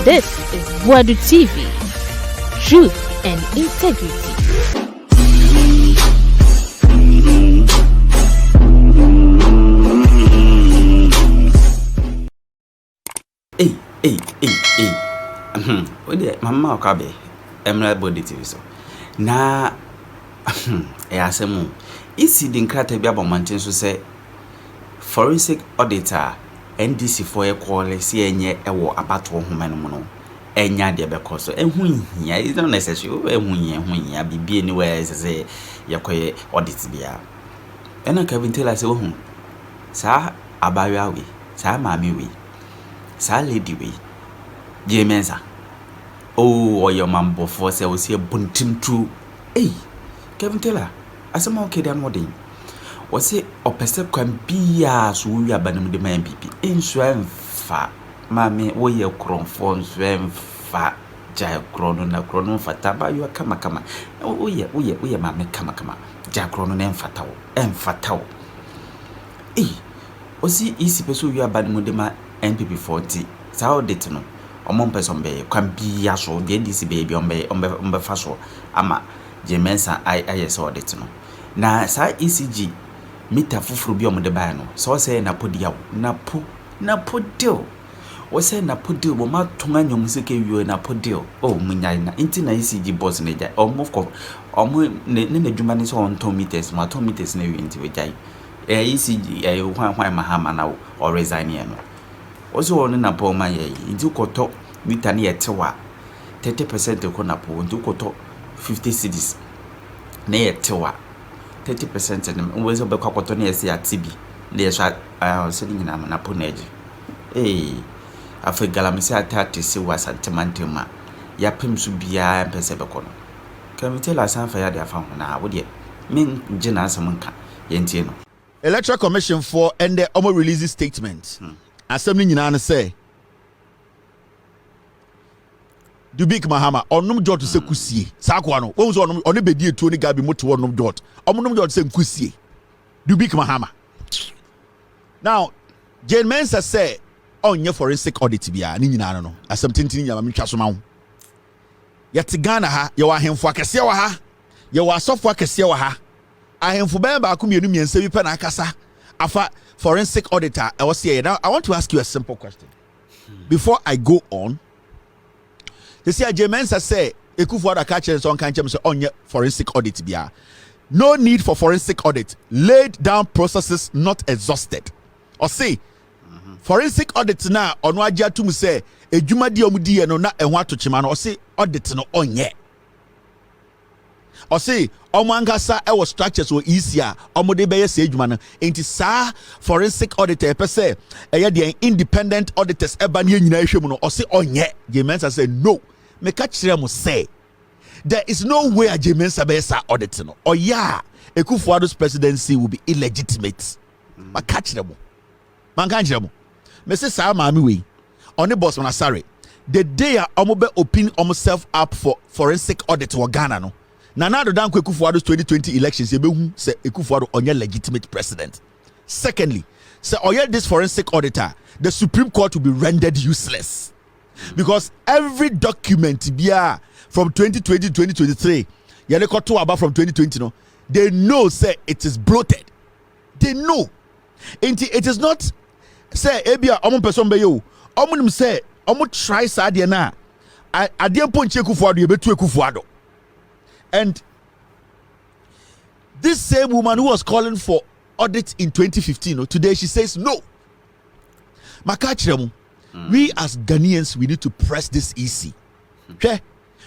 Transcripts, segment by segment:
This is Buadu TV, truth and integrity. Hey. Mama Okabe, Emerald Body TV so. Na asemu. Isi din krata bia bomanten so say forensic auditor NDC for a call see enye ewo abato homa no no. Enya de be so ehun hia is not necessary ehun hia bibie anywhere say yakoye audit bia. Ena Kevin Taylor say ohun. Sa abawa we, sa mami we. Sa lady we. Jean Mensa. Oh, your man before say was here buntim true. Hey, Kevin Taylor. Asema okay dan modern. Was it opese kwan bia so wi abanam de man bibi. Enso emfa. Mame wo ye Kronfo enso emfa. Ja krono na krono fata ba yo kama. Wo ye mame kama. Ja krono na emfata wo. Eh, osi isi peso wi abanam de ma NPP 40. Sa audit no. Omon person be kwan bia so de ndisi baby ombe fa so ama Jean Mensa IS audit no na sa ECG mita fufuru bi omde ba no so say Napo dia Napo deal wo say Napo deal bo ma tonga nyom sike wiyo Napo deal oh munyai na inti na ECG boss ne ja omo ne dwuma ne so on meters ma ton meters na wi inti we jai ECG hwan mahama na o resign ye no ozo wonu Napo ma ye inti koto mita ne yetewa 30% ko Napo inti koto 50 cedis na yetewa 30% ne wezo be kwakoto ne yesi atibi na yesha selling na Napo neji afa galamse atati se wasantema ya pemsu bia pese be kono Kevin la sanfa ya de afa ho na wo de min gina asamunka yentie no Electoral Commission for and the omo release statement assembly nyina na say Dubik Mahama onum jot se kusie sakwa no won so onum one bedi etuo ni gabi moto onum jot omunum jot se kusie Dubik Mahama. Now Jean Mensa say onye forensic audit bia ni nyina no asem tintin nyama mentwa so ma ho yete Ghana ha ye wa hemfo akese wa ha ye wa asofo akese wa ha ahemfo ben ba akumienu miensa bi pe na akasa afa forensic auditor I was here. Now I want to ask you a simple question before I go on. They say Jean Mensa say Ekufuado catches on can say onye forensic audit bia. No need for forensic audit. Laid down processes not exhausted. Or say forensic audit na ono agya tum say edwuma di omudi no na ehwa to chima no. Or say audit no onye. Or say omangasa e was structures wo easier omode be say edwuma no. Enti sa forensic auditor per se e de independent auditors eba na nyina ehwem no. Or say onye. Jean Mensa say no. Me ka kire mo say there is no way a Jean Mensa be sa audit no. Or yeah, Ekufuado's presidency will be illegitimate. Ma ka kire mo. Man ka kire mo. Me say sa maami we. On the boss na sorry. The day a omo be open ourselves up for forensic audit wa Ghana no. Na do dan ko Ekufuado's 2020 elections ye be hu say Ekufuado onye legitimate president. Secondly, say oye this forensic auditor, the Supreme Court will be rendered useless. Because every document bia from 2020 to 2023 yele koto about from 2020 no, they know say it is bloated. They know it is not say ebia omo person be yo omo nim say omo try sa de na ade ponche Ekufuado ye betu Ekufuado. And this same woman who was calling for audit in 2015 today she says no. Makachiremu. We as Ghanaians, we need to press this EC. Okay?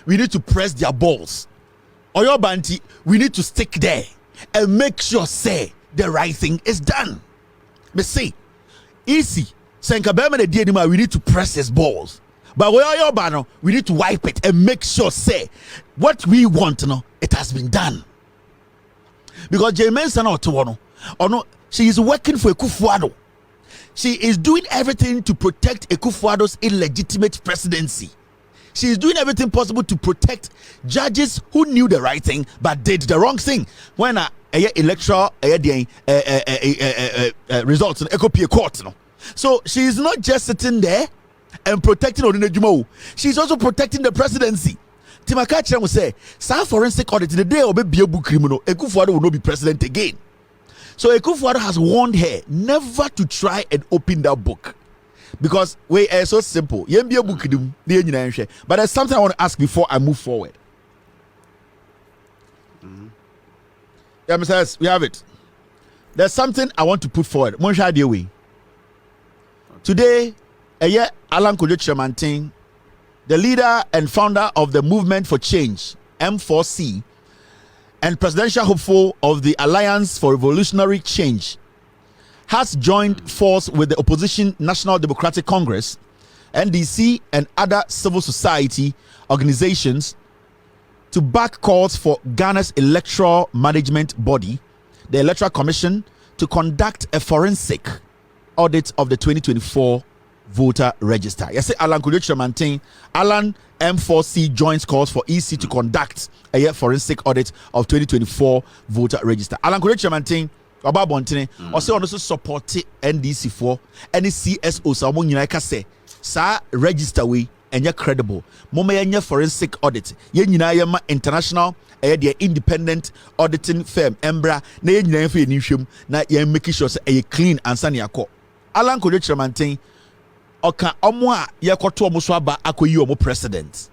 We need to press their balls. Oyo Banti, we need to stick there and make sure say the right thing is done. Me say, EC, we need to press his balls. But Oyo Bano, we need to wipe it and make sure say what we want, it has been done. Because Jean Mensa she is working for Ekufuado. She is doing everything to protect Ekufuado's illegitimate presidency. She is doing everything possible to protect judges who knew the right thing but did the wrong thing. When electoral results in Ekopie court. So she is not just sitting there and protecting Odinejuma. She's also protecting the presidency. Timakachi will say, "Sa forensic audit the day obe biebu criminal, Ekufuado will not be president again." So Ekufuado has warned her never to try and open that book. Because we are so simple. But there's something I want to ask before I move forward. Yeah, Mr. S, we have it. There's something I want to put forward. Today, Alan Kojo, the leader and founder of the Movement for Change, M4C, and presidential hopeful of the Alliance for Revolutionary Change, has joined force with the opposition National Democratic Congress, NDC, and other civil society organizations to back calls for Ghana's electoral management body, the Electoral Commission, to conduct a forensic audit of the 2024 voter register. Yes, Alan Kojo, Alan M4C joins calls for EC to conduct a forensic audit of 2024 voter register. Alan Kojo Oba Bontene also support NDC for any CSO so among nyina say sa register we enye credible moma yenye forensic audit ye nyina ye ma international the independent auditing firm embra na ye nyina fe nhwem na ye make sure say e clean ansa ne akọ. Alan Kojo Chiramanten oka omo a ye kwoto omo so aba akoyi omo president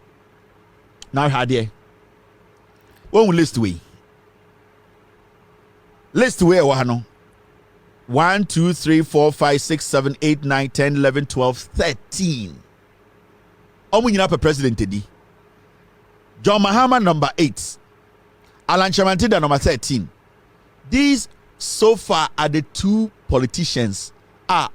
na hade won list we list where wahano 1 2 3 4 5 6 7 8 9 10 11 12 13 omu nyina per president edi John Mahama number 8, Alan Chamantida number 13. These so far are the two politicians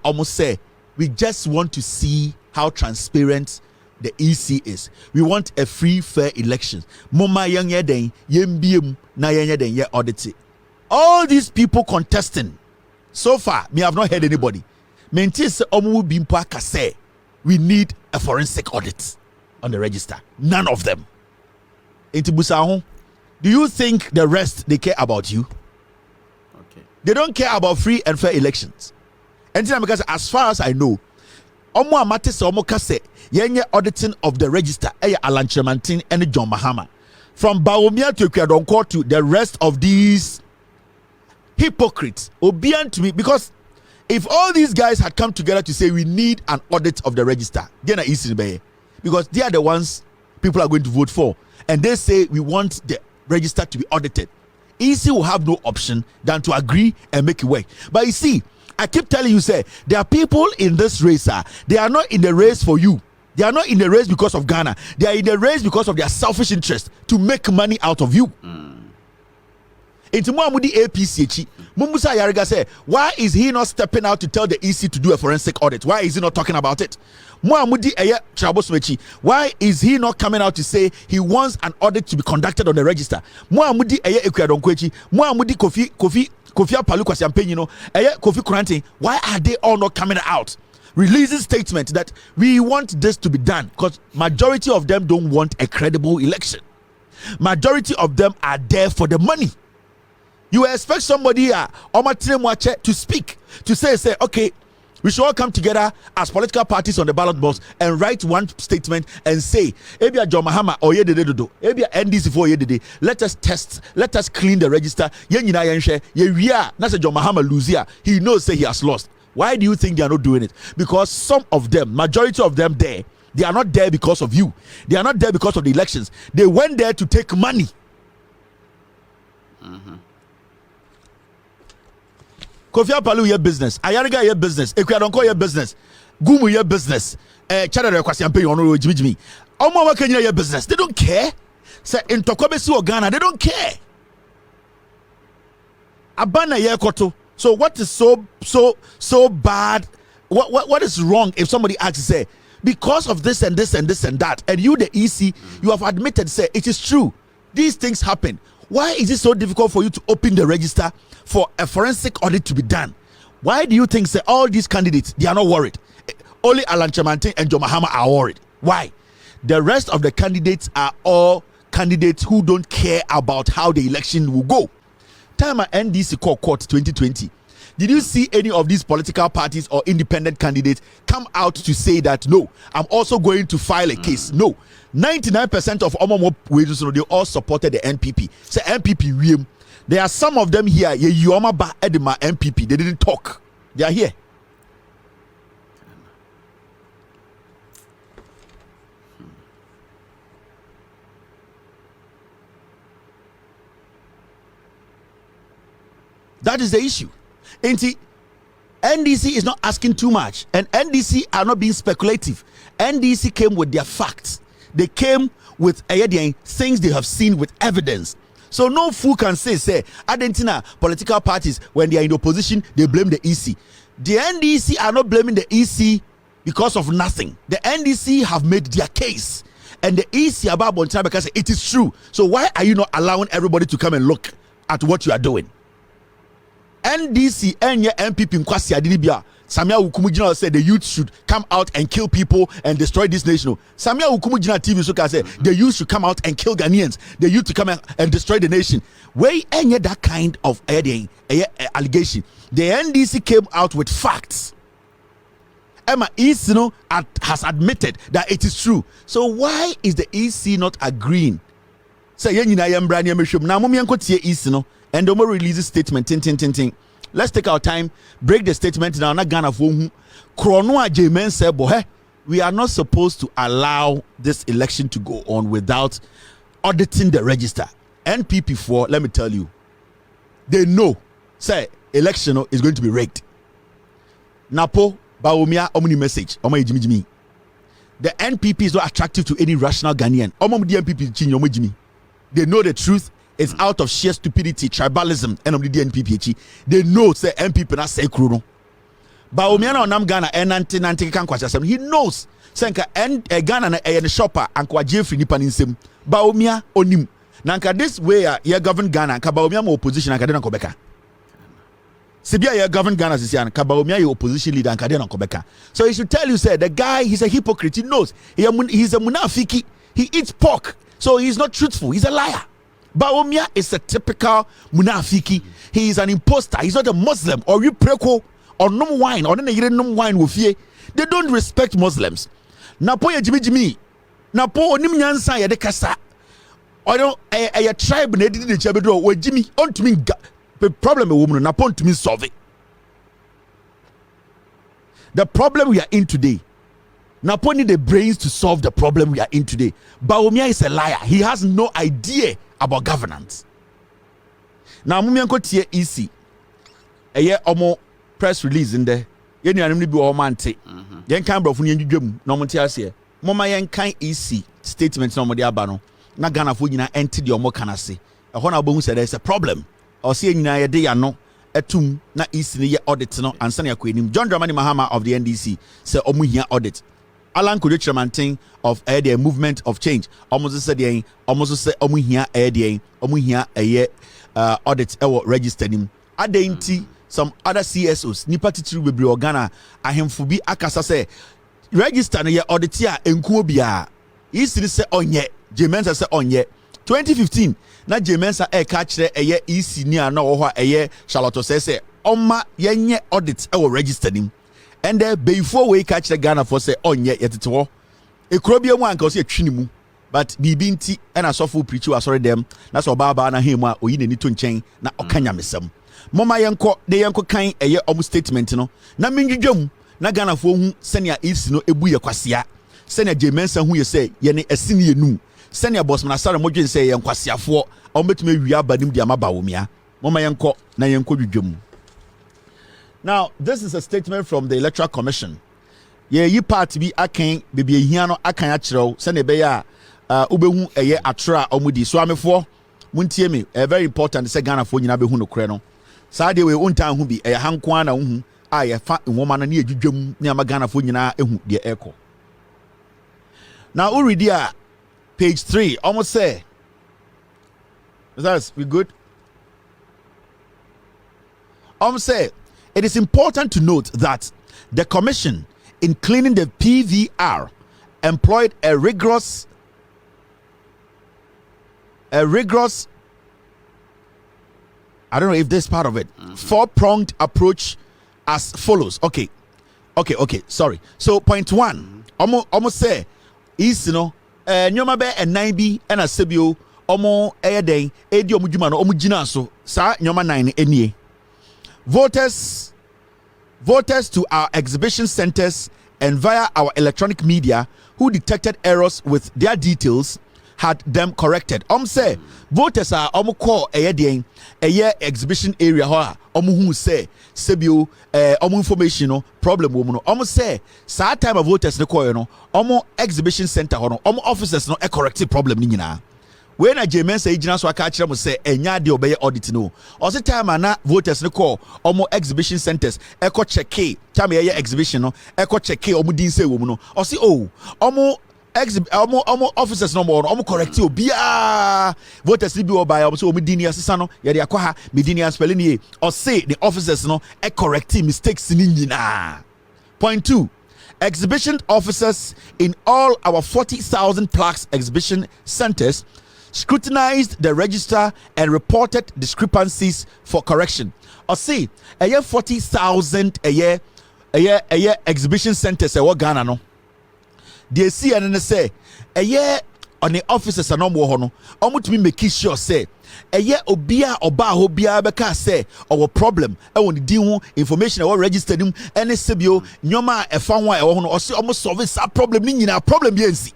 almost say we just want to see how transparent the EC is. We want a free, fair election. Moma yang yeden yembiem na yang yeden ye audit. All these people contesting so far, me have not heard anybody. Mentis omu bimpa kase. We need a forensic audit on the register. None of them. Intibusaho, do you think the rest they care about you? Okay. They don't care about free and fair elections. And because as far as I know, omo amate se omo kase yenye auditing of the register Alan Chemantin and John Mahama. From Bawumia to Ekwadonko to the rest of these hypocrites obian to me, because if all these guys had come together to say we need an audit of the register, then I easy because they are the ones people are going to vote for, and they say we want the register to be audited. EC will have no option than to agree and make it work. But you see, I keep telling you, say there are people in this race. They are not in the race for you. They are not in the race because of Ghana. They are in the race because of their selfish interest to make money out of you. Into Muamudi APC, Mumusa Yariga say, why is he not stepping out to tell the EC to do a forensic audit? Why is he not talking about it? Muamudi Aya Chabosmechi, why is he not coming out to say he wants an audit to be conducted on the register? Muamudi Aya Ekwadonkochi, Muamudi Kofi Paluka Champagne, Aya Kofi Kurante, why are they all not coming out? Releasing statement that we want this to be done, because majority of them don't want a credible election. Majority of them are there for the money. You expect somebody to speak, to say, okay, we should all come together as political parties on the ballot box and write one statement and say, Ebia John Mahama or Yededo, Ebia NDC for Yedede, let us test, let us clean the register. Yenina Yenshe, Yewia, that's a John Mahama loser. He knows say he has lost. Why do you think they are not doing it? Because some of them, majority of them there, they are not there because of you. They are not there because of the elections. They went there to take money. Kofi Palu your business, Ayariga your business, Ekwadonko your business, Gumu your business, Chadare Kwasiampe ono Jimmy. Omo Kenya your business. They don't care. Say in Tokobesi or Ghana, they don't care. Abana Yekoto. So what is so bad? What is wrong if somebody asks, say, because of this and this and this and that, and you the EC, you have admitted, say it is true, these things happen. Why is it so difficult for you to open the register for a forensic audit to be done? Why do you think, say, all these candidates, they are not worried? Only Alan Chamante and John Mahama are worried. Why? The rest of the candidates are all candidates who don't care about how the election will go. Time at NDC court 2020, Did you see any of these political parties or independent candidates come out to say that, no, I'm also going to file a case? No. 99% of Omo wages, they all supported the NPP. Say NPP, there are some of them here, Yoma Ba Edema NPP, they didn't talk. They are here. That is the issue. NDC is not asking too much, and NDC are not being speculative. NDC came with their facts. They came with things they have seen with evidence. So no fool can say Argentina political parties, when they are in opposition, they blame the EC. The NDC are not blaming the EC because of nothing. The NDC have made their case, and the EC about Bontana because it is true. So why are you not allowing everybody to come and look at what you are doing? NDC and MPP in Kwasi Adinibia. Samia Ukumujina said the youth should come out and kill people and destroy this nation. Samia Ukumujina TV Suka said the youth should come out and kill Ghanaians. The youth to come and destroy the nation. Where any that kind of allegation? The NDC came out with facts. Emma East, has admitted that it is true. So why is the EC not agreeing? Say EC and the more release a statement. Let's take our time, break the statement now. Not Ghana for Kronoa Jean Mensa said, we are not supposed to allow this election to go on without auditing the register. NPP4, let me tell you, they know, say, election is going to be rigged. Napo, Baumia, Omni message, Jimmy. The NPP is not attractive to any rational Ghanaian. They know the truth. It's out of sheer stupidity, tribalism, and of the NPP. They know say NPP na say kruno. Baumia na nam Ghana nanti kan kwasasem. He knows senka Ghana na e shopper ankwa Jeffrey nipa nsem. Baumia onim. Nanka this way ya govern Ghana ka Baumia mo opposition anka de na kobeka. Sibia ya govern Ghana sisi an ka Baumia your opposition leader anka de na kobeka. So he should tell you say the guy he's a hypocrite. He knows. He's a munafiki. He eats pork. So he's not truthful. He's a liar. Baumia is a typical munafiki. He is an imposter. He's not a Muslim. Or you preko or no wine or no wine with ye. They don't respect Muslims. Napo ya Jimmy. Napo onim nyansa ya de kasa. Or no a tribe na edidi de chabedo we Jimmy on to me the problem a woman Napo to me solve it. The problem we are in today. Napo need the brains to solve the problem we are in today. Baumia is a liar. He has no idea about governance. Now, Mumianko tie EC. Omo press release in there. Yen yanim ni bi o mante. Yen kan brofo ni ndwedwam na omo tie ase. Moma yen kan EC statement na omo de aba no. Na Ghana fo nyina ente de omo kan ase. Ho na obo hu say there is a problem. O se nyina ye de ya no etum na EC ne ye audit no ansa na yakwanim. John Dramani Mahama of the NDC say omo hia audit. Alan Kudechamantin of the movement of change. Almost said the almost say omuhia audit registered him. Adenti some other CSOs nipa titiri bebre organa ahemfo bi akasa say register no ye audit a enkuo bia. Isi say onye Jean Mensa say onye 2015 na Jean Mensa ka kire EC ni ana wo ho Charlotte say oma yenye audit registered him. And before we catch the Ghana for say on yet it all. A crobia one cause a chinimu, but bibinti and a soft preacher was sorry them. That's all Baba and him or you need to chain na okanya mesem. Mama yanko, the yanko kind a year almost statement, Na mingi jum, na Ghana for whom senior is no ebuya kwasia. Senior Jean Mensa who you say, yene a senior nu. Senior boss Manasara Mojin say kwasia for, or met me we are badim diama baumia. Mama yanko, na yanko jum. Now, this is a statement from the Electoral Commission. Ye part be akan bibi hiano akan achiro se ne be ya ubehu eye atra omudi so amefo muntie me very important say Ghana fo nyina behu no kre no saa de we untan hu bi eye hanko na hu a ye fa nwoma na ye dwudwam ne ama Ghana fo nyina ehu de eko. Now already page 3 almost say that's we good. Say it is important to note that the commission, in cleaning the PVR, employed a rigorous I don't know if this is part of it. Four-pronged approach as follows. Okay. Sorry. So point one, almost say is nyoma be enan bi na sebio omo eyeden edi omo djuma no omo gina so sa nyoma 9 enie. Voters to our exhibition centers and via our electronic media who detected errors with their details had them corrected. Say voters are call exhibition area ho who say sebio information no problem wo mu no say sa time of voters ne call no exhibition center ho no officers no correct problem ni nyina. When a Jean Mensa Kevin so aka kire mo say enya de obeye audit no also time na voters ne call exhibition centers check time exhibition no check din say wo mu no say officers no more correct obia voters bi o buy so dini asesa no ye de akwa me dini spelling ye or say the officers no correct mistakes ni nyina. Point 2, exhibition officers in all our 40,000 plus exhibition centers scrutinized the register and reported discrepancies for correction. Or say a year 40,000 a year exhibition centers e Ghana no. They see and say a year on the officers are no more no to me make sure say a year obia oba hobia beka say our problem I want the deal information I registered him and sebio nyoma e fa one e ho no or say almost solve this problem ni nyina problem bi ensi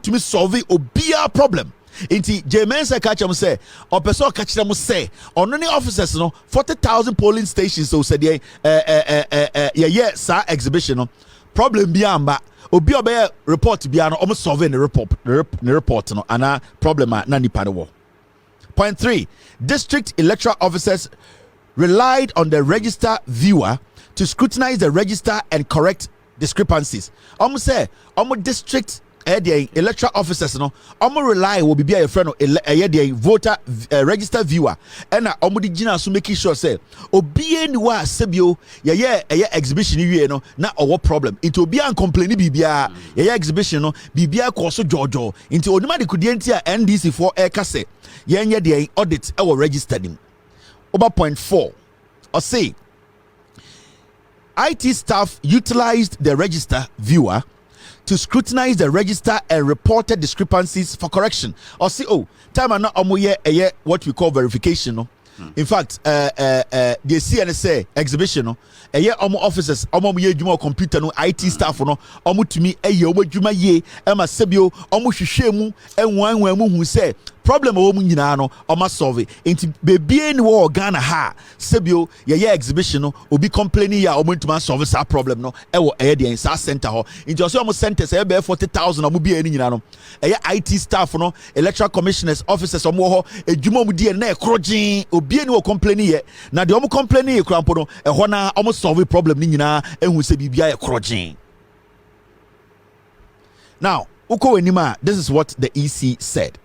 to me solve obia problem. Inti Jean Mensa catch say or person catch them say on any officers no 40,000 polling stations so said yeah sir exhibition no problem bi amba obi obey report bia no almost solving the report no ana problem na nipa de wo. Point 3, district electoral officers relied on the register viewer to scrutinize the register and correct discrepancies. Say district electoral officers no rely will be a friend voter register viewer and di gina so making sure say obi ni wa sebio exhibition wie no na owo problem into obi an complain bibia exhibition no bibia ko so jojo into onima de kudienti a NDC for kase yenye de audit e register nim. Over point 4 or say IT staff utilized the register viewer to scrutinize the register and reported discrepancies for correction. Or see, time and not what we call verification. No? In fact, the CNSA exhibition, no, officers, computer, no, IT staff, no, to me, juma ye, Emma Sebio, shishemu, and one who say, problem no solve it. Into baby in war Ghana ha Sebio exhibition no obi complaining ya to solve sa problem no e sa center ho into also centers 40,000 be any no IT staff no electoral commissioners officers ho edwuma mu die na ekrogin obi ni complaining ye na de complaining ye krampo no ho na solve problem ni nyina ehu se bibia ekrogin. Now uko enima, this is what the EC said.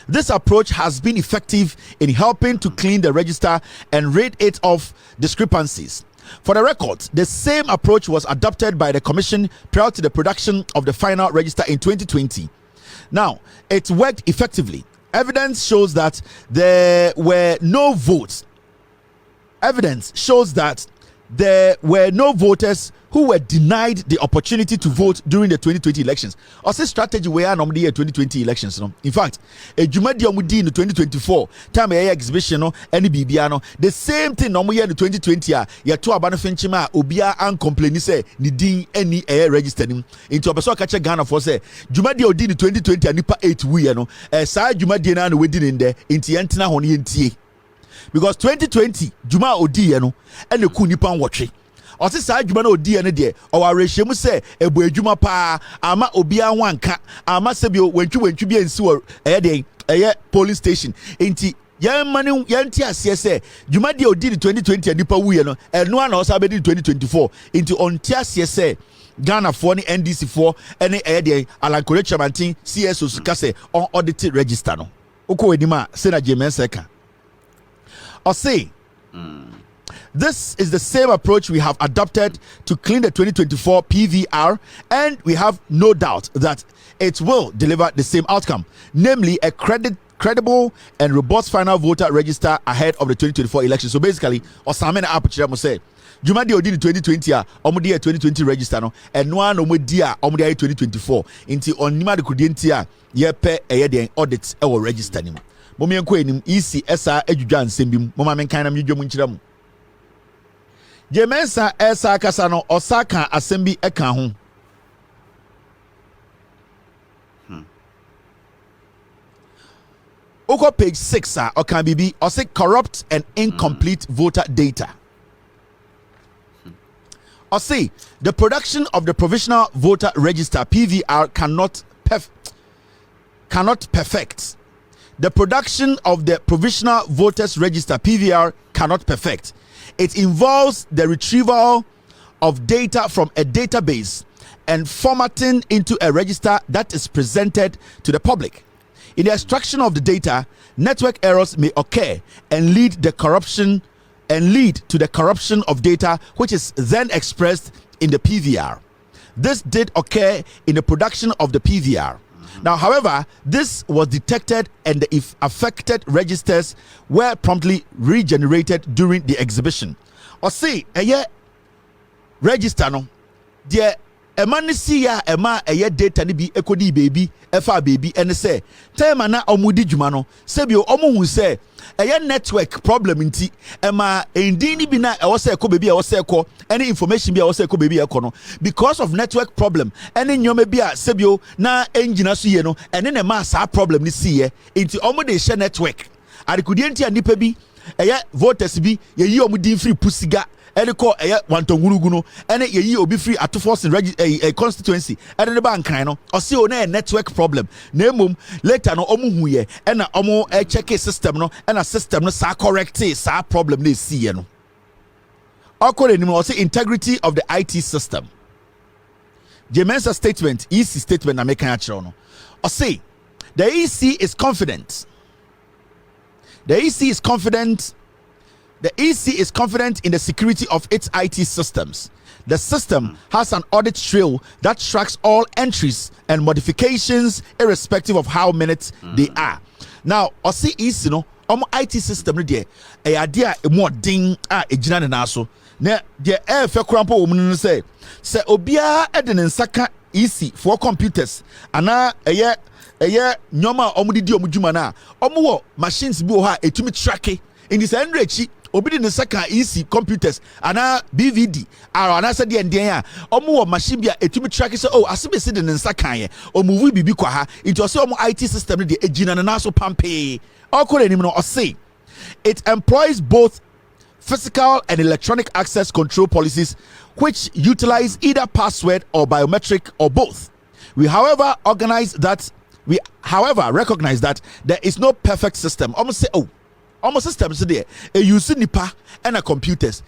This approach has been effective in helping to clean the register and rid it of discrepancies. For the record, the same approach was adopted by the Commission prior to the production of the final register in 2020. Now, it worked effectively. Evidence shows that there were no votes. Evidence shows that there were no voters who were denied the opportunity to vote during the 2020 elections. Or say strategy where normally 2020 elections. No? In fact, a Jumadi Omudi in the 2024 time exhibition no any bibiano the same thing normally in the 2020 ya to abanafinchima obia and complain say ni din any registered him into a person catch Ghana for say Jumadi Odi in 2020 and nipa 8 we no sa Jumadi na we din in there into yentina honi yentie because 2020 Juma Odi no and the ku nipa watch ɔse saa adwuma na odi ene de ɔwarehyɛ mu sɛ ebu adwuma pa ama obi anwanka ama sebio wantwi bi ensi wɔ ɛyɛ police station enti yɛmane yɛnti aseɛ sɛ dwuma de odi 2020 anipa wuye no ɛno ana ɔsa bɛdi 2024 enti ɔnti aseɛ sɛ Ghana for ni NDC for any Alankore Chamantin CSO sukase on audited register no uko edima say na Jean Mensa ka or say this is the same approach we have adopted to clean the 2024 PVR, and we have no doubt that it will deliver the same outcome, namely a credible and robust final voter register ahead of the 2024 election. So basically, Osamene Apuchira mo say, Juma di odi 2020 a, omo di 2020 register no, and no omo di a, omo di 2024. Inti onima de kudienti a, yepe den audit ewo register ni mo. Momi enko enim EC esa edwudwa nsem bim. Moma menkan na mdwo mu nkyira mu. Jean Mensa esa kasa no osaka assembly eka ho. Oko page 6 or can be or say corrupt and incomplete voter data. Or say the production of the provisional voter register PVR cannot perfect. The production of the provisional voters register PVR cannot perfect. It involves the retrieval of data from a database and formatting into a register that is presented to the public. In the extraction of the data, network errors may occur and lead to the corruption of data, which is then expressed in the PVR. This did occur in the production of the PVR. Now, however, this was detected and the affected registers were promptly regenerated during the exhibition. Or say, register no, dear. Ema ni si ya ema eye data ni bi ekodi baby efa baby ene se time na omudi dwuma no se bi omo hu se eye network problem nti ema endin ni bi na e wo se ko baby e wo se ko any information bi e wo se ko baby e ko no because of network problem any nyoma bi a se bi na engine so ye no ene na ma sa problem ni si ye nti omo de share network adekudi nti anipa bi eye voters bi ye yi omudi free pusiga any call a wantonguruguno and ye obi free at force in a constituency and the bank no or see on a network problem nemum later no omu huye and omo a check system no and a system no sa correct sa problem they see no or say integrity of the IT system. Jean Mensa statement EC statement na make no or say the EC is confident. The EC is confident in the security of its IT systems. The system has an audit trail that tracks all entries and modifications irrespective of how minutes they are. Now, I see EC no IT system no there a idea more ding ejina na so. Na the fe krampo wo mun say obia eden nsaka EC for computers ana eye nyoma omudidi omudwuma na omo machines bi wo ha etumi tracking in this enrechi obi di saka EC computers ana BVD ana sa de ndien a omo machine bia etumi track say oh asebesi de saka ye omuvu bibi kwa ha it was omo IT system de ejina na so pampe okore nim no say it employs both physical and electronic access control policies which utilize either password or biometric or both. We however recognize that there is no perfect system. Almost say almost systems there a use nipa and a computers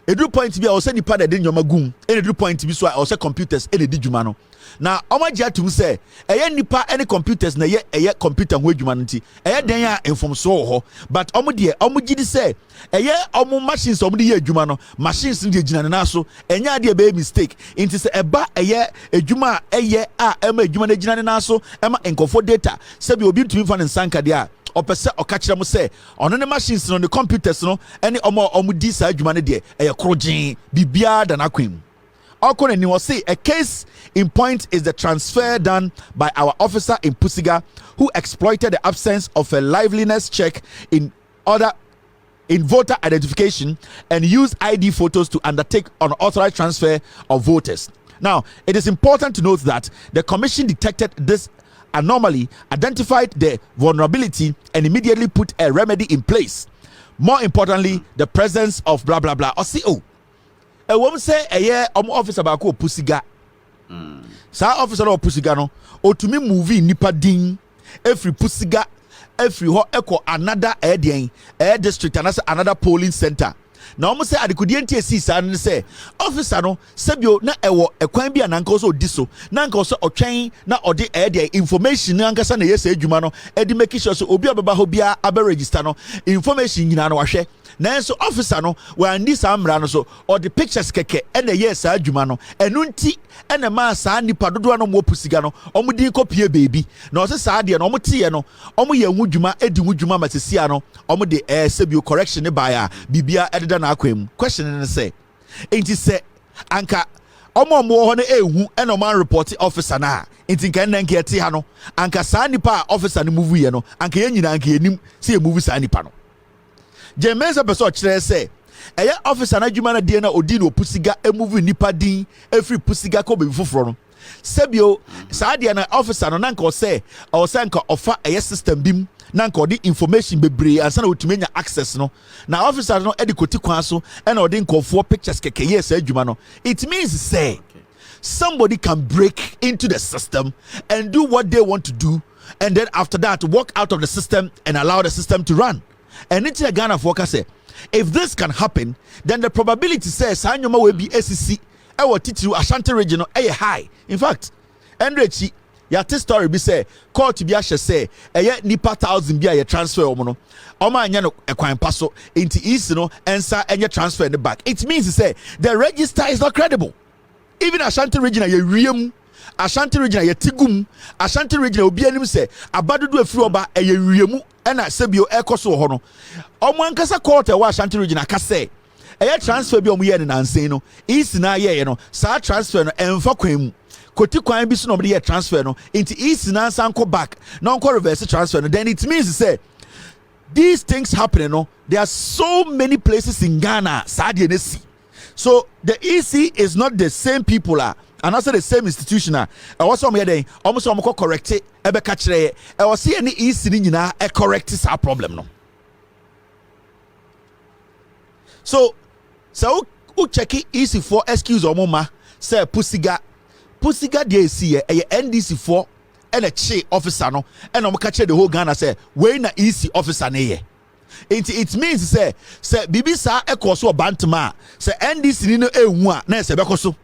a do point to be also nipa that didn't magum and a do point to be so also computers and a dijumano now omaja to say a nipa any computers na ye computer we humanity a den inform so but omuji say a machines omudi ye jumano machines de jina na so enya de be mistake into say eba a juma ema juma de jina na so ema enkofo data say be obi tumi fa nsanka dia opese okachira mu say ono ne machines no the computers no any omudi sa adwuma ne de krojin bibia da na kwem okone ni say a case in point is the transfer done by our officer in Pusiga who exploited the absence of a liveliness check in voter identification and used ID photos to undertake unauthorized transfer of voters. Now, it is important to note that the commission detected this anomaly, identified the vulnerability, and immediately put a remedy in place. More importantly, the presence of blah blah blah. Or see, a woman say a year officer about Pusiga. Sa officer of Pusiga no, to me movie nipa ding every Pusiga, every ho echo another air district and another polling center. na ɔmo sɛ adekudie ntie si saa no sɛ officer no sɛbio na ɛwɔ ɛkwan bi a nanka ɔsɛ ɔdi so nanka ɔsɛ ɔtwɛn na ɔde ɛdeɛ information na ankasa na yɛsɛ adwuma no ɛde make sure so obi a bɛba hɔ bia abɛ register no information nyinaa no wahwɛ nanso officer no wandi saa mmara no so ɔde pictures kɛkɛ ɛna yɛ saa adwuma no ɛno nti ɛna maa saa nipa dodoɔ no mo pusiga no ɔmo di kɔpie beebi na ɔsɛ saa deɛ no ɔmo teɛ no ɔmo yɛ ho dwuma edi ho dwuma ma sesia no ɔmo de sɛbio correction ne baa a bibia ɛdeda na akwan mu question ne sɛ enti sɛ anka ɔmo wɔ hɔ no ehu ɛna ɔmo report officer na enti nka nna nka ɛte ha no anka saa nipa a officer no move yɛ no anka yɛn nyinaa anka yɛnim sɛ yɛ move saa nipa no Jean Mensa person kyerɛ sɛ ɛyɛ officer na adwuma na deɛ na odi no pusiga move nipa din efiri pusiga kɔ bebi foforɔ no sɛbio saa deɛ na officer no nanka ɔsɛ nka ɔfa ɛyɛ system bim nanka ɔde information bebree ansa na otumi nya access no na officer no ɛde koti kwan so ɛna ɔde nkɔfoɔ pictures kɛkɛ yɛ saa adwuma no it means say somebody can break into the system and do what they want to do and then after that walk out of the system and allow the system to run. And it's a Ghana for say, if this can happen, then the probability says Sanyoma will be SEC. Our Titu Ashanti regional high. In fact, Andrechi, your story be say, call to be Asha say, nipa 1,000 be a transfer omono. Oma nyano ekwan paso into East no answer and your transfer in the back. It means to say the register is not credible. Even Ashanti regional ye riem. Ashanti regional ye tigum. Ashanti regional obi anim say abadudu efiri oba eye riemu. Ena sebio ekoso ho no omo ankasa court e wa Ashanti region aka say eye transfer bi omo ye ne nansen no isi na ye no sa transfer no emfa kwan mu koti kwan bi so no ye transfer no into isi na sanko back na onko reverse transfer no then it means say these things happening no there are so many places in Ghana sa de na si so the EC is not the same people and also the same institution was some here then almost some correct it ebe ka kire e was see any easy ni nyina e correct this problem no so who check easy for excuse omoma say pusiga dey see e NDC for and a che officer no and omo ka kire the whole Ghana say we na easy officer na ye it means say bibisa e koso bantama say NDC ni no ehu a na se be koso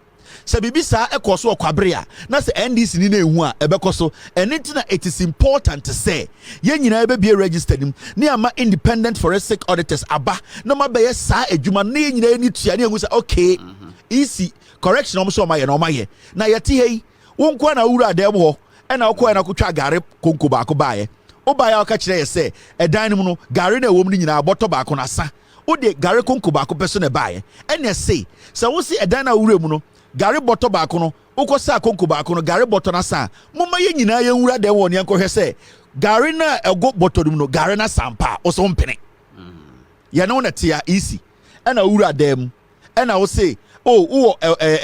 se bibisa ekoso okwabrea na se NDC ni na ehu a ebekoso enitina it is important to say ye nyina ebe be registered nim na ama independent forensic auditors aba na ma be sa adwuma na ye nyina ni tua na ehu say okay easy correction omo so ma ye na omaye na ye te hei wonko na wura dem ho e na okọ na kotwa gare konko ba ko baaye oba ya ka kire ye say edan nim no gare na ewom ni nyina aboto ba ko na sa ode gare konko ba ko peso na baaye ene say wo si edan na wura mu no gare botto baako no ukosa konko baako no gare botto na sa mumma ye nyina ye nwura dem woni enkohwe se gare na ego botto dum no gare na sampa oso mpene ye no na tia easy ena wura dem ena wo se wo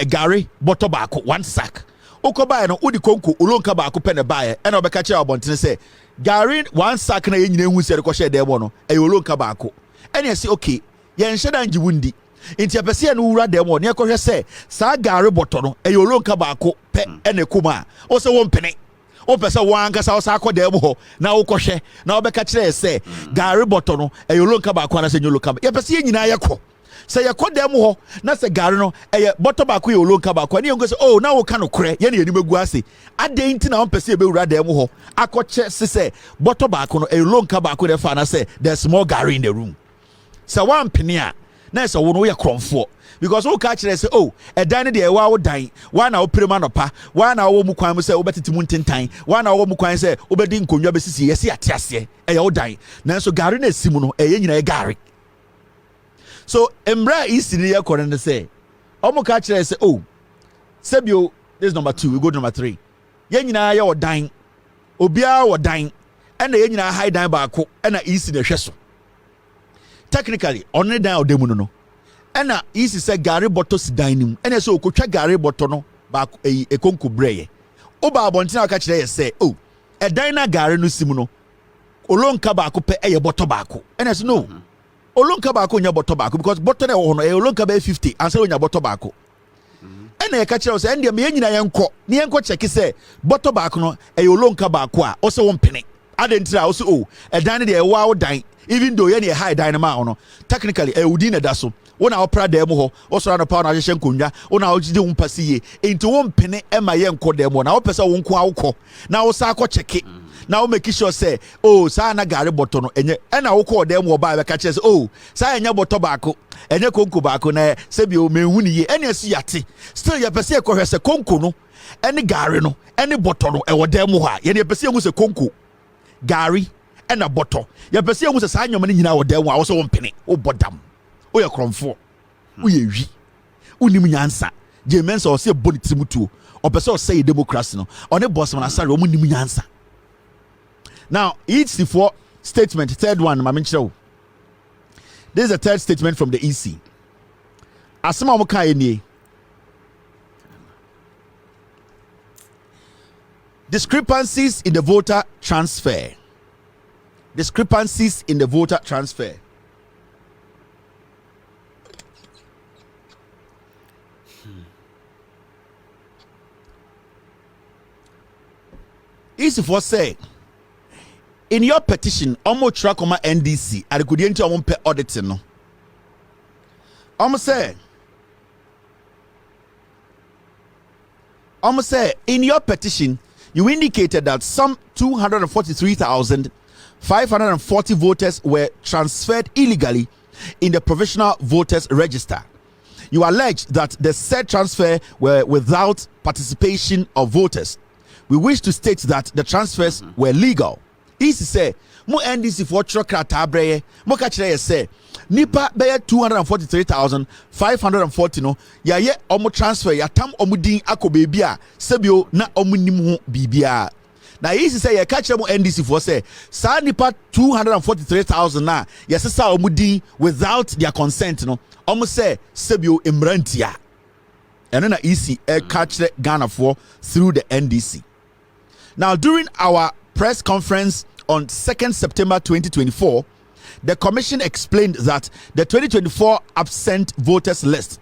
gare botto baako one sack ukoba no udi konko ulonka baako pene bae ena obeka chia obontene se gare one sack na ye nyina ehu se de kohwe dem no e ulonka baako ena se okay ye nheda nji wundi inti apese no wura dem won ekohwe se sa gare boto no e yolonka baako pe ene kuma o se won pene o pese wanka sa o sa akode dem ho na wo kohwe na obeka kire se gare boto no e yolonka baako na se nyolonka ye pese nyina ye ko se ye ko dem ho na se gare no e boto baako ye yolonka baako na ye ngo se oh na wo ka no kure ye na yeni megu ase ade nti na won pese e be wura dem ho akoche se boto baako no e yolonka baako de fa na se there's more gare in the room se wan pene a na so wo no ye Kronfo because wo ka kire say oh edan ne de e wa wo dan wa na wo prema no pa wa na wo mu kwan mu say wo betiti mu ntentan wa na wo mu kwan say wo bedi nkonwa besisi yesi ate ase e ye wo dan na so gare na simu no e ye nyina e gare so embra isi ne ye kore ne say omo ka kire say oh sebio this is number 2 we go to number 3 ye nyina ye wo dan obia wo dan e na ye nyina high dan baako e na isi ne hwe so technically on the down demu no ena isi se gare botto si dan nim ena se okotwa gare botto no ba e konko breye oba abontina aka kire ye se oh e dan na gare no sim no olonka ba ko pe eye botto ba ko ena se no olonka ba ko nya botto ba ko because botto na wo no e olonka ba 50 ansa nya botto ba ko ena ye ka kire se ende me nyina ye nko check se botto ba ko no e olonka ba ko a o se won pene adentira o se oh e dan de e wa wo dan even though you high dynamo no technically e wudi na da so Wona opra dem ho, wo so na pa na hye nkonwa, wona wo gide wo mpase ye. Enti wo mpene e ma ye nko dem ho. Na wo pese wo nko awokọ. Na wo sa akọ cheke. Na wo make sure say, oh, sa na gare botọ no enye. E na wo kọ dem ho ba be ka kire say, oh, sa enye botọ baako. Enye konko baako na se bi o menhu ni ye. Ene asu yate. Still ye pese e kọ hwe se konko no. Ene gare no, ene botọ no e wo dem ho a. Ye ne pese enhu se konko. Gare ena botọ. Ye pese enhu se sa nyoma ni nyina wo dem ho a wo so wo mpene. Wo bodam. Wo ye Kronfo. Wo ye wi. Unim nyansa. Jean Mensa o se boni trimutuo. O pese o say democracy no. One boss man asare o munim nyansa. Now, it's the fourth statement, third one, Mamenchiro. This is the third statement from the EC. Asema muka eni. Discrepancies in the voter transfer. Discrepancies in the voter transfer. Easy for say. In your petition, omo track on my NDC, I could enter on pe auditing no. Omo say, in your petition, you indicated that some 243,540 voters were transferred illegally in the provisional voters register. You allege that the said transfer were without participation of voters. We wish to state that the transfers were legal. Isi say mo NDC for krata breye mo ka kire say nipa be 243,540 no ya ye omo transfer ya tam omo din akobebi a sebio na omo nim ho bibia na isi say ya ka kire mo NDC for say sa nipa 243,000 na ya sesa omo din without their consent no omo say sebio emrantia eno na isi ka kire Ghana for through the NDC. Now during our press conference on 2nd September 2024, the commission explained that the 2024 absent voters list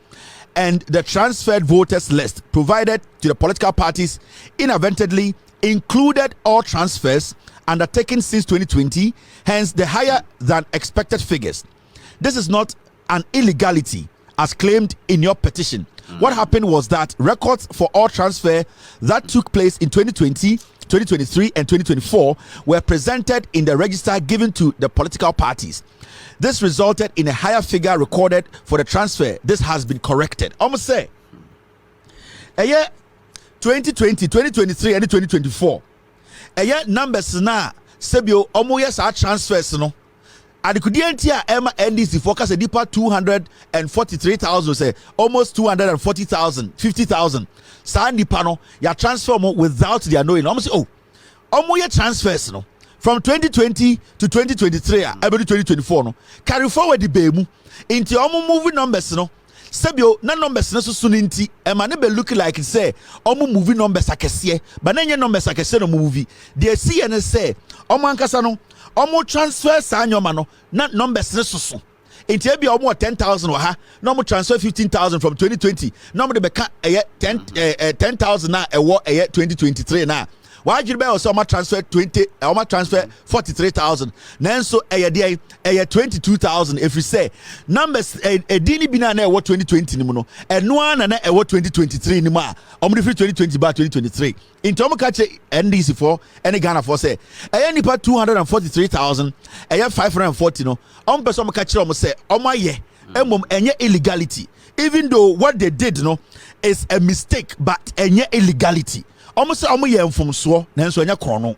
and the transferred voters list provided to the political parties inadvertently included all transfers undertaken since 2020, hence the higher than expected figures. This is not an illegality as claimed in your petition. What happened was that records for all transfer that took place in 2020, 2023 and 2024 were presented in the register given to the political parties. This resulted in a higher figure recorded for the transfer. This has been corrected. Almost say a year 2020, 2023 and 2024 a year numbers na sebio omo yes our transfers no adikudientia ema NDC focus a deeper 243,000 say almost 240,000 50,000 sa nipa no ya transfer mo without their knowing. Almost oh omo ye transfers no from 2020 to 2023 every 2024 no carry forward the bemu into omo movie numbers no sebio na numbers na so nti ema ne be look like say omo movie numbers akese but na nye numbers akese no movie they see and say omo ankasa no omo transfer sa nyoma no na numbers ne so enti e bia omo 10,000 wa ha na omo transfer 15,000 from 2020 na omo de beka 10,000 na ewo 2023 na wajiri be so omo transfer 20 omo transfer 43,000 nanso de 22,000 if you say numbers edini bi na ewo 2020 ni mu no eno ana na ewo 2023 ni mu a omo free 2020 ba 2023 into omo ka che NDC for any Ghana for say nipa 243,000 540 no omo person omo ka che omo say omo aye emom enye illegality even though what they did no is a mistake but enye illegality. Almost say omo ye mfomso nanso anya krono.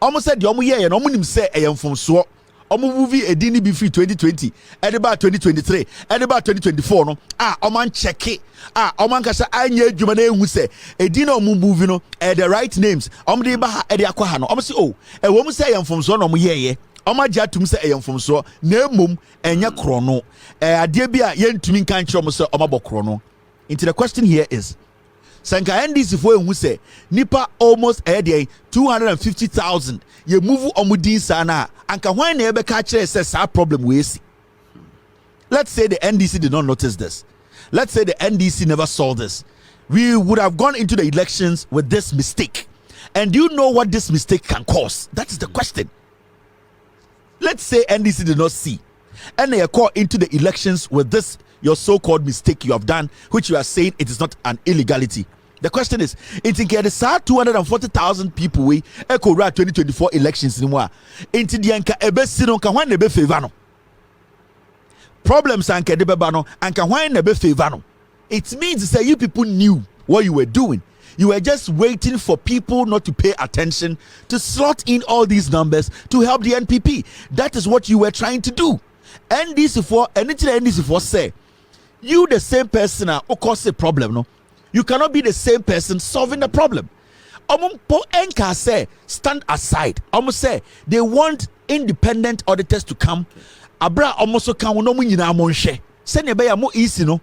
Almost say de omo ye no omo nim say e mfomso. Omo movie edini bi free 2020, edeba 2023, edeba 2024 no. Omo an check it. Omo an kasa anya adwuma na ehu say edina omo movie no the right names. Omo de ba ha e de akwa ha no. Omo say oh, e wo mo say e mfomso no omo ye. Omo agya atum say e mfomso na emom enya krono. Ade bi a ye ntumi kan kire omo say omo bo krono. Into the question here is Sanka NDC for who say nipa almost 250,000 ye move omudin sana anka when na ebe ka kire say sa problem we see. Let's say the NDC did not notice this. Let's say the NDC never saw this. We would have gone into the elections with this mistake. And do you know what this mistake can cause? That is the question. Let's say NDC did not see and they call into the elections with this your so-called mistake you have done, which you are saying it is not an illegality. The question is, it's in the 240,000 people we echo 2024 elections in wa. Into the anka ebesino ka wan nebe favano. Problems anka debebano anka wan nebe favano. It means that you people knew what you were doing. You were just waiting for people not to pay attention to slot in all these numbers to help the NPP. That is what you were trying to do. NDC4, anything NDC4 say, you the same person who cause a problem, no? You cannot be the same person solving the problem. Po enka say stand aside. Almost say they want independent auditors to come. Abra almost kan no mu nyina mo nhwe. Se ne be ya mo easy no.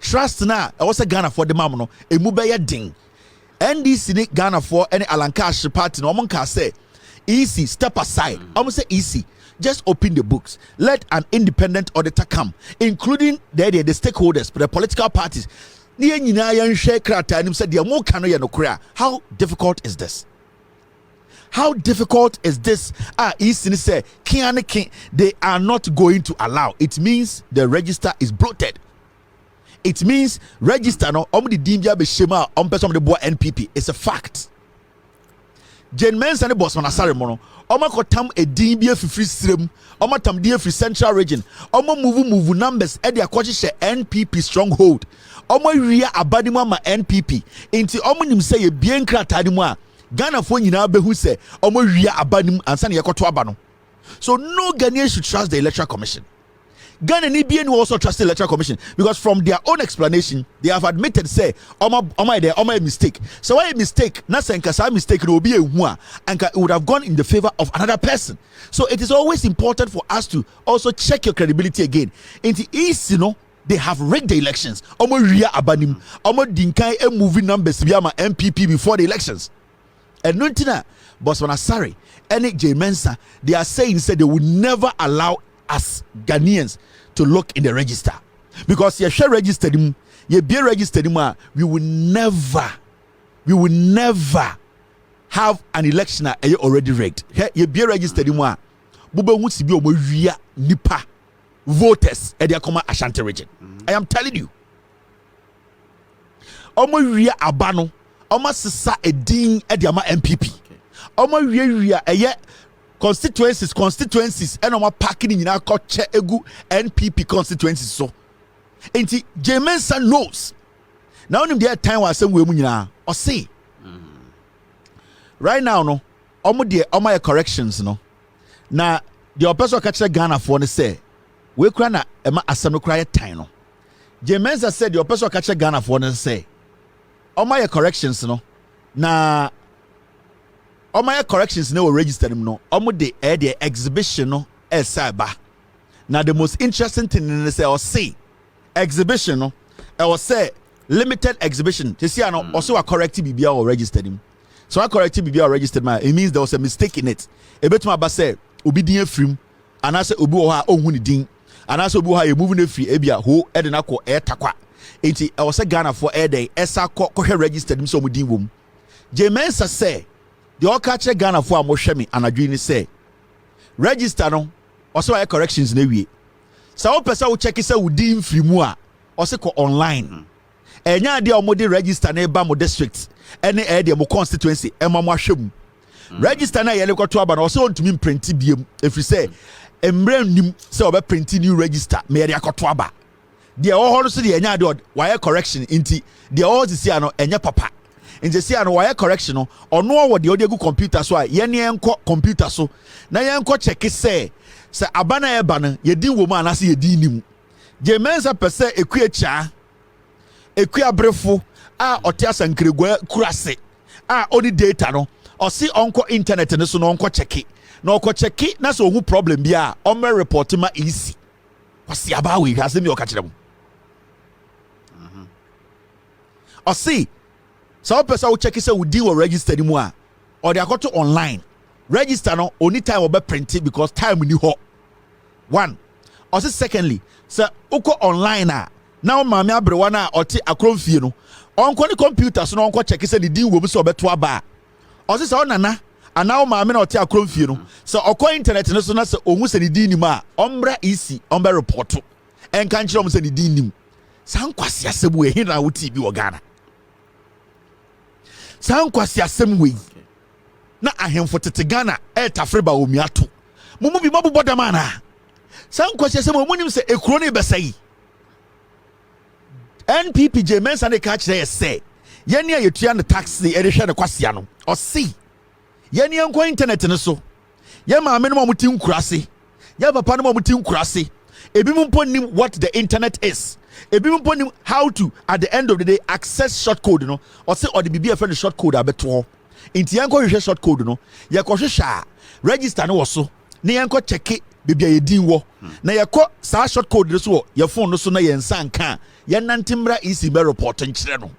Trust na I was a Ghana for the mam no. Emu be ya din. NDC ni Ghana for any Alankash party no mon ka say easy step aside. Almost say easy. Just open the books. Let an independent auditor come, including the stakeholders, the political parties. How difficult is this? How difficult is this? They are not going to allow. It means the register is bloated. It means register no NPP. It's a fact. Jean Mensa boss man asare mono. Oma kotam a DB free stream. Oma tam DB free central region. Oma move numbers. Edi akwachi she NPP stronghold. Oma ria abadima ma NPP. Inti oma nim say ye bien kratadi mo a Ghana fo nyina behu say oma ria abanim ansa na yekoto aba no. So no Ghanaian should trust the Electoral Commission. Ghana ni bien also trust the Electoral Commission because from their own explanation they have admitted say oma a mistake. So why a mistake? Na senka sa mistake no be a hu a anka it would have gone in the favor of another person. So it is always important for us to also check your credibility again. In the East, you know, they have rigged the elections. Omo ria abanim, omo dinkai e moving numbers bi ama MPP before the elections. And nontina, boss wana sorry, any Jean Mensa, they are saying they would never allow us Ghanaians to look in the register because you share registered him, you be registered him. We will never have an election already rigged. You be registered him. Bube wants to be omo nipa voters at the Ashanti region. I am telling you. Omo abano, omo sisa edin at the MPP. Omo constituencies and our parking in our culture egu NPP constituencies so. Enti Jean Mensa knows. Now nim there time was we mu nyina or say. Right now no omo corrections no. Na the person catch Ghana for ne say we kra na ema asem no kra time no. Jean Mensa said the person catch Ghana for ne say omo corrections no. Na my corrections no register them no. The exhibition no cyber. Now the most interesting thing in this I say exhibition no. I was say limited exhibition. You see, I know also a corrective BBR or registered him. So I corrective BBR registered my. It means there was a mistake in it. A bit my base ubi din free, and I say ubu oha ohuni din, and I say ubu oha you moving the free ebia ho edenako air takwa. Enti I was a Ghana for air day. Esa ko registered him so mu din wom. Jean Mensa say. The all catch Ghana for Moshemi and Adrini say register no also I corrections na wie. So person will check say within free mua or say online. Enya dey omode register na eba mo district any area mo constituency e mo ahwem. Register na yele kwato aba na also ntumi print biem if you say emre nim say obe print new register me area kwato aba. Dey all so dey enya dey why correction inti dey all see ano enya papa. In the see and wire correction no or no what the audio computer so yene enko computer so na yenko check say abana eba ye din wo ma na say ye din nim Jean Mensa pese ekuacha ekuabrefo a otia sankregwa kurase a oni data no o si onko internet ne so no onko check na onko check na so hu problem bia o me report ma easy kwasi abawe hase mi o ka kire mu o si so person will check say we deal with register anymore or they are got to online register no only time will be printed because time we need hot one or secondly so uko online now mama abrewa na oti Kronfo no onko ni computer so no onko check say the deal will be so beto aba or say nana and now mama na oti Kronfo no so oko internet no so na say ohun say the deal ni ma omra easy ombe report and can't you say the dinim? San kwasi asem we hin na wuti bi wo Ghana. San kwasi asem we na ahemfo tete Ghana tafre ba omiato. Mumu bi mabu boda mana. San kwasi asem mo nim se ekuro ne besai. NPP Jean Mensa ne ka kire say yeni a yetua ne taxi e de hwe ne kwasia no. O si yeni enko internet ne so. Ye maame no mamuti nkurase. Ye papa no mamuti nkurase. Ebi mpo nim what the internet is. Ebi mpo nim how to at the end of the day access short code no. Or say or the BB friend short code abeto. Inti yanko hwe short code no. Ye ko hwehwa register no wo so. Ne yanko check it bibia ye din wo. Na ye ko sa short code no so ye phone no so na ye nsa nka. Ye nantimra ECG report nkire no.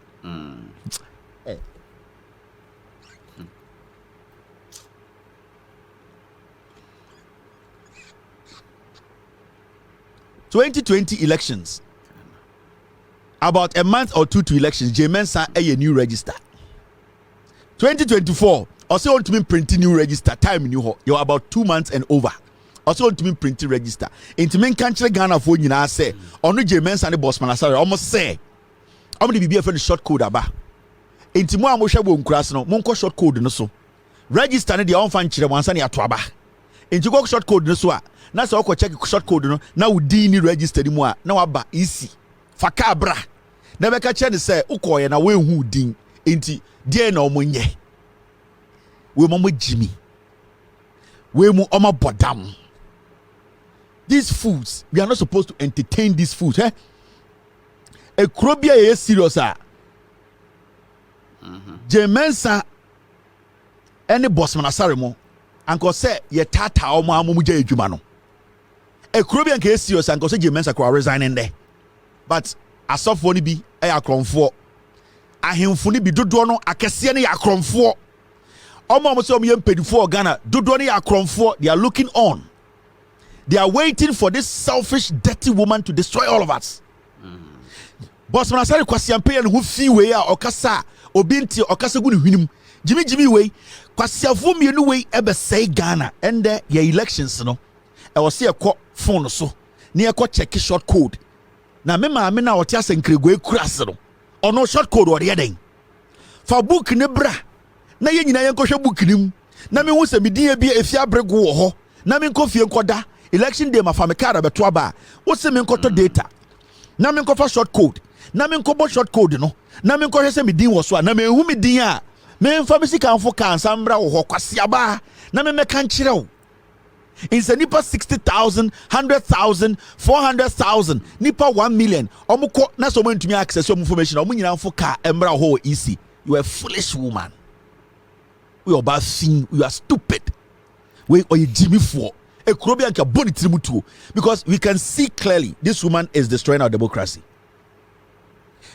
2020 elections. About a month or two to elections, Jean Mensa a new register. 2024, also want to be printing new register. Time in you're about 2 months and over. Also want to be printing register. Into men country Ghana for you now say, only Jean Mensa and the boss man almost say, I'm going to be a short code aba. Into more Mosha won't cross no, Monko short code no so. Register the on fan chile once and yatwaba. Into go short code no so. Na so ko check short code no na udi ni register mu a na waba easy faka bra na be ka che ne say ukoye na we hu din enti die na omonye we momo jimi we mu oma bodam. These foods, we are not supposed to entertain these foods, eh? A krobia is serious ah. Jean Mensa any boss man asaremo anko say ye tata omo amuja edwuma no. A Caribbean case serious and because Jean Mensa Kevin resigning there. But as of one be Atigya Kronfo. Ahemfo ni bi dodo no akese ne Atigya Kronfo. Omo so me mpedifo Ghana dodo ne Atigya Kronfo. They are looking on. They are waiting for this selfish dirty woman to destroy all of us. Boss man asare kwasiampe ne hu fi we a okasa obinti okasa gu ne hwinim. Jimi we kwasiafo mienu we ebe say Ghana and your elections no. I was see a phone so near check short code. Now, me na what ya senkregwe kurasero. Or no short code or the other. For book nebra. Na ye nyina yanko hwe book nim. Na me hu se me din bia efia brego wo ho. Na me nko fie nkoda. Election day ma fa me card beto aba. Wo se me nkoto data. Na me nko fa short code. Na me nko bo short code no. Na me nko hwe se me din wo so na me hu me din a. Me mfa me sika mfo kan sambra wo ho kwase aba. Na me meka nkire wo. Inse nipa 60,000, 100,000, 400,000, nipa 1 million. Omuko na so ntumi access your information. Omu nyina mfo ka embra ho easy. You are a foolish woman. We are bad thing. You are stupid. We are Jimmy for a Caribbean ka body trimutu because we can see clearly this woman is destroying our democracy.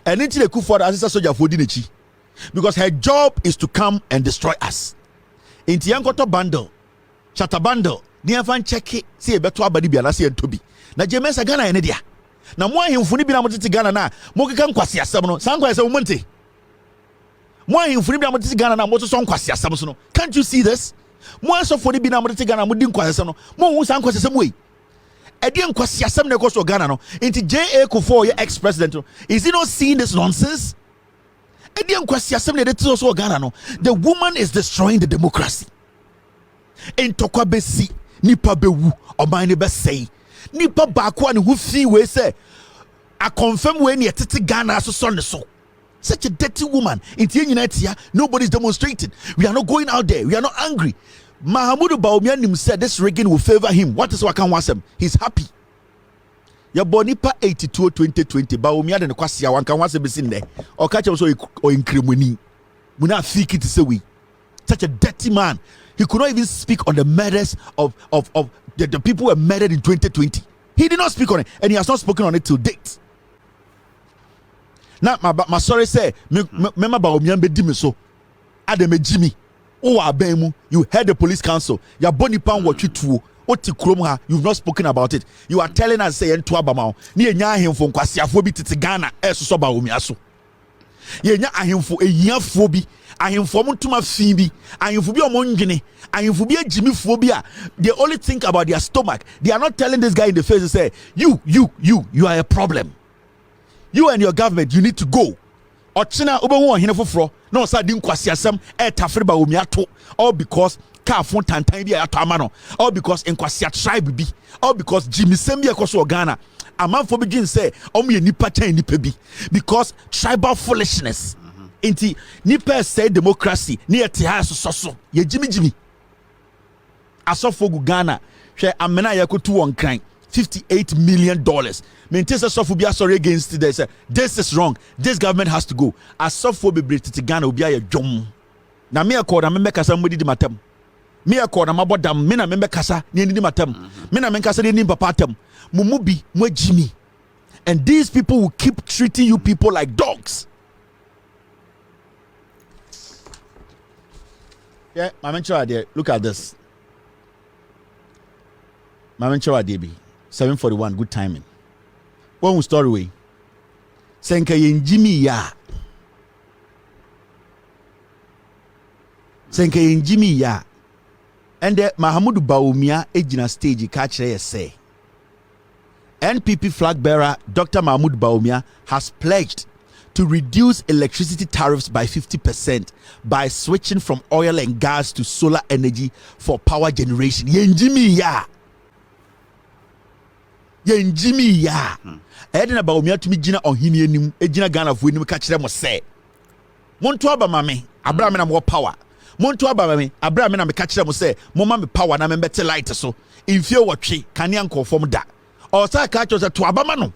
And into the coup for the assistant soldier for Dinechi because her job is to come and destroy us. Into Yankoto bundle, Shatter bundle. Ni afan check it see beto abadi bia na se entobi na Jean Mensa Ghana ene dia na mo ahemfo ni bi na mo tete Ghana na mo keka nkwase asem no san kwase mo monte mo ahemfo ni bi na mo tete Ghana na mo so nkwase asem so no. Can't you see this? Mo asofo ni bi na mo tete Ghana mo di nkwase asem no mo hu san nkwase asem we e di nkwase asem na ekoso Ghana no inti J.A. Kufo your ex-president no, is he not seeing this nonsense? E di nkwase asem na de tso so Ghana no. The woman is destroying the democracy. Entokwa besi nipa bewu oman ne be say nipa baako an hu fi we say a confirm we ne tete Ghana so ne so. Such a dirty woman. Nobody's demonstrating. We are not going out there. We are not angry. Mahamudu Bawumia said this rigging will favor him. What is Wakan Wasem? He's happy. Ya bonipa 82 2020 Bawumia de kwasi Wakan Wasem is in there. Or catch him so or in crimini. Muna think it is a we. Such a dirty man. He could not even speak on the murders of the people who were murdered in 2020. He did not speak on it, and he has not spoken on it till date. Now, my sorry say, remember Bawumia be dimi so. Ademe Jimmy. Oh, abemu. You heard the police council. Ya boni pan what you two. You've not spoken about it. You are telling us say to Abamao. Ni enya ahemfo nkwasiafo bi tete Ghana so Bawumia so. Ye enya ahemfo ehiafo bi ahemfo mo ntoma fi bi ahemfo bi omo ndwene ahemfo bi agimifo bi a they only think about their stomach. They are not telling this guy in the face to say you are a problem. You and your government, you need to go. Ochina obehu ohene foforo na osa di nkwasiasem tafere ba omiato, all because car phone tantan bi ato ama no, all because nkwasia tribe bi, all because jimisem bi ekoso Ghana. Amanfo bi gin say omo ye nipa chan nipa bi because tribal foolishness. Inti nipa say democracy ni ete ha so ye jimi asofo gu Ghana hwe amena yakotu won kran $58 million. Maintain asofo bi asori against this. This is wrong. This government has to go. Asofo be break to Ghana obi aye dwom. Na me akọ na me kasa modi di matam. Me akọ na mabodam me na me kasa ni di matam. Me na me kasa ni papa atam. Mumu bi mo jimi. And these people will keep treating you people like dogs. Yeah, Mama Chawade, look at this. Mama Chawade 7:41, good timing. One story way. Senka Jimmy ya. Senka Jimmy ya. And Mahamudu Baumia ejina stage catch say. NPP flag bearer Dr. Mahmoud Baumia has pledged to reduce electricity tariffs by 50% by switching from oil and gas to solar energy for power generation. Yenjimi ya. Yenjimi ya. Edina Baumia to me jina ohini enim ejina Ghana fu enim ka kire mo say. Monto aba mame Abraham na mo power. Monto aba mame Abraham na me ka kire mo say mo ma me power na me bete light so. Infie wotwe kanea nkofom da. Osa ka cho se to abama no.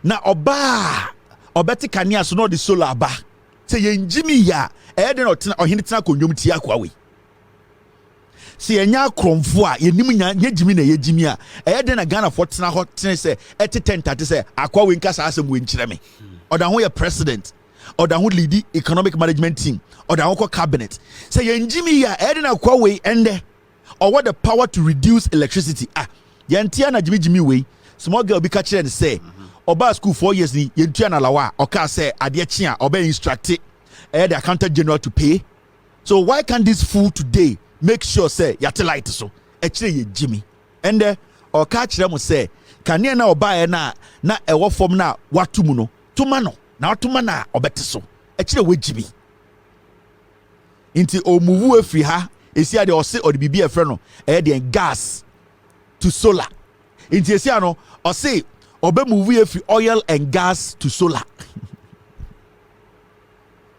Na oba obeti kanea so no the solar ba. Se yenjimi ya edina otina ohini tina konwom tia kwa we. Si enya Kronfo a yenim nya jimi na yejimi a eye na Ghana for tena hot tena se eti se akwa we nkasa asem we nkyere me oda ho ye president oda ho lead economic management team oda ho cabinet say yenjimi a eye na akwa we ende or what the power to reduce electricity yentia na jimi we small girl bi ka kire ne say oba school 4 years ni yentua na lawa oka say ade chi a oba instruct the accountant general to pay. So why can't this fool today make sure say yate light so ekire ye Jimmy and or catch them say kane na oba na ewo form na watumu no tuma no na watuma na obete so ekire we Jimmy inti o move afri ha esi ade o se o de bibi efre no de gas to solar inti esi ano o se obe move afri oil and gas to solar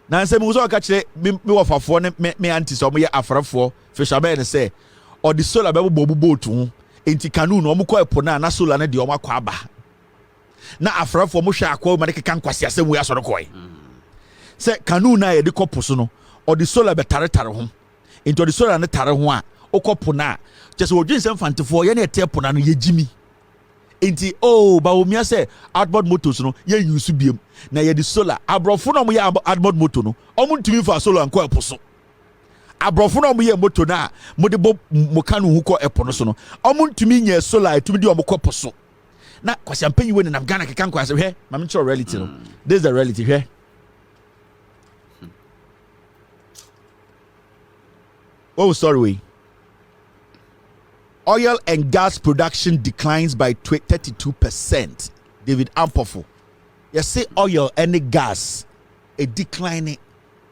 na se mu so ka kire me wofafo ne me anti so mo ye afrafo fisherman ne say or the solar be boat ho enti kanu no mo ko epo na solar na de o makwa aba na afrafo mo hwe akwa ma de keka nkwase asem we asoro koi se kanu na ye de kopo so no or the solar be tare ho enti the solar na tare ho a okopo na just wo dwensem fantefo ye na etepo na no ye Jimmy enti ba o mia say outboard motors no ye use biem na ye the solar abrofo no mo ye outboard motor no o mo ntumi fa solar nko epo so abrofo no mo ye motor na mo de bo mo kanu hu ko epo no so no o mo ntumi nya solar etumi de o mo kopo so na kwasi ampanyi we na Ghana kekan kwa se hwe ma me cho reality no this is the reality hwe sorry we oil and gas production declines by 32%. David Ampofo. You say oil and gas a declining.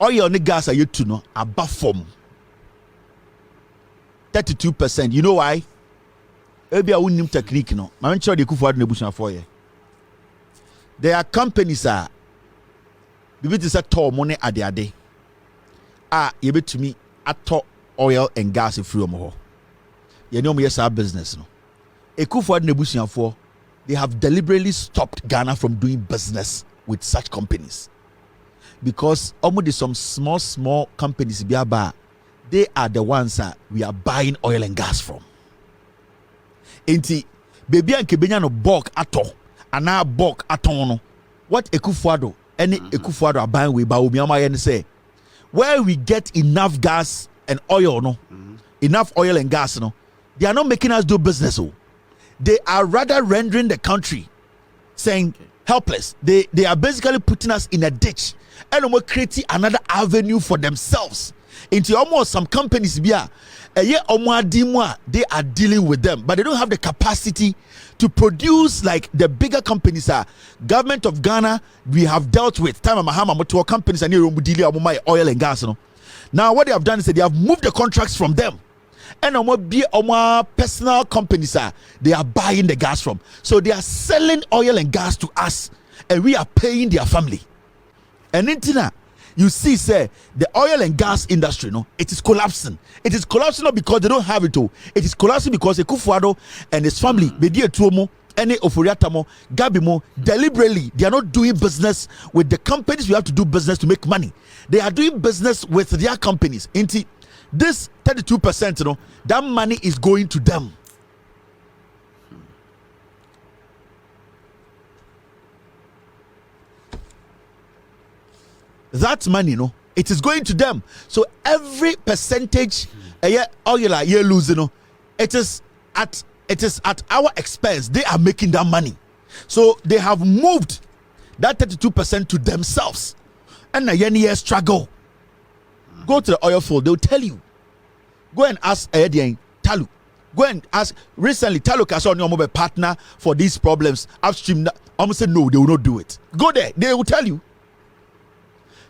Oil and gas are you to know above form. 32%. You know why? Maybe I wouldn't technique no. I'm sure they could afford nebution for you. There are companies you bet to tall money at the day. You bet to me at top oil and gas free more. You know, yes, our business. No, Ekufuor Nebusian for they have deliberately stopped Ghana from doing business with such companies because almost some small companies they are the ones we are buying oil and gas from. Enti baby and Kebenya no bulk ato ana bulk ato no what Ekufuor any Ekufuor are buying we buy and say where we get enough gas and oil no enough oil and gas no. They are not making us do business. They are rather rendering the country saying helpless. They are basically putting us in a ditch and omo create another avenue for themselves. Into almost some companies they are dealing with them, but they don't have the capacity to produce like the bigger companies are. Government of Ghana, we have dealt with time Mahama to companies and oil and gas. Now what they have done is that they have moved the contracts from them, and personal companies they are buying the gas from. So they are selling oil and gas to us, and we are paying their family. And then you see, say the oil and gas industry, it is collapsing. It is collapsing not because they don't have it all. It is collapsing because Ekufuado and his family, Bedia Tuomo, any Oforiatamo, Gabimo, deliberately they are not doing business with the companies we have to do business to make money. They are doing business with their companies. Into this 32%, that money is going to them. That money, it is going to them. So every percentage you're losing, it is at our expense. They are making that money. So they have moved that 32% to themselves. And a year struggle. Go to the oil field, they'll tell you. Go and ask Talu. Go and ask. Recently, Talu Kaso on partner for these problems upstream. Almost said no, they will not do it. Go there, they will tell you.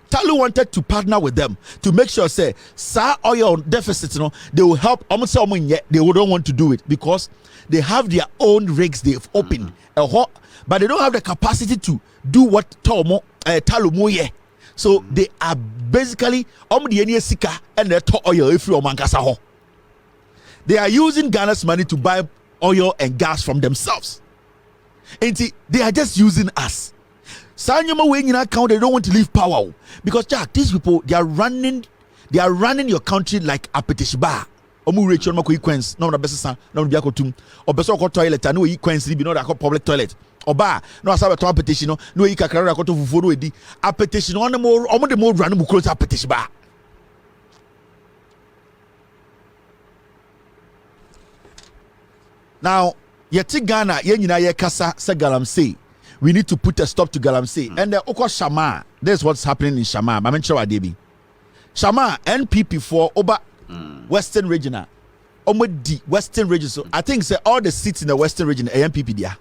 Talu wanted to partner with them to make sure, say, oil deficit, they will help. Almost they wouldn't want to do it because they have their own rigs they've opened, but they don't have the capacity to do what Talu moye. So they are basically and they oil if you they are using Ghana's money to buy oil and gas from themselves. And they are just using us. Sanyama way in account, they don't want to leave power because Jack, these people they are running your country like a petition bar. Omu Rachel Mako Equens, no best no biakotum, or beso toilet, and no Equens, be not a public toilet. Or bar, no as a petition, no Ikakara to Furu edi, a petition on the more random close a petition bar. Now, yeti Ghana, yenina kasa Sagalam say. We need to put a stop to Galamsey. And the Oko Shama, this is what's happening in Shama. I'm sure Adebi. Shama, NPP for over Western Regional. The Western region. So I think say all the seats in the Western region are NPP there.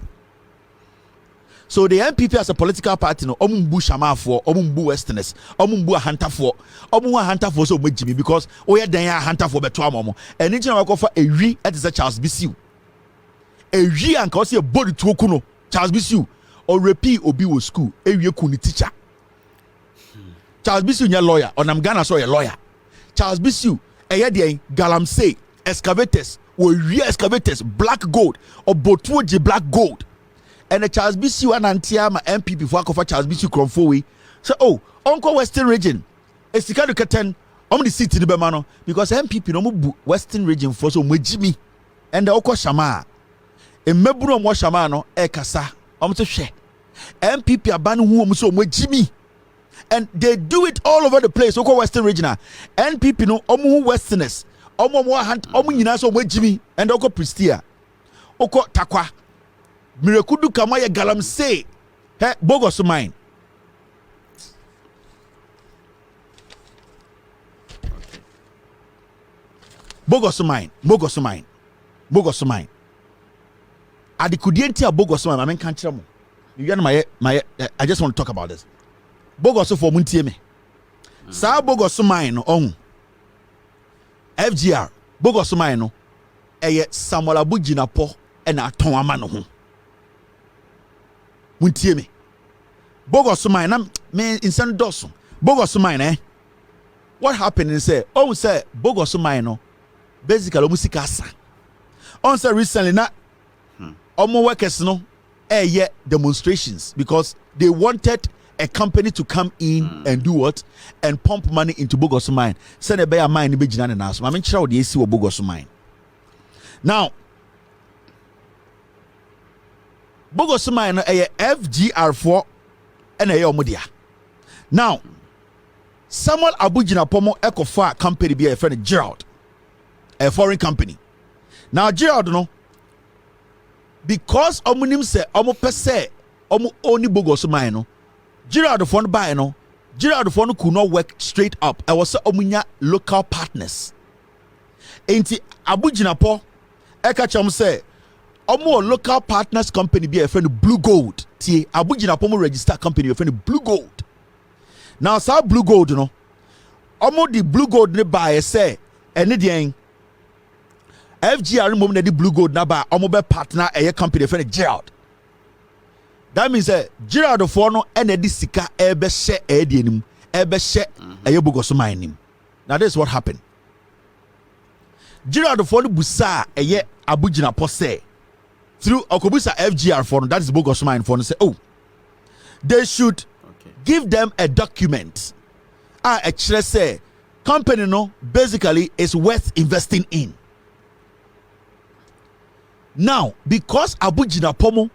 So the NPP as a political party, Omumbu Shama for Omumbu Westerners, Omumbu a hunter for Omu hunter for so much Jimmy because we are there hunter for better momo. And in general, for a re at the Charles Bissiu. A re and cause a body to Okuno, Charles Bissiu. Or repeat obi wo school ewie kuni teacher. Charles Bissiu nya lawyer or nam Ghana so a lawyer. Charles Bissiu de Galamsey excavators or real excavators black gold or botuoje black gold. And the Charles Bissiu and Antiama MP before I Charles Bissiu Kronfo. So Uncle Western region esika do keten the seat in the Bemano because MPP no mu Western region for so Jimmy and the Oko Shama. E meburu mo Shama no kasa. To share MPP abanu who so Jimmy, and they do it all over the place. Oko Western regional NPP no omu Westerners omu hand omu nyina so Jimmy and Oko Pristia Oko Takwa Mirekudu kama ya Galamsey he Bogos mine. Bogos mine. Adikudienti a Bogos mine. I mean can't tell me. You my I just want to talk about this. Bogos for muntie me. Sa Bogos mine on FGR Bogos mine no eye Samuel Abuji Napo e na aton ama no ho. Muntie me. Bogos mine na me insan doso. Bogos mine what happened is say Bogos mine no basically musika asa. On say recently na omo workers no demonstrations because they wanted a company to come in and do what and pump money into Bogos mine. Send a bear mine be jina na so. I mean sure the AC Bogos mine. Now Bogos mine FGR4 and omodia. Now Samuel Abujina Pomo Ecofa company be a friend Gerald, a foreign company. Now Gerald no because omunim se omo pese omo oni Bogos mine no Gerald fund buy no Gerald Fono could not work straight up. I was omunya local partners. Enti Abu Jinapo eka cham say omo local partners company be a friend Blue Gold. Tie Abu Jinapo mo register company a friend Blue Gold. Now sa Blue Gold no. Omo the Blue Gold ne buy say ene den FGR mom na the Blue Gold na ba omo be partner a company a friend Gerald. That means Gerald for no ene di sika ebe she edi enim ebe she eye bogoso man nim. Now this is what happened. Gerald for no busa eye Abu Jinapo say through Okobusa FGR for no, that is bogoso man for no, say oh they should give them a document a chere say company no basically is worth investing in. Now because Abu Jinapo mo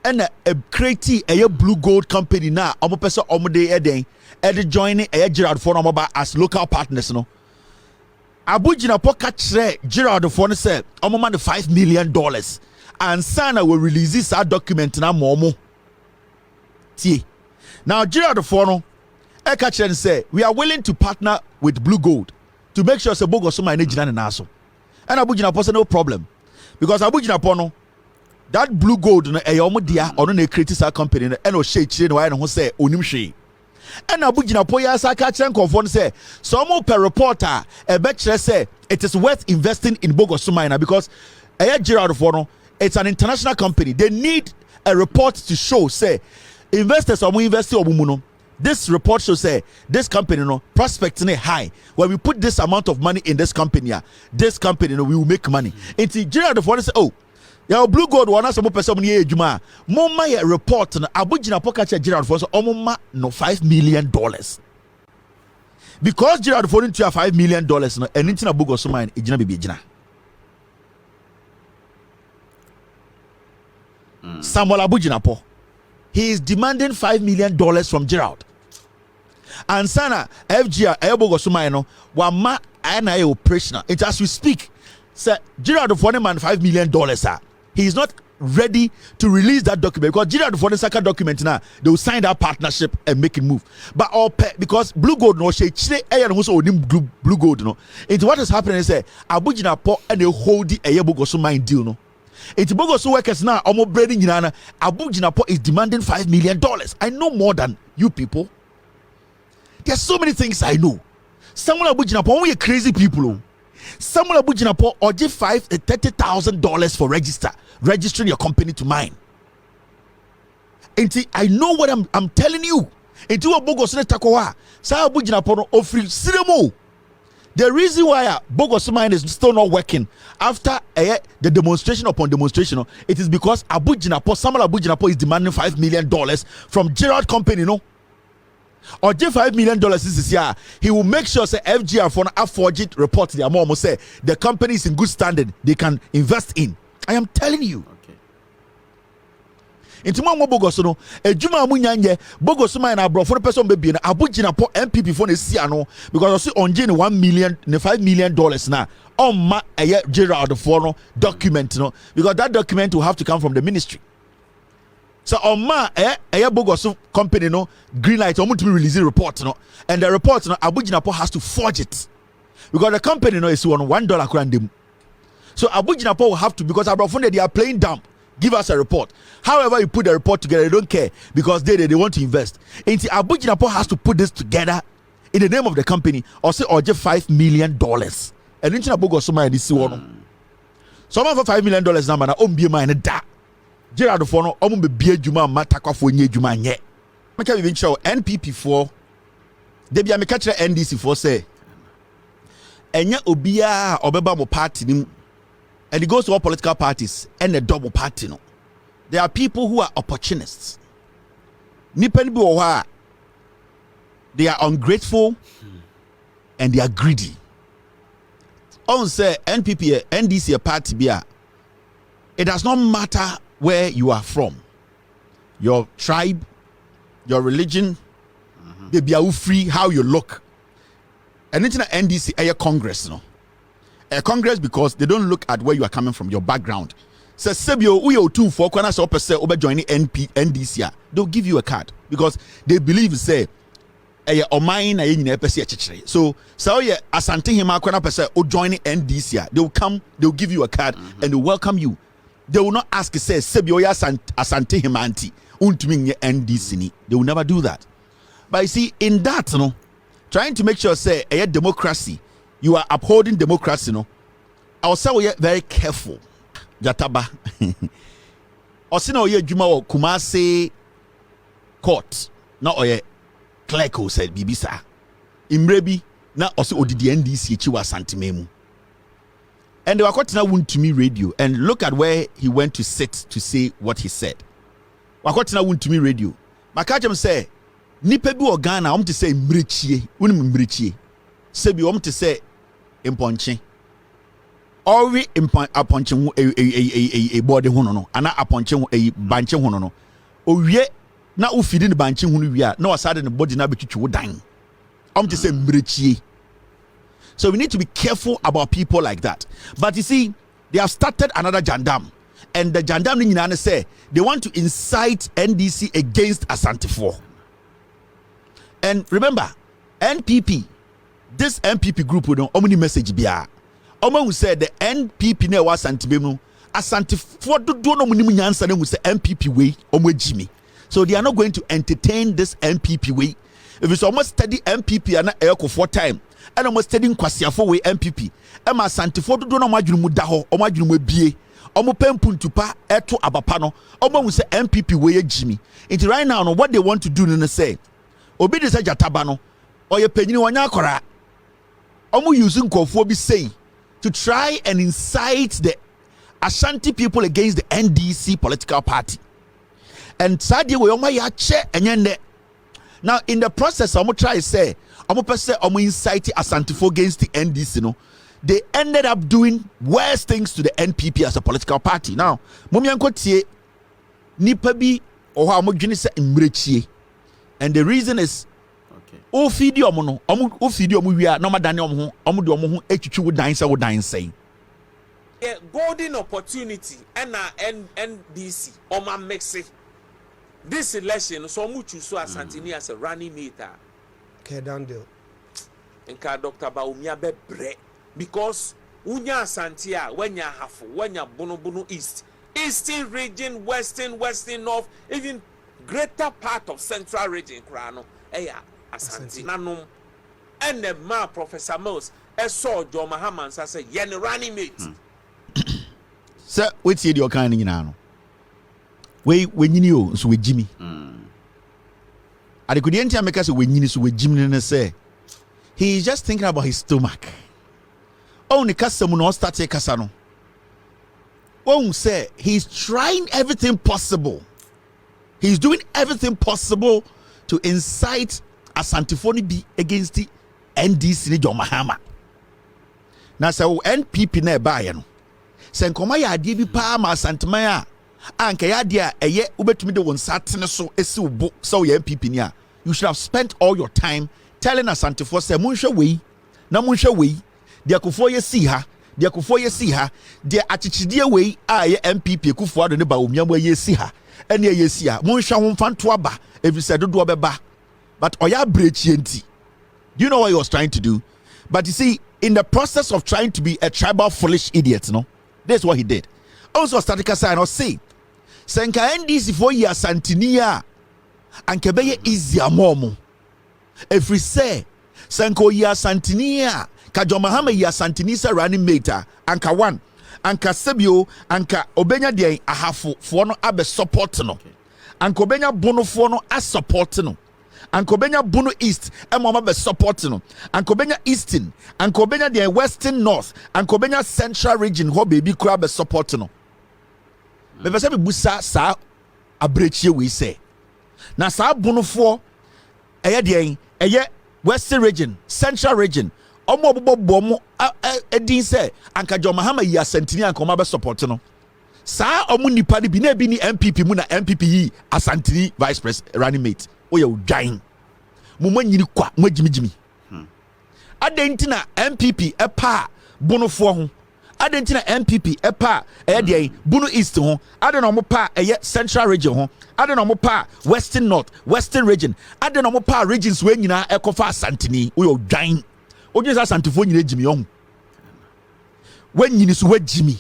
and a creative a Blue Gold company now omo person omo de eden e joining a Gerald for no as local partners no. Abu Jinapo catch Gerald for no say omo man $5 million and Sana will release this document na momo. Tie. Now Gerald for no e catch and say we are willing to partner with Blue Gold to make sure say bogo so man e jina na so. And Abu Jinapo say no problem because Abu Jinapo no that Blue Gold no e yomo dia ono na create sa company no e no share chire no why no say onim hwe. And Abu Jinapo ya sa ka kire Kronfo say some per reporter e be kire say it is worth investing in bogo mine because Gerald for no it's an international company. They need a report to show say investors are investing omumu no. This report shows say this company no prospects ne high. When we put this amount of money in this company no we will make money. Until Gerald for say oh ya Blue Gold wana so mo person ni ejuma mo ma ya report na Abu Jinapo ka Gerald for so omo ma no $5 million because Gerald for into $5 million no anything na bogo so mine ejina bibi ejina Samuel Abu Jinapo he is demanding $5 million from Gerald and sana FGR bogo so mine no wa ma ana e operational it as we speak say Gerald for man $5 million he is not ready to release that document because Gerald for the second document now they will sign that partnership and make it move but all because Blue Gold no she Blue Gold no into what is happening is say Abu Jinapo and they hold the bogo mine deal no it's bogo workers now almost breeding Abu Jinapo is demanding $5 million. I know more than you people. There's so many things I know. Someone Abu Jinapo we are crazy people. Samuel Abu Jinapo or give $30,000 for registering your company to mine. Enti I know what I'm telling you. Enti wa bogo sene takowa. Sa Abu Jinapo no ofri siremo. The reason why bogo mine is still not working after the demonstration upon demonstration, it is because Samuel Abu Jinapo is demanding $5 million from Gerald company, no. Or $5 million this year, he will make sure say FGR for a forged report their mom say the company is in good standing, they can invest in. I am telling you. Okay. Intima mo bogoso no, ejuma mu nyanye, bogoso man na bro for person be na Abu Jinapo MPP for na si ano because I on $1 million, $5 million na on ma Gerald for no document no because that document will have to come from the ministry. So on ma bogoso company no green light to be releasing report no and the report no Abu Jinapo has to forge it because the company no is on $1 crandem. So Abu Jinapo will have to because they are playing dumb. Give us a report. However you put the report together, they don't care because they want to invest. And Abu Jinapo has to put this together in the name of the company or say or just $5 million. And in bogoso man this one. Someone for $5 million number na be mine da. Gerald for no omo be bia djuma matakwa for nye djuma nye. Make we show NPP for they be make catch NDC for say enya obia obeba mo party nim and it goes to all political parties and a double party no. There are people who are opportunists. Nipa ni bi wo ha they are ungrateful and they are greedy. On say NPP NDC a party bia it does not matter where you are from, your tribe, your religion, they be free how you look. And it's an NDC a Congress, no, a Congress because they don't look at where you are coming from, your background. So Sebio, we are 2 4 corners up say over joining NDC, they'll give you a card because they believe say ɛyɛ ɔman na yɛ nyinaa pɛ sɛ yɛkyekyere. So ɔyɛ Asante Hima akɔna pɛ sɛ o join NDC they will come, they will give you a card and they will welcome you. They will not ask say sebi ɔyɛ Asante Hima anti untumi nye NDC ni. They will never do that. But you see, in that, trying to make sure say a democracy, you are upholding democracy, I will say we are very careful. Jataba. Osina oye juma o Kumasi court. Na oye clerk who said bibisa. Imrebi na osi odidi NDC chiwa santimemu. And they were caught na wun to me radio. And look at where he went to sit to say what he said. Wakot na wun to me radio. Makajem say nipa bi Ghana te say mbrechie wonim mbrechie sebi te say imponche ori aponche ho e body ho no ana aponche ho e banche ho no owie na ofidi ne banche ho no wi na wasade ne body na betwitwi wo dan te say mbrechie. So we need to be careful about people like that. But you see, they have started another jandam, and the jandam ni nyina say they want to incite NDC against Asantefo. And remember, NPP, this NPP group will know how many message biya. Omo who said the NPP ne was Asantebemu, Asantefo do no muni nyansa ne who say NPP way omo Jimmy. So they are not going to entertain this NPP way. If it's almost study NPP and Eko 4 time, and almost studying Kwasiafo way NPP. Emma Asantefo do no majunu mu da ho, omo majunu mu bie. Omo pempuntupa eto abapano. Omo who say NPP way Jimmy. It's right now what they want to do ne say. Obi de say jataba no oye panyini wanya akora omo using nkofo bi say to try and incite the Ashanti people against the NDC political party. And sadly we omo ya che enyende. Now in the process omo try say omo pese omo incite Asantefo against the NDC no, they ended up doing worse things to the NPP as a political party. Now momianko tie nipa bi oha omo dwene se mbrechie. And the reason is, o fidi omo no, o fidi omo wi a no madane omo de omo ho etwitwi wo dan say. Yeah, golden opportunity and NDC omo mix. This election so mu choose Asantini as a running mate. Okay, down there. Nka Dr. Baumia be bre because unya Asantia when ya hafu when ya bono east, eastern region, western north, even greater part of central region krano eya Asante nanom and the ma Professor Mills saw John Mahama say yen running mate. Sir, wait see your kind nyina no we nyini o so we Jimmy adekudi enti ameka say we nyini so we Jimmy ne say he is just thinking about his stomach. Oh ne kasa mu no start e kasa no won't say he's trying everything possible. He's doing everything possible to incite Asantefo be against the NDC ni John Mahama. Na so NPP na ba ye no. Se nkoma ya ade bi pa ma Asantema ya anka ya ade a eye ubetumi de won satene so esi ubo so ye NPP ni a you should have spent all your time telling Asantefo say munhwe wei na munhwe wei de akofo ye si ha de akofo ye si ha de achichidie wei a ye NPP akofo ado ne ba omiamo ye si ha ene ye si ha munhwe ho mfanto aba every do obeba but oya brechi enti. Do you know what he was trying to do? But you see, in the process of trying to be a tribal foolish idiot, no, this is what he did. Also statica sign or say senka NDC for ya santinia and kebeye easy amomo every say senko ya santinia ka John Mahama ya santinisa running mate anka one anka sebio anka obenya de ahafo fo no abe support no anka obenya bono fo no as support no anka obenya bono east emoma be support no anka obenya eastern anka obenya de western north anka obenya central region ho baby kura be support no be pese be busa sa abrechie we say na sa bono fo eye western region central region omo bobo edin say anka John Mahama yi Asantini anka omo be support no sa omo nipa ni bi na bi ni MPP mu na MPP yi Asantini vice president running mate oya odwan mumma nyini kwa magimigimi adenti na MPP epa bonofo ho adentina MPP epa ɛyɛ Bunu East ho ade na ɔmo pa ɛyɛ Central region ho ade na ɔmo pa Western North Western region ade na ɔmo pa regions we nyina ɛkɔfa asantini wo yɛ dwan odwin sa asantefo nyina gyimi ɔho wanyini so wagyimi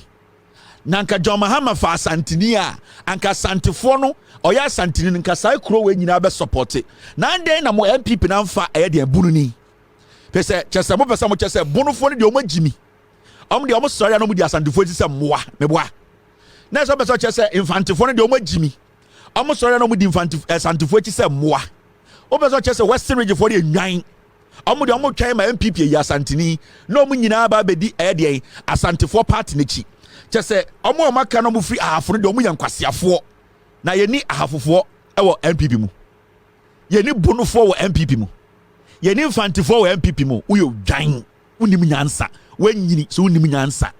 na nka John Mahama fa asantini a anka asantefo no ɔyɛ asantini no nka sai kuro we nyina be support na den na mo MPP na mfa ɛyɛ de Bunu ni pese kyese mo pese mo kyese Bunufo no de ɔmo gyimi ɔmo de ɔmo sɔre na ɔmo di asantefo ti sɛ mmoa meboa na so pese kyese infantefo no de ɔmo gyimi ɔmo sɔre na ɔmo di asantefo ti sɛ mmoa o pese kyese Western region for de nwan ɔmo de ɔmo twɛn ma MPP yi asantini na ɔmo nyina ba bedi ɛyɛ de asantefo party n'akyi kyese ɔmo aka na ɔmo free ahafo no de ɔmo yɛ nkwasiafo na yɛni ahafofo ɛwɔ MPP mu yɛni Bunufo wɔ MPP mu yɛni infantefo wɔ MPP mu woyɛ dwan wonim nyansa wanyini so wonim nyansa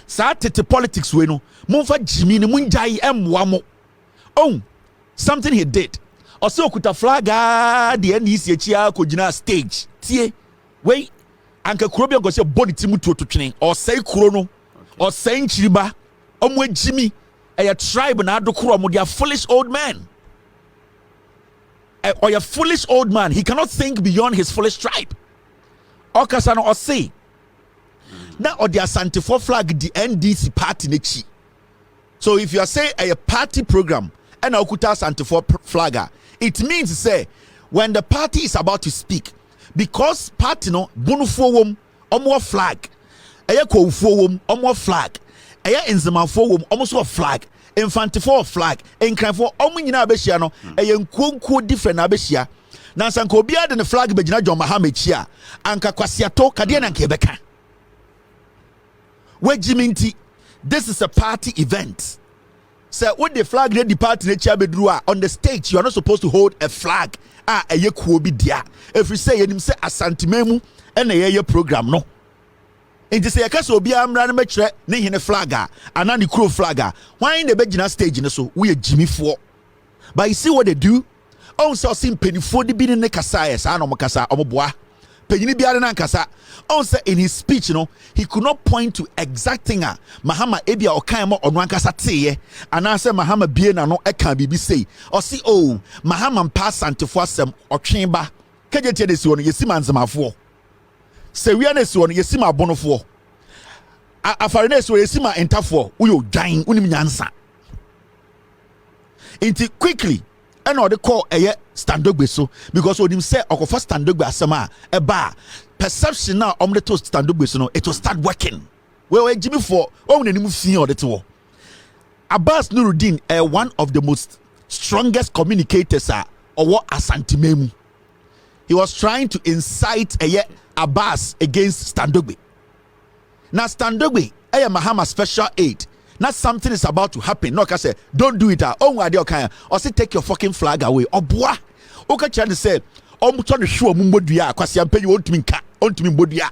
saa tete politics we no momfa gyimi ne mungyai emmoa mo oh something he did ɔsɛ okuta flag de NEC achia kɔgyina stage tie wei anka kuro bi nkɔsɛ body timu tuototwene ɔsɛe kuro no ɔsɛe nkyiriba ɔmo agyimi ɛyɛ tribe na adokoro ɔmo dia foolish old man or a foolish old man. He cannot think beyond his foolish tribe. Okasa no ɔse na ɔde asantefo flag the NDC party n'akyi. So if you are saying a party program and okuta asantefo flagger, it means say when the party is about to speak, because party no Bunufo wom ɔmo flag, ɛyɛ Kowfo wom ɔmo flag, ɛyɛ Nzemafo wom ɔmo so flag, infantefo flag, enkranfo ɔmo nyina abɛhyia no ɛyɛ nkuonkuo different abɛhyia. Na sanka obi ade ne flag begina John Mahama echi a anka kwasiato kade na nka ebeka wejiminti. This is a party event. Say what the flag the party na echi abeduru a on the stage you are not supposed to hold a flag eye kuo bi dia. If you say yenim say asantememu e na ye program no enti say yakase obi amra na mekire ne hene flag ana ne kuro flag why na begina stage ne so we jimifo. But you see what they do. On so sim penifo de bi ne kasa yes ana mo kasa omoboa penyini biare na kasa. On say in his speech he could not point to exact thing Mahama ebia okan mo ono ankasa teye ana say Mahama bie na no e kan bibi say o si oh Mahama mpa santefo asem otwen ba kagete de si wono yesi manzemafo se wi na si wono yesi ma bonofo afare na si wo yesi ma entafo uyo dwan unim nyansa inti quickly and or the call a standogbe so because when him say okofa standogbe asema eba perception now the to standogbe so no it will start working. Well Jimmy for own any move or the two. Abbas Nuruddin one of the most strongest communicators or what asantimemu. He was trying to incite Abbas against Standogbe. Now Standogbe Mahama special aid. Not something is about to happen. No, I say don't do it. Oh, I okay. Or say take your fucking flag away. Oh boy. Okay, trying to say, I'm trying to show mumbodia. Kwasi ampe you want to me bodia.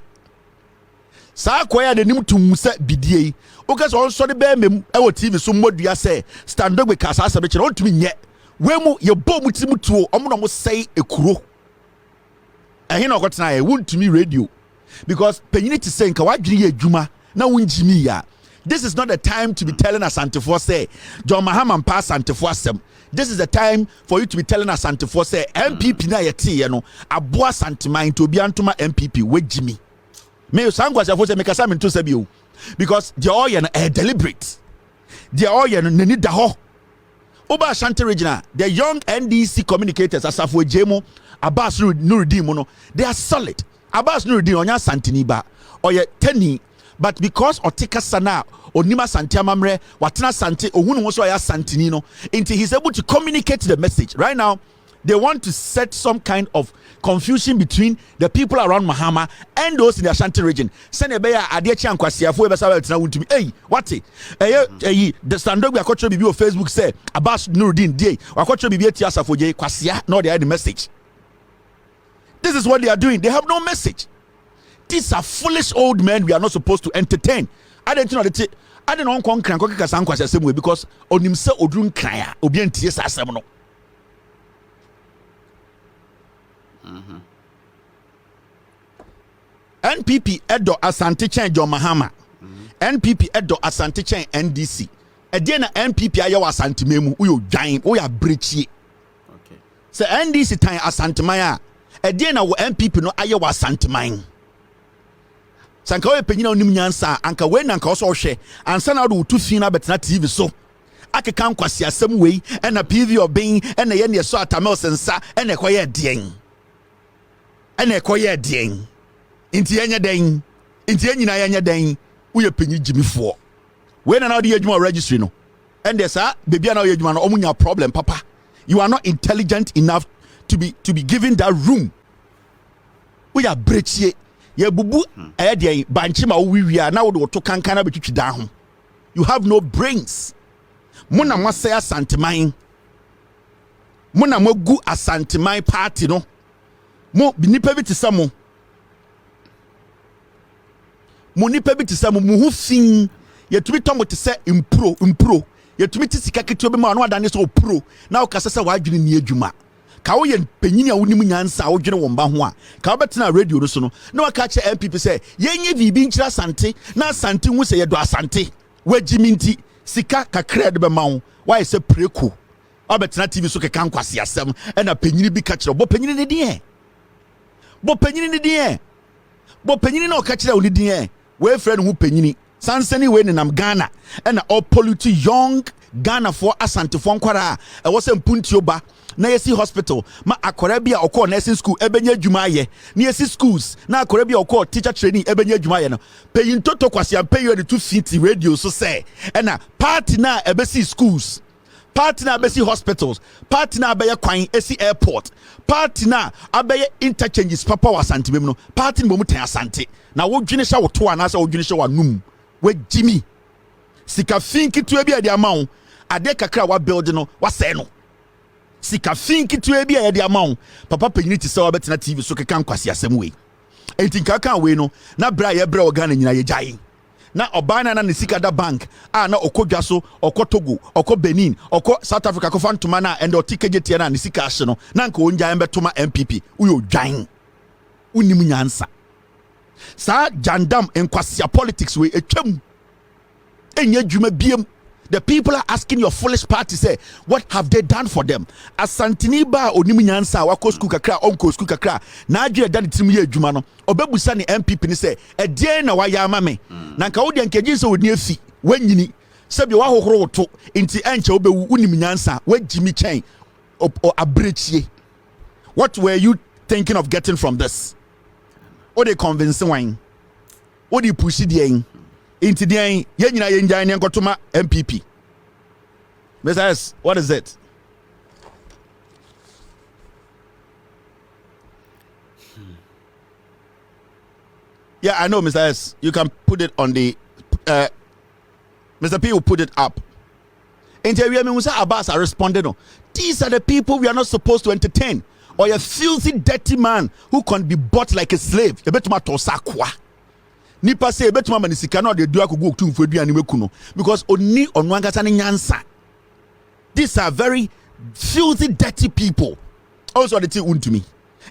Sa kwaya de nim to musa bidie. Okay, so also the bear me TV so modia say Standogbe kasa sabeche want to me nye. Wemu ye bo mutimu tuo. Omo no say ekuro. And he no got na want to me radio. Because penyini to say nka wadwiri ye adwuma na wonjimi ya. This is not the time to be telling us Santefo say John Mahama pass Santefo asem. This is the time for you to be telling us Santefo say MPP na yeti no aboa santiman to be antuma MPP we Jimmy. Me sangwa say say make asam into say bi because they all deliberate. They all nani da ho. Oba Ashanti regional the young NDC communicators Asafo Jemo Abbas Nuruddin no they are solid. Abbas Nuruddin onya santini ba oye teni. But because Otika Sana Onima Santiamamre Watana Santi Ohunu also ya Santini no until he's able to communicate the message. Right now, they want to set some kind of confusion between the people around Mahama and those in the Ashanti region. Senebeya Adechi and Kwasiafo Ebesawa Tina Wuntumi. Hey, what the Standogbe Akotro Bibi on Facebook say Abbas Nuruddin Day Akotro Bibi Tiasa Foje Kwasia no they had the message. This is what they are doing. They have no message. These are foolish old men we are not supposed to entertain. I don't know that I don't know kon kran ko kaka san kwase same way because onim se odrun kran a obi antie sa asem no. NPP Edo Asante Chen John Mahama NPP edo asante chen NDC ede na NPP ayewa asante memu uyo dwan uya brechi Okay. so NDC tan asante man a ede na wo NPP no ayewa asante man sanka we penyina onim nyansa anka we na anka wo so hwe ansa na do tu fi na betena TV so akeka nkwasi asem wei na PV obin na ye ne so atamel sensa na ekoye den na ekoye den inti yenye den inti yenyina yenye den uye penyi jimifo we na the adwuma registry no and there's a baby na the adwuma no omunya problem papa you are not intelligent enough to be given that room we are brechie ye bubu de banchi ma wo wiwia na wo de to kankan na betwitwi dan ho you have no brains muna mwasaya santeman muna mogu asanteman party no mo nipa bi tisamo mo nipa bi tisamo mo hu fin yetumi tomo te se impro yetumi tisika keto be ma no adane so pro na wo kasa se wadwene ni adwuma ka wo ye panyini a wonim nyansa wo dwene wo mba ho a ka wo betena radio no so no na waka che MPP se yenye bibi nkyira asante na asante hu se yedo asante wajiminti sika kakra de be ma wo why se preko obetena TV so keka nkwase asem na panyini bi ka kire bo panyini ne die bo panyini ne die bo panyini na o ka kire wo ne die we frɛ no hu panyini sansani we ne nam Ghana na all pollute young Ghana for asante for nkwara e wo se mpuntio ba na yesi hospital ma akora bia okọ nursing school ebenya adwuma ye na yesi schools na akora bia okọ teacher training ebenya adwuma ye no payin toto kwase am pay you the 250 radio so say na party na ebesi schools party na abesi hospitals party na abeya kwan esi airport party na abeya interchanges papa wa asante bem no party no mu tan asante na wo dwene hye wo to ana sa wo dwene hye wa num we jimi sika finki tu ebi ade amawo ade kakra wa build no wa say no sika finki tu ebi ade amawo papa panyini ti sa wa betena TV so keka nkwase asem we enti kaka we no na bra ye bra organ nyina ye gyae na obana na ne sika da bank na okodwa so okotogo oko Benin oko South Africa ko fantoma na and otikeje tie na ne sika ahye no na nka onjan betoma MPP uyo dwan unim nyansa sa jandam enkwase politics we etwam enye dwuma biem. The people are asking your foolish party say what have they done for them asantini ba onim nyansa wako school kakra onko school kakra na adwe da tirim ye adwuma no obebusa ne MPP ni say edie na waya ama me na nka wo de nkeji so woni afi wanyini sebi wa hohoro to nti enche obewu unim nyansa wajimi chen abrechie. What were you thinking of getting from this? O de convince wine o de push die into the end, Yenina Yenjani and Gotuma MPP. Mr. S, what is it? Yeah, I know, Mr. S. You can put it on the. Mr. P will put it up. Interview me, Abbas are responding. These are the people we are not supposed to entertain. Or a filthy, dirty man who can be bought like a slave. You better not tosakwa. Nipa say betuma manisika no de dua kogu otumfo aduane mekuno because oni onwangasa ne nyansa. These are very filthy, dirty people. Also the thing to me.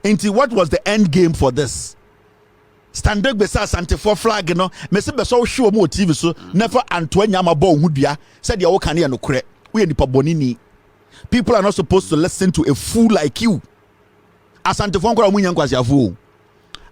Until what was the end game for this? Standard besa sante for flag no mese beso show mo TV so never Antoine Mabo hudua said ya wo kan ya no kre. We nipa bonini. People are not supposed to listen to a fool like you. Asante fo nkora munya nkwasiafo.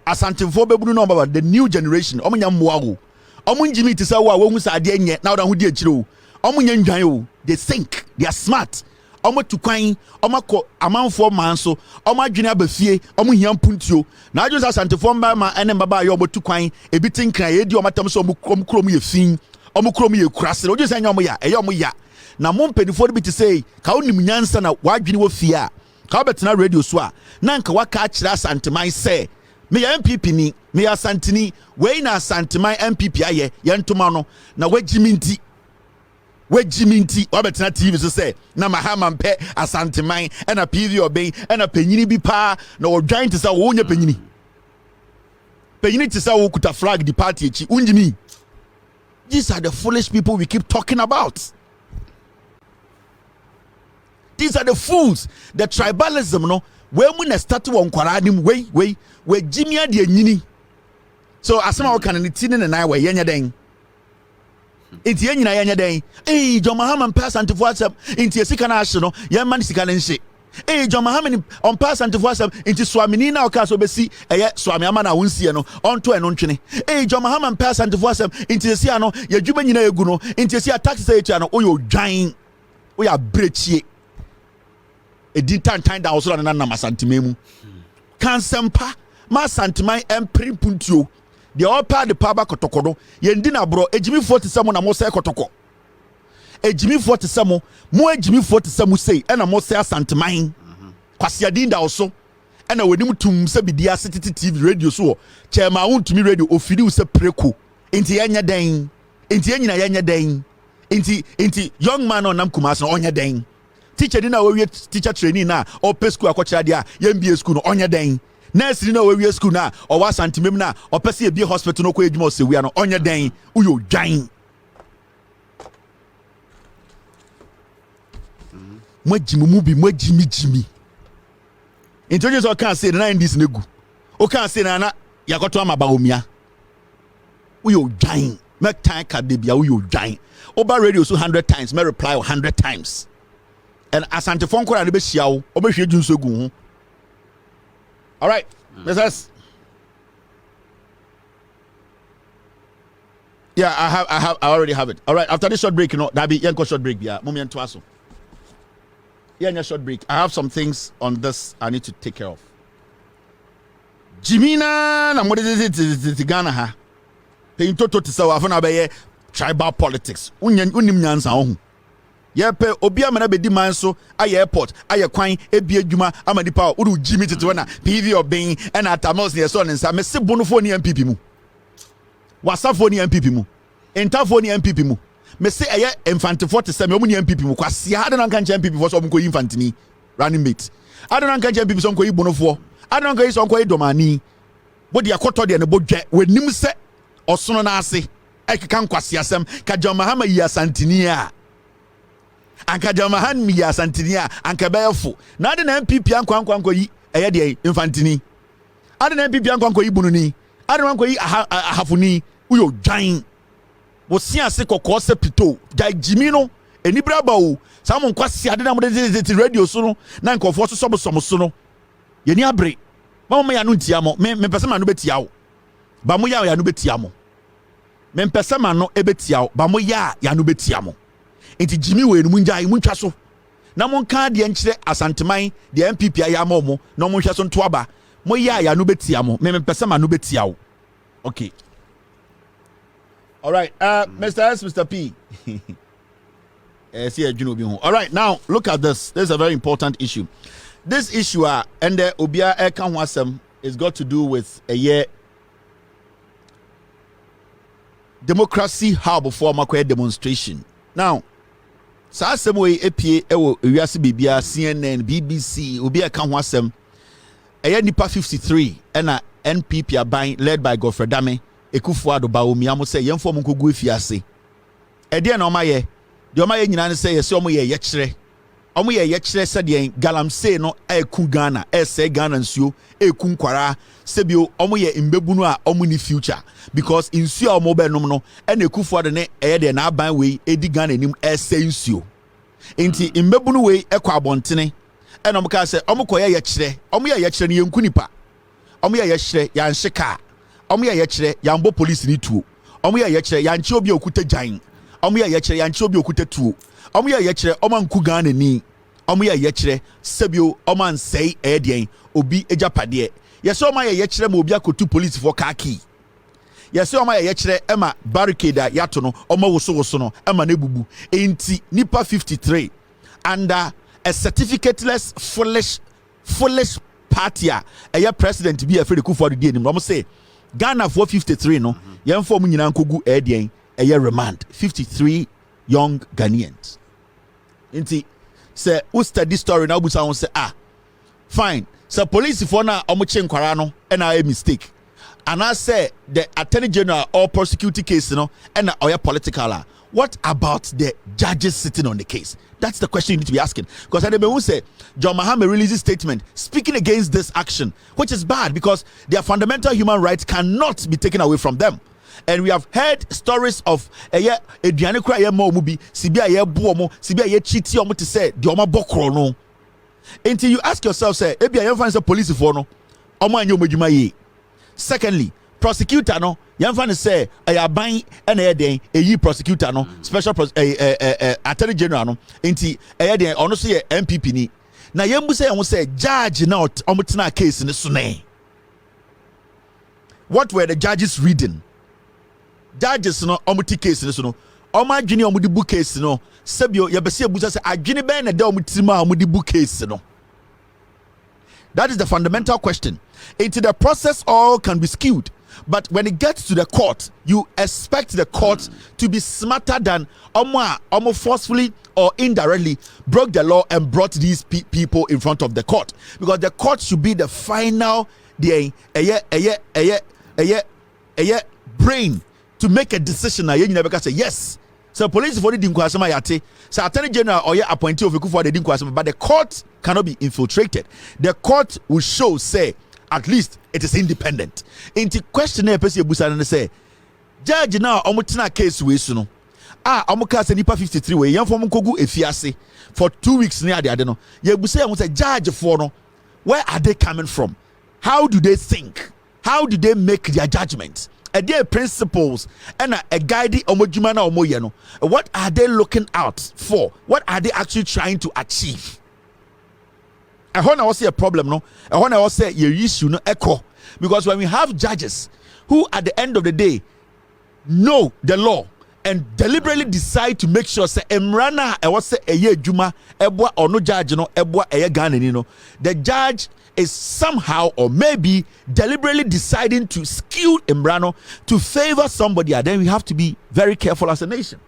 Asantemfo bebunu no baba the new generation omunya mmoa wo omunjimi ti sa wo a wo hu sa ade enye na wo di akire wo omunya ndwan wo they think they are smart omotu kwan omako amanfo manso omadwene abafie omuhia mpuntio na adwo sa asantemfo mba ma ene mbaba ayo omotu kwan ebi tinkran ye di omatam so omukrom ye fin omukrom ye kurasere ojo sa nya omo ya eye omo ya na mompenifo bi ti say ka onim nyansa na wadwene wo fie a ka obetena radio so a na nka waka akira asanteman say me MPP ni me asantini we na asanteman MPP aye yentoma no na wajiminti wabetena TV so say na mahama mpe asanteman na PV obey na panyini bi pa na odwan te sa wo nya panyini te sa wo kuta flag the party echi unjimi. These are the foolish people we keep talking about. These are the fools. The tribalism no we mu na start won kwara nim we jimia de anyini so asema wo kan ne tini ne nan we yenya den Inti yɛn nyinaa yɛnyɛ dɛn John Mahama mpɛ asantefoɔ asɛm inti yɛsika no ahye no yɛmma no sika no nhye John Mahama ɔmpɛ asantefoɔ asɛm inti swamini na ɔka so bɛsi ɛyɛ swami ama na wonsie no ɔnto ɛno ntwene John Mahama mpɛ asantefoɔ asɛm inti yɛsia no yɛdwuma nyinaa yɛgu no inti yɛsia taxi sɛ yɛtua no woyɛ odwan woyɛ abrɛkyie ɛdi tantan da wo so na nam asantema mu kansempa ma asanteman ɛmpere puntuo deɛ ɔpɛ de pa ba kɔtɔkɔ no yɛndi na borɔ egyimifoɔ te sɛ mo na mo sɛ kɔtɔkɔ egyimifoɔ te sɛ mo egyimifoɔ te sɛ mo sei ɛna mo sɛ asanteman kwasiadin da so ɛna wɔnim tum sɛ bidi ase tete TV radio so chairman wontumi radio ofiri wo sɛ preko enti yɛnyɛ dɛn enti yɛnyina yɛnyɛ dɛn enti young man on nam Kumasi no ɔnyɛ dɛn teacher din na wɔwie teacher training na ɔpɛ school akɔkyerɛ deɛ a yɛmbie school no ɔnyɛ dɛn nurse ni na wɔwie school na ɔwɔ asantemem na ɔpɛ sɛ ebie hospital no kɔ edwuma ɔsɛwia no ɔnyɛ dɛn woyɛ odwan mo bi mo jimi introduce o kan say na indis na gu o kan say na yakoto amaba omia woyɛ odwan make time ka de bia woyɛ odwan oba radio so 100 times me reply 100 times and asantefo nkora na be hia wo obehwe dwunso gu ho. All right, let's. Yeah, I already have it. All right, after this short break, that be short break. Yeah, moment twaso. Yeah, short break. I have some things on this I need to take care of. Jimina na modezi Ghana ha. Pe toto te sawa afana be tribal politics. Unim nyansa ho. Yepe obi amana be di man so aye airport aye kwan ebie dwuma amadi power uru Jimmy tete na PV obin and atamos ne so ne nsa me se bonofo ni MPP mu wasafo ni MPP mu entafo ni MPP mu me se eye infantefo te se me omu ni MPP mu kwase ade na nka nche MPP fo so omu ko infantini running mate ade na nka nche MPP so nko yi bonofo ade na nka yi so nko yi domani bodi akoto de ne bodwe wanim se osono na ase ekeka nkwase asem ka Jean Mahama yi asantini a anka jamahan mi ya santinia anka bayefo na ade na MPP ankwankwanko yi eye de infantini ade na MPP ankwanko yi bununi ade na yi ahafuni uyo dwan wo siase kokko se pito dai jimi no enibra ba o samo nkwase ade na mo de radio so no na nkofo so sobosom so no ye ni abre mama ya no ntia mo me pese ma no betia wo ba mo ya no betia mo me pese ma no ebetia wo ba mo ya no betia mo enti Jimmy we no munjai muntwa so na monka de nkyere asanteman de MPP aya ma mo na monhwe so nto aba mo ya no betia mo me pese ma no betia wo. Okay, all right, Mr. S, Mr. P. See Juno bi ho. All right, now look at this. This is a very important issue. This issue and the obia e kan ho asem is got to do with a year democracy hub for makwɛ demonstration. Now saa asɛm wei epie ɛwɔ ewiase bibia CNN, BBC, obi aka ho asɛm ɛyɛ nipa 53 ɛna NPP aban led by Godfrey Dame Ekufuado Bawumia mo sɛ yɛmfo mo nkogu afiase ɛdeɛ na ɔmayɛ deɛ ɔmayɛ nyina ne sɛ yɛsɛ ɔmo yɛ yɛkyerɛ sɛ deɛ galamsey no ɛku Ghana ɛsɛ Ghana nsuo ɛku nkwara sɛbio ɔmo yɛ mbebunu a ɔmo ni future because nsuo a ɔmo bɛnom no ɛna Ekufuado ne ɛyɛ deɛ na aban wei ɛdi Ghana nim ɛsɛ nsuo enti mbebunu wei ɛkɔ abɔntene ɛna ɔmo ka sɛ ɔmo kɔ yɛ yɛkyerɛ ɔmo yɛ yɛkyerɛ ne yɛnku nipa ɔmo yɛ yɛkyerɛ yɛnhye kaa ɔmo yɛ yɛkyerɛ yɛnbɔ police ni tuo ɔmo yɛ yɛkyerɛ yɛnkyɛ obi okuta gyan ɔmo yɛ yɛkyerɛ yɛnkyɛ obi okuta tuo ɔmo yɛ yɛkyerɛ ɔmo anku Ghana ni ɔmo yɛ yɛkyerɛ sɛbio ɔmo ansɛe ɛyɛ deɛn obi agyapadeɛ yɛsɛ ɔmo yɛ yɛkyerɛ ma obi akotu police for car key yɛsɛ ɔmo yɛ yɛkyerɛ ɛma barricade a yato no ɔmo woso no ɛma ne bubu enti nipa 53 under a certificateless foolish party a ɛyɛ president bi afre de Kufuor di enim ɔmo say Ghana for 53 no yɛmfo ɔmo nyina nkogu ɛyɛ deɛn ɛyɛ remand 53 young Ghanaians enti say who study story na obusa won say fine so police for na omo che nkwara no na a mistake and I say the attorney general or prosecuting case no na oya political what about the judges sitting on the case? That's the question you need to be asking, because I will say John Mahama released a statement speaking against this action, which is bad because their fundamental human rights cannot be taken away from them. And we have heard stories of aduane kura ye ma omu bi sibi aye bo omo sibi aye chiti omo te say de omo bokro no. Until you ask yourself say e bia ye fan say police for no omo anya omodwuma ye. Secondly, prosecutor no yan fan say ayaban na ye den eyi prosecutor no special attorney general no nti eye den ono so ye MPP ni na yembu say won say judge na omo tena case ni so ne. What were the judges reading? Judges no omo ti case ni so no omo adwene omo di book case no sebio ye be say abusa say adwene ben na da omo ti ma omo di book case no. That is the fundamental question. Into the process all can be skewed. But when it gets to the court, you expect the court to be smarter than almost forcefully or indirectly broke the law and brought these people in front of the court. Because the court should be the final brain to make a decision. You never can say yes. So police for the dinkwasama yate. So attorney general or appointee of for the dinkwasama, but the court cannot be infiltrated. The court will show, say, at least it is independent. Into questionnaire person busa and say, judge now omutina case we no. Omuka se nipa 53 we yan form kogu efiase for 2 weeks near the no. Ye busa am say judge for no. Where are they coming from? How do they think? How do they make their judgments? Are there principles and a guiding omojuma na omoye no? What are they looking out for? What are they actually trying to achieve? I want to say a problem, no. I want to say your issue, no echo, because when we have judges who, at the end of the day, know the law and deliberately decide to make sure say emrana I was say eye juma ebwa or no judge no ebwa eye Ghana no, the judge is somehow or maybe deliberately deciding to skew emrano to favor somebody, and then we have to be very careful as a nation.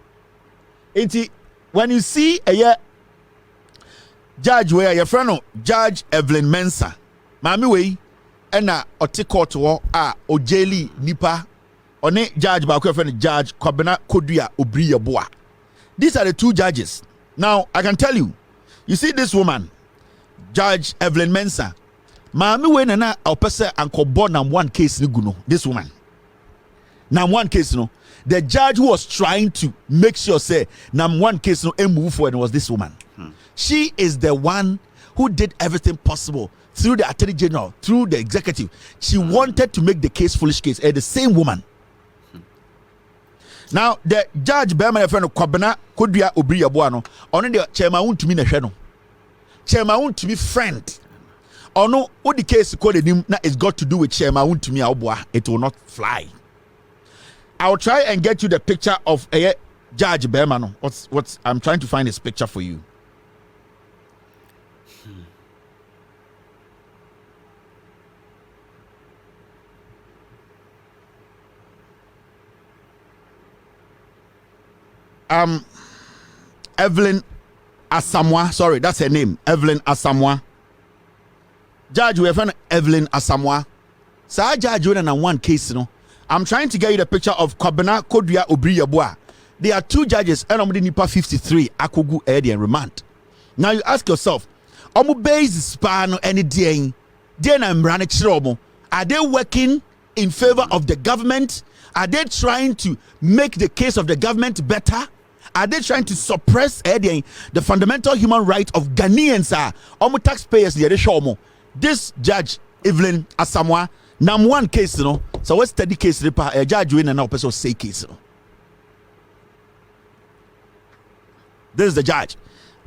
When you see a judge where your friend Judge Evelyn Mensa mami we ena ote court wo ojeli nipa one judge ba ko friend Judge Kwabena Kodua Obriyeboa. These are the two judges. Now I can tell you, you see this woman Judge Evelyn Mensa mami we na opese ankobo nam one case ni guno. This woman nam one case no, the judge who was trying to make sure say nam one case no move forward was this woman. She is the one who did everything possible through the attorney general, through the executive. She wanted to make the case foolish case. The same woman. Now the judge Berman friend Kwabena Kodua Obriyeboa no, ono the chairman to me na hwe no. Chairman to me friend. Ono what the case called him na it's got to do with chairman to me aboa. It will not fly. I'll try and get you the picture of Judge Berman. What's I'm trying to find this picture for you. Evelyn Asamoah, sorry, that's her name. Evelyn Asamoah. Judge, we have Evelyn Asamoah. So judge on one case, you know. I'm trying to get you the picture of Kwabena Kodua Obriyeboa. There are two judges, and I'm nipa 53 Akogu Edi and remand. Now you ask yourself, omu base span any day, are they working in favor of the government? Are they trying to make the case of the government better? Are they trying to suppress the fundamental human right of Ghanaians? Omu taxpayers they show mo. This judge Evelyn Asamoah nam one case, you know. So what's study case? A judge win and now person say case. You know. This is the judge.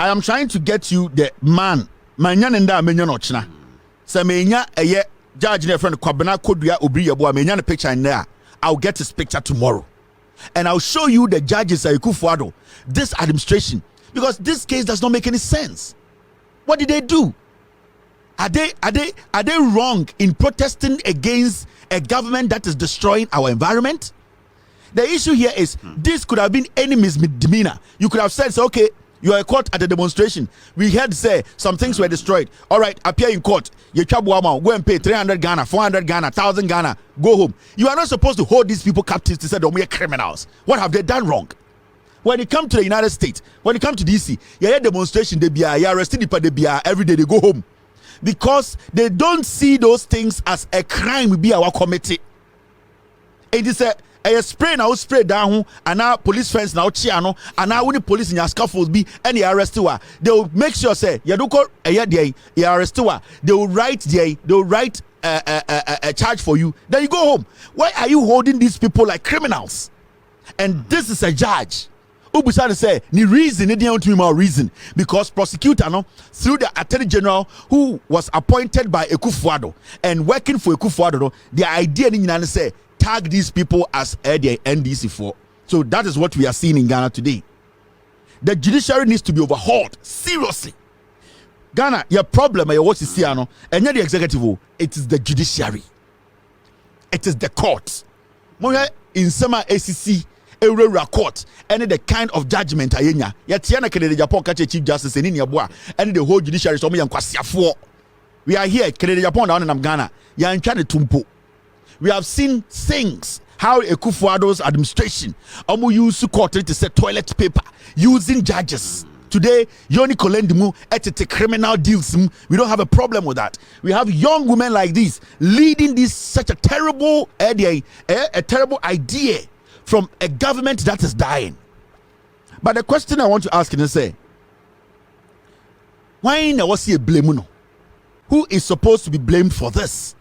I am trying to get you the man. Manyan and da menyan ochna. So menya a judge ne friend Kwabena Kodua Obriyeboa menya the picture in there. I'll get his picture tomorrow. And I'll show you the judges Kufuado, this administration, because this case does not make any sense. What did they do? Are they wrong in protesting against a government that is destroying our environment? The issue here is this could have been any misdemeanor. You could have said, so, okay, you are caught at a demonstration. We heard say some things were destroyed. All right, appear in court. You go and pay 300 Ghana, 400 Ghana, 1,000 Ghana. Go home. You are not supposed to hold these people captive to say that we are criminals. What have they done wrong? When it comes to the United States, when it comes to DC, you hear demonstration, they be arrested, they be every day they go home because they don't see those things as a crime. We be our committee. It is a A spray now spray down and now police fence now chiano and now when the police in your scaffold be any arrest they will make sure say you do call a arrest they will write a charge for you, then you go home. Why are you holding these people like criminals? And this is a judge who decided to say ni reason it didn't to more reason because prosecutor no through the attorney general who was appointed by Ekufuado and working for Ekufuado no, the idea ni say tag these people as the NDC4. So that is what we are seeing in Ghana today. The judiciary needs to be overhauled seriously. Ghana, your problem is what you see, and not the executive, it is the judiciary. It is the court. In some ACC, a court, and the kind of judgment ayenya. Yatiana Kennedy Japan catch a chief justice in India, and the whole judiciary so we are here, Kennedy Japan down in Ghana. You are trying to tumpo. We have seen things how Ekufuado's administration use court to set toilet paper using judges. Today, Yoni Kolendimu at criminal deals. We don't have a problem with that. We have young women like this leading this such a terrible idea, a terrible idea from a government that is dying. But the question I want to ask is say, why was he a blame? Who is supposed to be blamed for this?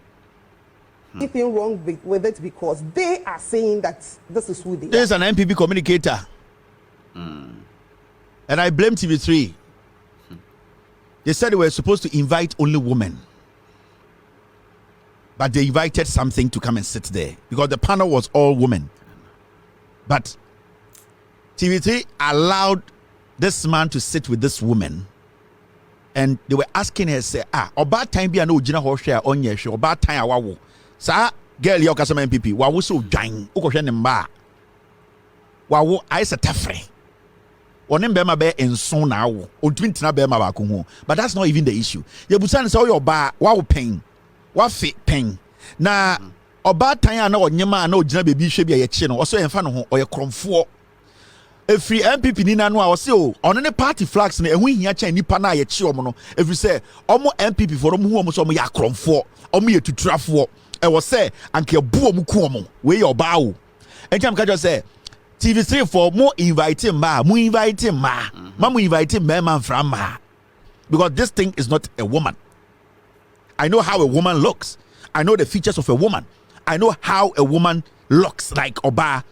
Anything wrong with it because they are saying that this is who they are. There's an MPP communicator. And I blame TV3. They said they were supposed to invite only women. But they invited something to come and sit there because the panel was all women. But TV3 allowed this man to sit with this woman. And they were asking her, say, about time be an original horse share on your show, about time I will. Sa girl, your customer MPP, wa wo so dwan, ukoshe ne mba. Wa wo aisa tafre. Onim be ma be enso na wo. Ontumi ntina be ma ba ko ho. But that's not even the issue. Ye busan say your ba, wa wo pen. Wa fe pen. Na oba tan ya na onyema na ogina bebi hwe bia ye chi no. Oso yemfa no ho oye Kronfo. Every MPP ni na no a o se o ono ne party flags na ehu hia chan nipa na ye chi omo no. Every say omo MPP for omo hu omo so omo ya Kronfo. Omo ye tuturafo. I was say anke buo mu kuomo we your bawo encham ka just say TV3 for more inviting ma mu inviting ma mu inviting man from ma because this thing is not a woman. I know how a woman looks. I know the features of a woman. I know how a woman looks like oba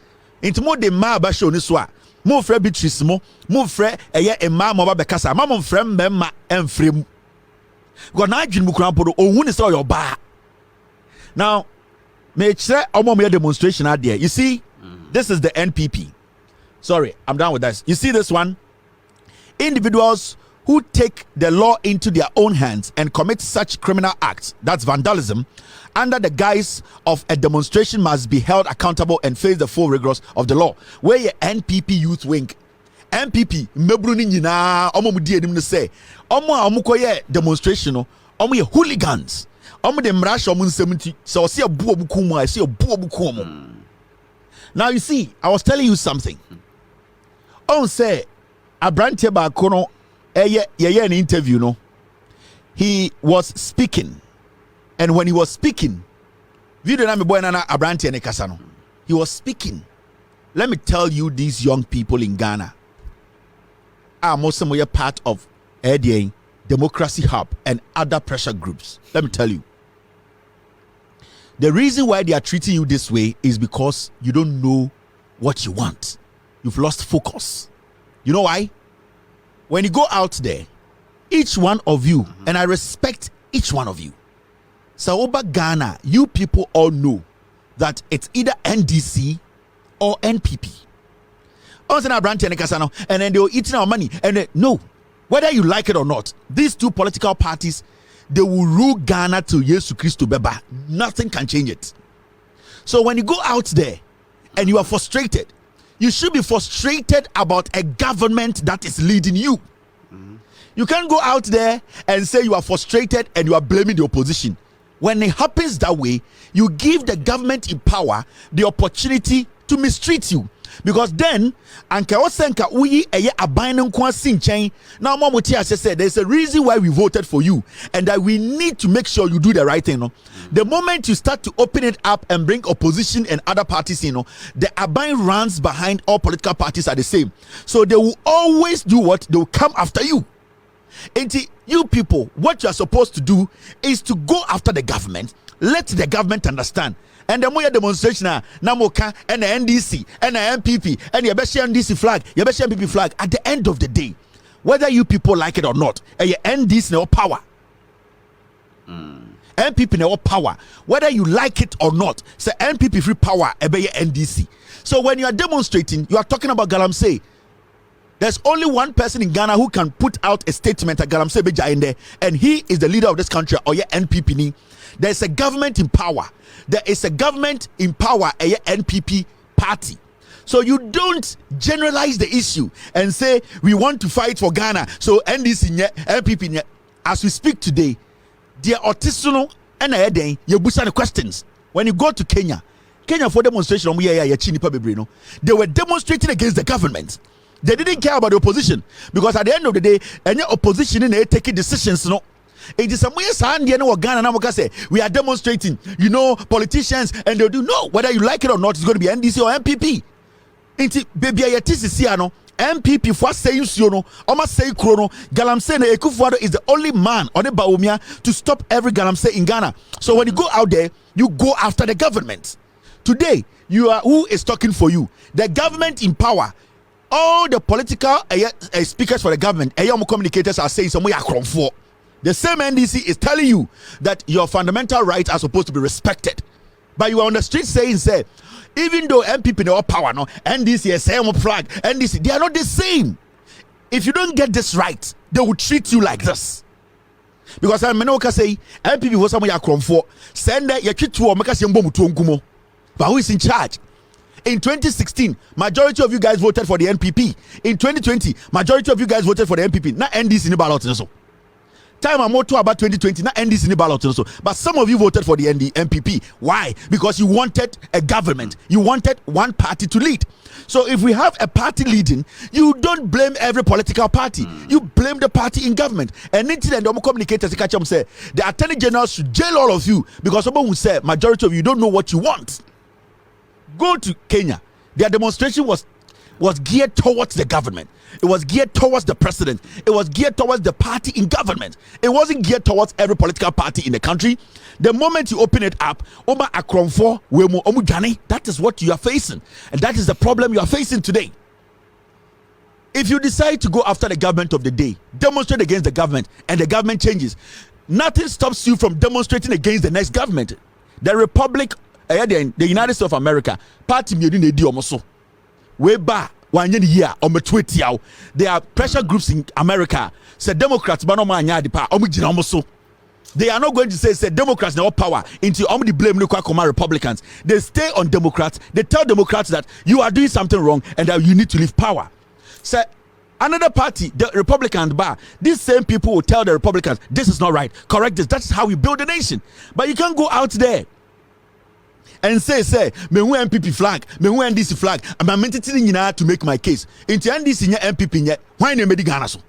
into more de ma ba show ni so a mo frɛ Beatrice mo frɛ eye emma mo ba bekasa ma mo frɛ memma emfrem because na adwin mu krampo o hu ni say your ba. Now, may say a demonstration out there. You see, this is the NPP. Sorry, I'm done with this. You see this one? Individuals who take the law into their own hands and commit such criminal acts, that's vandalism, under the guise of a demonstration must be held accountable and face the full rigors of the law. Where your NPP youth wing. NPP, mebruni nyina, omo mudi enim ne say, omo koye demonstration, omo ye hooligans. Now you see, I was telling you something. On say Abrante Bakono an interview, no. He was speaking, and when he was speaking, he was speaking. Let me tell you, these young people in Ghana are most of them part of ADA, Democracy Hub, and other pressure groups. Let me tell you. The reason why they are treating you this way is because you don't know what you want. You've lost focus. You know why? When you go out there, each one of you, and I respect each one of you. Saoba Ghana, you people all know that it's either NDC or NPP. And then they were eating our money. And no, whether you like it or not, these two political parties, they will rule Ghana till Yesu Christo Beba. Nothing can change it. So when you go out there and you are frustrated, you should be frustrated about a government that is leading you. You can't go out there and say you are frustrated and you are blaming the opposition. When it happens that way, you give the government in power the opportunity to mistreat you. because then anka osenka uyi eye aban nko asin chen na mo muti ase said there's a reason why we voted for you and that we need to make sure you do the right thing, no. The moment you start to open it up and bring opposition and other parties, you know, the aban runs behind all political parties are the same, so they will always do what? They will come after you. And you people, what you are supposed to do is to go after the government. Let the government understand. And the more demonstration Namoka and the NDC and the MPP and your best NDC flag, your best MPP flag, at the end of the day, whether you people like it or not, your NDC no power. MPP no power. Whether you like it or not, say MPP free power, your NDC. So when you are demonstrating, you are talking about Galamsey. There's only one person in Ghana who can put out a statement at Galamsey Beja in there, and he is the leader of this country, or your NPP ni. There's a government in power. There is a government in power, a NPP party. So you don't generalize the issue and say we want to fight for Ghana. So NDC, NPP, as we speak today, they are artisanal and you busa the questions. When you go to Kenya for demonstration, they were demonstrating against the government. They didn't care about the opposition, because at the end of the day, any opposition in taking decisions, no. It is some way Ghana we are demonstrating, you know, politicians, and they'll do no, whether you like it or not, it's going to be NDC or MPP. Inti baby MPP for saying you know, almost say Chrono, Galamsey Ekufuado is the only man on the Baumia to stop every Galamsey in Ghana. So when you go out there, you go after the government. Today, you are who is talking for you? The government in power. All the political speakers for the government, communicators are saying some way Kronfo. The same NDC is telling you that your fundamental rights are supposed to be respected. But you are on the street saying, say, even though MPP no power, no, NDC is same flag, NDC, they are not the same. If you don't get this right, they will treat you like this. Because I'm not say MPP was some Kronfo, send that you treat to or make us young. But who is in charge? In 2016, majority of you guys voted for the NPP. In 2020, majority of you guys voted for the NPP. Not NDC in the ballot also. Time I'm more to about 2020, not NDC in the ballot also. But some of you voted for the NPP. Why? Because you wanted a government. You wanted one party to lead. So if we have a party leading, you don't blame every political party. You blame the party in government. And until the communicators catch them say the attorney general should jail all of you, because someone will say majority of you don't know what you want. Go to Kenya. Their demonstration was geared towards the government. It was geared towards the president. It was geared towards the party in government. It wasn't geared towards every political party in the country. The moment you open it up, that is what you are facing. And that is the problem you are facing today. If you decide to go after the government of the day, demonstrate against the government, and the government changes, nothing stops you from demonstrating against the next government. The Republic, the United States of America, party way back 1 year on the there are pressure groups in America. Say Democrats, they are not going to say Democrats no power into the blame Republicans. They stay on Democrats. They tell Democrats that you are doing something wrong and that you need to leave power. Say another party, the Republican bar, these same people will tell the Republicans this is not right, correct this. That's how we build a nation. But you can't go out there and say me who MPP flag, me who NDC flag, I'm meant to make my case. Into NDC MPP yet, why they made Ghana so?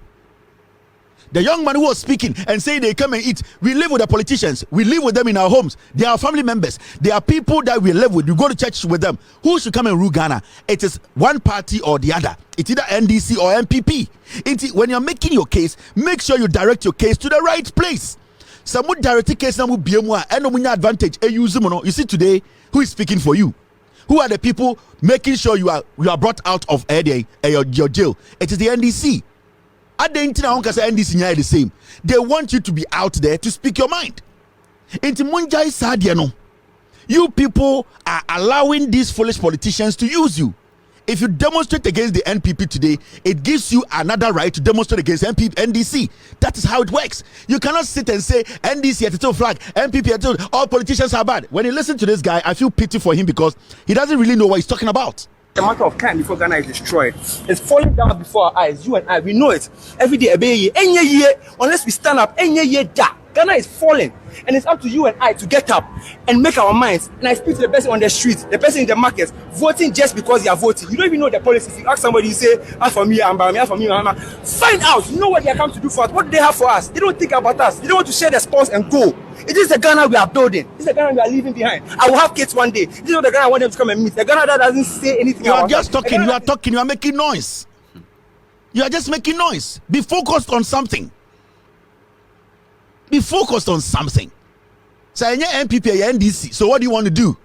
The young man who was speaking and saying they come and eat, we live with the politicians, we live with them in our homes. They are family members, they are people that we live with, we go to church with them. Who should come and rule Ghana? It is one party or the other. It's either NDC or MPP. When you're making your case, make sure you direct your case to the right place. Some direct case now will be more and advantage. You see today, who is speaking for you? Who are the people making sure you are brought out of your jail? It is the NDC. At the internet, NDC are the same. They want you to be out there to speak your mind. You people are allowing these foolish politicians to use you. If you demonstrate against the NPP today, it gives you another right to demonstrate against NDC. That is how it works. You cannot sit and say NDC at the flag, NPP at the all politicians are bad. When you listen to this guy, I feel pity for him because he doesn't really know what he's talking about. A matter of time before Ghana is destroyed. It's falling down before our eyes. You and I, we know it. Every day, any year, unless we stand up, any year, Ghana is falling, and it's up to you and I to get up and make our minds. And I speak to the person on the street, the person in the market, voting just because you are voting. You don't even know the policy. If you ask somebody, you say, as for me, I'm as for me, I'm. Find out. You know what they are come to do for us. What do they have for us? They don't think about us. They don't want to share the spoils and go. It is the Ghana we are building. This is the Ghana we are leaving behind. I will have kids one day. This is what the Ghana I want them to come and meet. The Ghana that doesn't say anything. You are just talking. You are talking. You are making noise. You are just making noise. Be focused on something. Be focused on something. So MPP, NDC. So what do you want to do?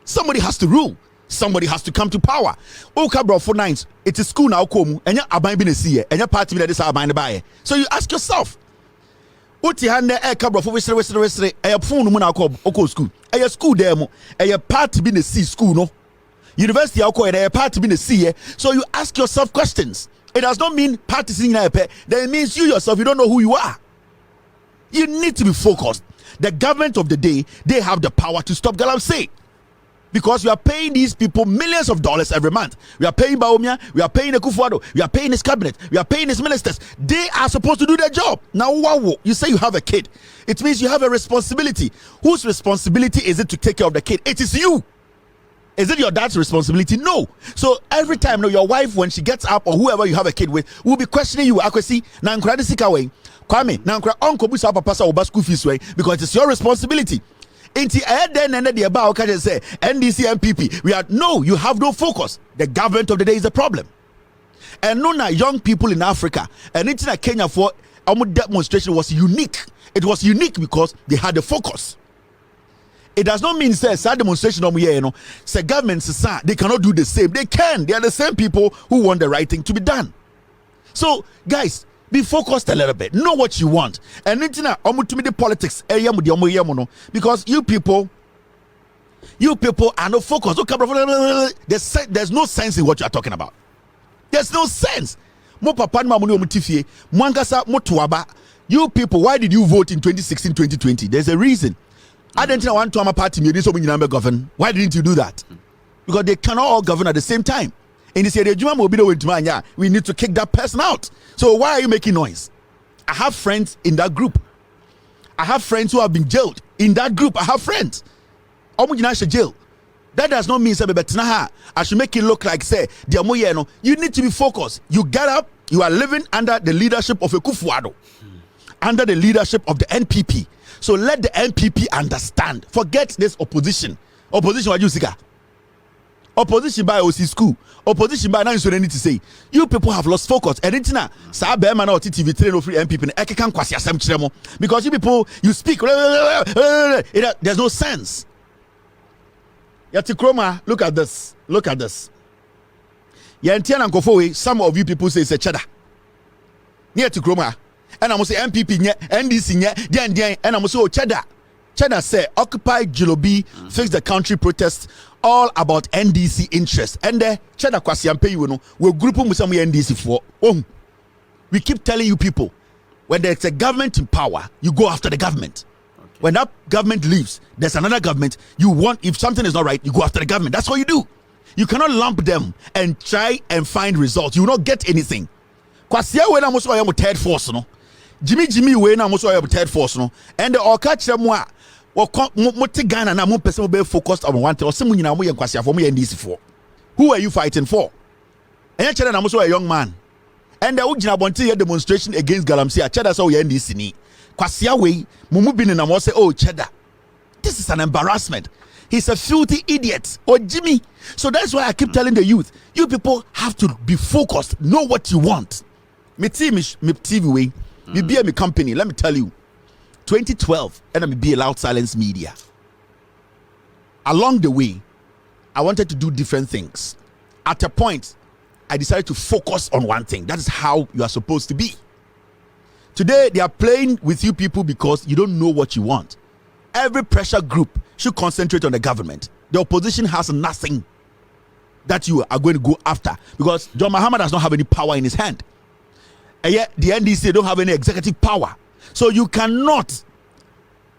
Somebody has to rule. Somebody has to come to power. Okay, bro, for nines. It is school now. Come. And you're about to see it. And you're part of this. So you ask yourself. Uti hande kabro for wesere phone mu na akọ school school there mo part be na see school no university akọ part be na see. So you ask yourself questions. It does not mean parties in that it means you yourself, you don't know who you are. You need to be focused. The government of the day, they have the power to stop Galamsey. Because we are paying these people millions of dollars every month. We are paying Baumia, we are paying Akufo-Addo, we are paying his cabinet, we are paying his ministers. They are supposed to do their job. Now, wow, you say you have a kid. It means you have a responsibility. Whose responsibility is it to take care of the kid? It is you. Is it your dad's responsibility? No. So every time, your wife, when she gets up, or whoever you have a kid with, will be questioning you. Akwesi, na nkura sika way. Kwame, na nkura onko busa papa sa oba school fees way, because it is your responsibility. Inti then and the about can say NDC MPP. We are no, you have no focus. The government of the day is a problem. And no, young people in Africa and it's in Kenya for our demonstration was unique. It was unique because they had a focus. It does not mean say sad demonstration say governments they cannot do the same. They can. They are the same people who want the right thing to be done. So guys, be focused a little bit. Know what you want. And the politics because you people are not focused. There's no sense in what you are talking about. There's no sense. You people, why did you vote in 2016, 2020? There's a reason. I didn't want to party govern. Why didn't you do that? Because they cannot all govern at the same time. And they say we need to kick that person out. So why are you making noise? I have friends in that group. I have friends who have been jailed in that group. I have friends. Jail. That does not mean I should make it look like say you need to be focused. You get up. You are living under the leadership of Akufo-Addo, under the leadership of the NPP. So let the NPP understand. Forget this opposition. Opposition what you see? Opposition by OC school. Opposition by now you need to say. You people have lost focus. And it's now TV train of free MPP. Because you people you speak. There's no sense. Yatikroma, look at this. Look at this. Some of you people say it's a cheddar. Near to Kroma. And I'm say MPP NDC and I'm say cheddar. Cheddar say Occupy Jilobi fix the country protest all about NDC interest. And the Cheddar Kwasiampe we'll group with some NDC for. We keep telling you people when there's a government in power, you go after the government. Okay. When that government leaves, there's another government. You want, if something is not right, you go after the government. That's what you do. You cannot lump them and try and find results. You will not get anything. Kwasia we na mo so am third force no. Jimmy we na mo so am third force no. And the okache mo mo te Ghana na mo person be focused on one thing. Osem nyina mo ye kwasia for mo ye NDC for. Who are you fighting for? And chere na mo so a young man. And the ugina bonti demonstration against Galamsey. Cheddar so ye NDC ni. Kwasia we mo bi na mo say oh Cheddar. This is an embarrassment. He's a filthy idiot. Or Jimmy. So that's why I keep telling the youth, you people have to be focused. Know what you want. Me TV way. Me be a company. Let me tell you. 2012, and I be Loud Silence Media. Along the way, I wanted to do different things. At a point, I decided to focus on one thing. That is how you are supposed to be. Today, they are playing with you people because you don't know what you want. Every pressure group should concentrate on the government. The opposition has nothing that you are going to go after because John Mahama does not have any power in his hand. And yet the NDC don't have any executive power. So you cannot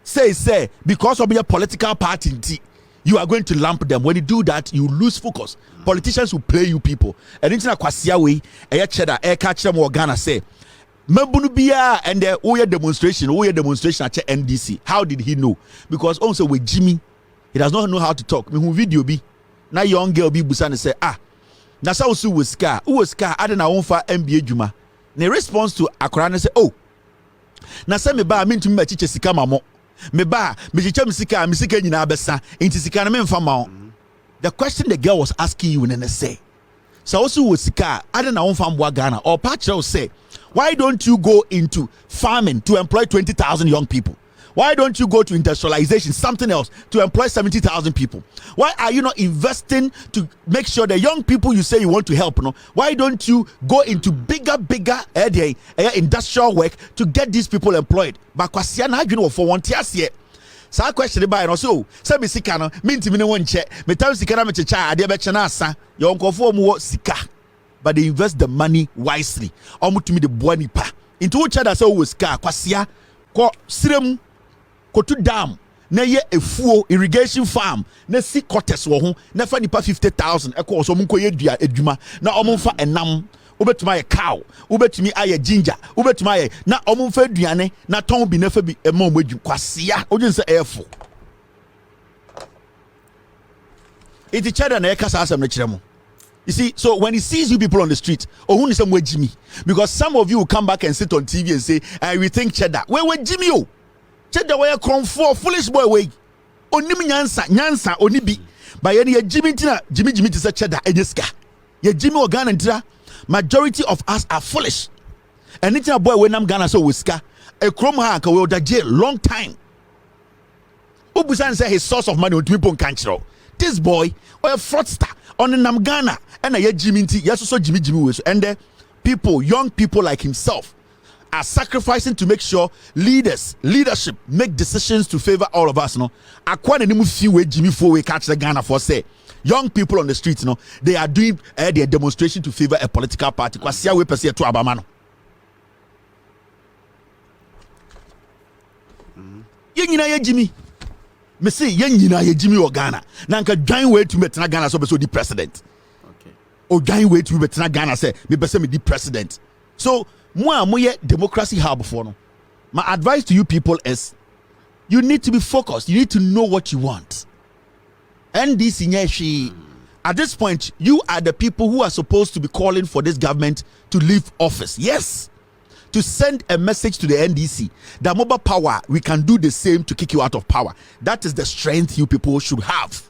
say because of your political party, you are going to lump them. When you do that, you lose focus. Politicians will play you people. And it's not Kwasia way, Cheddar, catch them or Ghana say, Mabunu biya and the Oya demonstration at NDC. How did he know? Because also with Jimmy, he does not know how to talk. Me who video be na young girl be busan say na sa usu was car I don't know for MBA Juma. Ne response to Akorane say na say me ba me ntumi ba chiche sika mamo me ba me chiche me sika nyina abesa enti sika na me mfa ma. The question the girl was asking you in say so also was sika I don't know for mboa Ghana or Pachel say why don't you go into farming to employ 20,000 young people? Why don't you go to industrialization, something else, to employ 70,000 people? Why are you not investing to make sure the young people you say you want to help? No? Why don't you go into bigger industrial work to get these people employed? But for one year. So question about no so say me sika no me ntimi ne won che me tam sika na me checha ade be che na asa your nkofo mu sika but they invest the money wisely omutumi de boa nipa into which other say wo sika kwasia ko sirem ko to dam na ye efuo irrigation farm na si quarters wo ho na fa nipa 50,000 e ko so mun ko ye dua adwuma na omumfa enam ubetuma ye cow ubetumi aye ginger ubetuma aye na omumfa aduane na ton bi na fa bi e ma omadu kwasia odun se efo iti chada na e kasa asem na kiremo. You see, so when he sees you people on the street, who is some way Jimmy? Because some of you will come back and sit on TV and say, we think cheddar. Where Jimmy? Oh, cheddar where Kronfo, foolish boy way. Onimi nyansa, onibi. But ye Jimmy to say cheddar, ejeska. Ye Jimmy or Ghana ntra. Majority of us are foolish. And it's a boy when I'm Ghana so whisker. A kromha ka we da jail long time. Ubusan say his source of money on people can't. This boy or a fraudster on the Nam Ghana and a Jimmy yes so Jimmy and people, young people like himself are sacrificing to make sure leadership make decisions to favor all of us. No, I quite a few way Jimmy for we catch the Ghana for say young people on the streets. No, they are doing their demonstration to favor a political party. Because see we perceive to Abamano. Ye Jimmy. Me say yen nyina ye Jimmy or Ghana na nka dwan way to metna Ghana so be so di president okay o dwan way to metna Ghana say me be say me di president so mo ye democracy hub for no. My advice to you people is you need to be focused, you need to know what you want. And this at this point you are the people who are supposed to be calling for this government to leave office. Yes, to send a message to the NDC that mobile power, we can do the same to kick you out of power. That is the strength you people should have.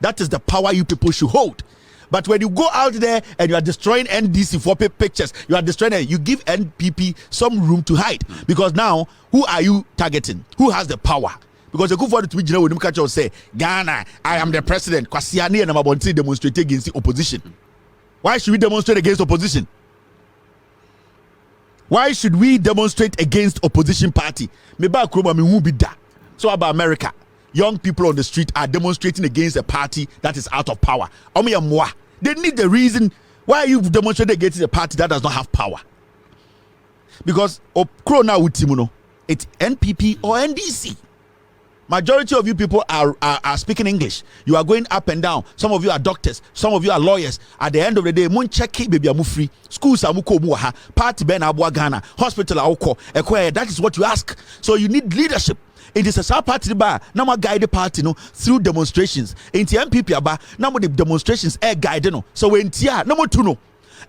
That is the power you people should hold. But when you go out there and you are destroying NDC for pictures, you are destroying it, you give NPP some room to hide. Because now, who are you targeting? Who has the power? Because the good for to be general when you say, Ghana, I am the president. Kwasiani and Amabonti demonstrate against the opposition. Why should we demonstrate against opposition? Why should we demonstrate against opposition party? So about America, young people on the street are demonstrating against a party that is out of power. They need the reason why you demonstrate against a party that does not have power. Because it's NPP or NDC. Majority of you people are speaking English. You are going up and down. Some of you are doctors. Some of you are lawyers. At the end of the day, mun check baby amu free. Schools amu ko mu ha. Party ben abu Ghana. Hospital auko. That is what you ask. So you need leadership. It is a party ba. Now ma guide the party no through demonstrations. In the MPP ba. Now the demonstrations guide no. So when tia no more no.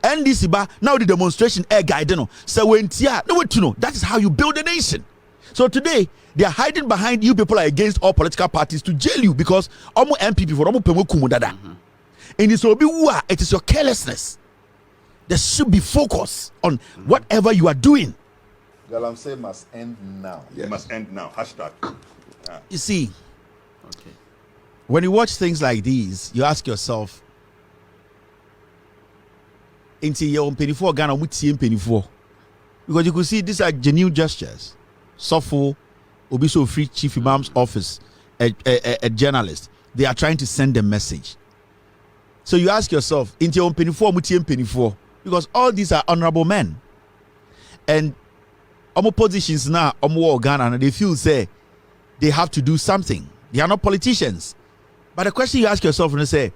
NDC ba. Now the demonstration guide no. So when tia no more no. That is how you build a nation. So today, they are hiding behind you people are against all political parties to jail you because almost MPP for almost kumudada. And it is your carelessness. There should be focus on whatever you are doing. Galamsey must end now. Yes. It must end now. Hashtag. You see, when you watch things like these, you ask yourself, because you could see these are genuine gestures. Sofo, Obiso Free Chief Imam's office, a journalist. They are trying to send a message. So you ask yourself, because all these are honorable men. And positions now, Ghana, they feel say they have to do something. They are not politicians. But the question you ask yourself when you say,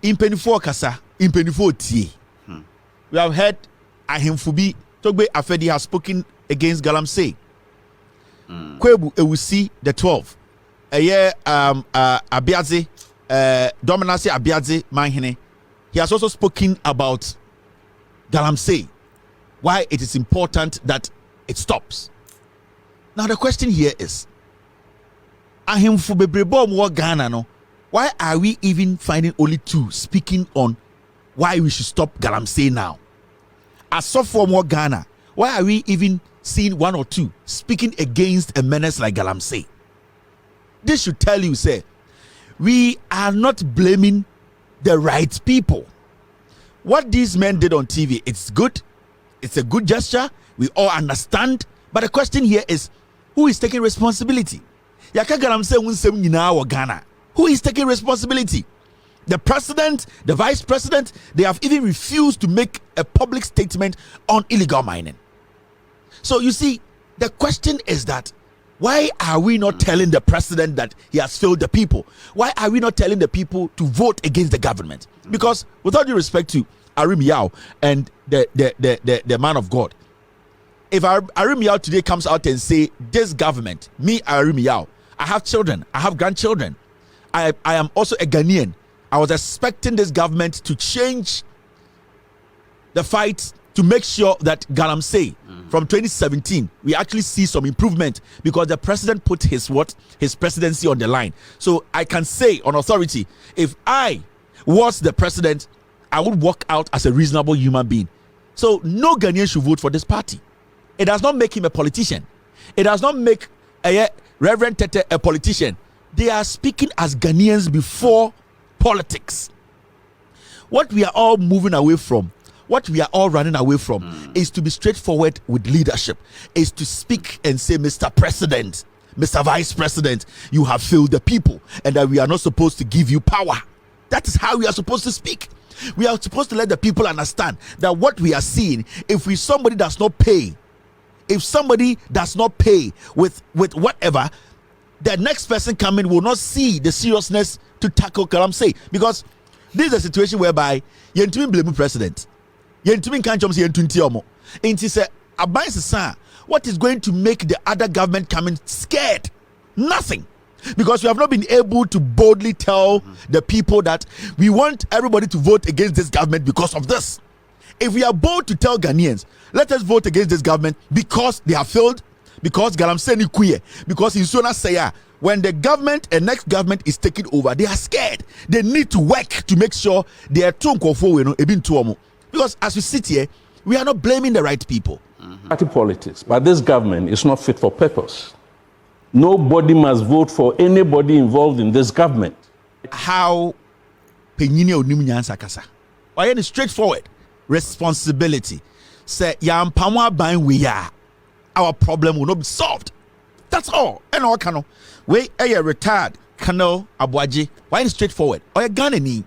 in 24 kasa, in 24 tie. We have heard Ahimfubi Togbe Afedi has spoken against Galamsey. Kwebu Ewusi the 12th. Abiadze, Dominasi Abiadze Manhene. He has also spoken about Galamsey, why it is important that it stops. Now the question here is, Ahimfu bebrebo mo Ghana no, why are we even finding only 2 speaking on why we should stop Galamsey now? As so for more Ghana, why are we even seeing 1 or 2 speaking against a menace like Galamsey? This should tell you, say, we are not blaming the right people. What these men did on TV, it's good. It's a good gesture. We all understand. But the question here is, who is taking responsibility? Yaka Galamsey unsem nyina wo Ghana. Who is taking responsibility? The president, the vice president, they have even refused to make a public statement on illegal mining. So you see, the question is that, why are we not telling the president that he has failed the people? Why are we not telling the people to vote against the government? Because with all due respect to Arim Yao and the man of God, if Arim Yao today comes out and say, this government, me Arim Yao, I have children, I have grandchildren, I am also a Ghanaian. I was expecting this government to change the fight to make sure that Galamsey from 2017 we actually see some improvement, because the president put his presidency on the line. So I can say on authority, if I was the president, I would walk out as a reasonable human being. So no Ghanaian should vote for this party. It does not make him a politician. It does not make Reverend Tete a politician. They are speaking as Ghanaians before politics. What we are all moving away from, what we are all running away from, is to be straightforward with leadership, is to speak and say, Mr. President, Mr. Vice President, you have failed the people, and that we are not supposed to give you power. That is how we are supposed to speak. We are supposed to let the people understand that what we are seeing, if somebody does not pay, with whatever, the next person coming will not see the seriousness to tackle Galamsey, because this is a situation whereby yentumi blame president, yentumi can't say yentunti omo. Inti say aban, what is going to make the other government coming scared? Nothing. Because we have not been able to boldly tell the people that we want everybody to vote against this government because of this. If we are bold to tell Ghanaians, let us vote against this government because they have failed, because Galamsey ni kuye, because in Sona Saya, when the government and next government is taking over, they are scared. They need to work to make sure they are too. Because as we sit here, we are not blaming the right people. Party politics, but this government is not fit for purpose. Nobody must vote for anybody involved in this government. How Penyini Onimnyansa kasa? Why any straightforward responsibility? Say yampamwa ban we are. Our problem will not be solved. That's all. And all kano. We a retired Kano Abuaji. Why is straightforward? Or a Ghanaian.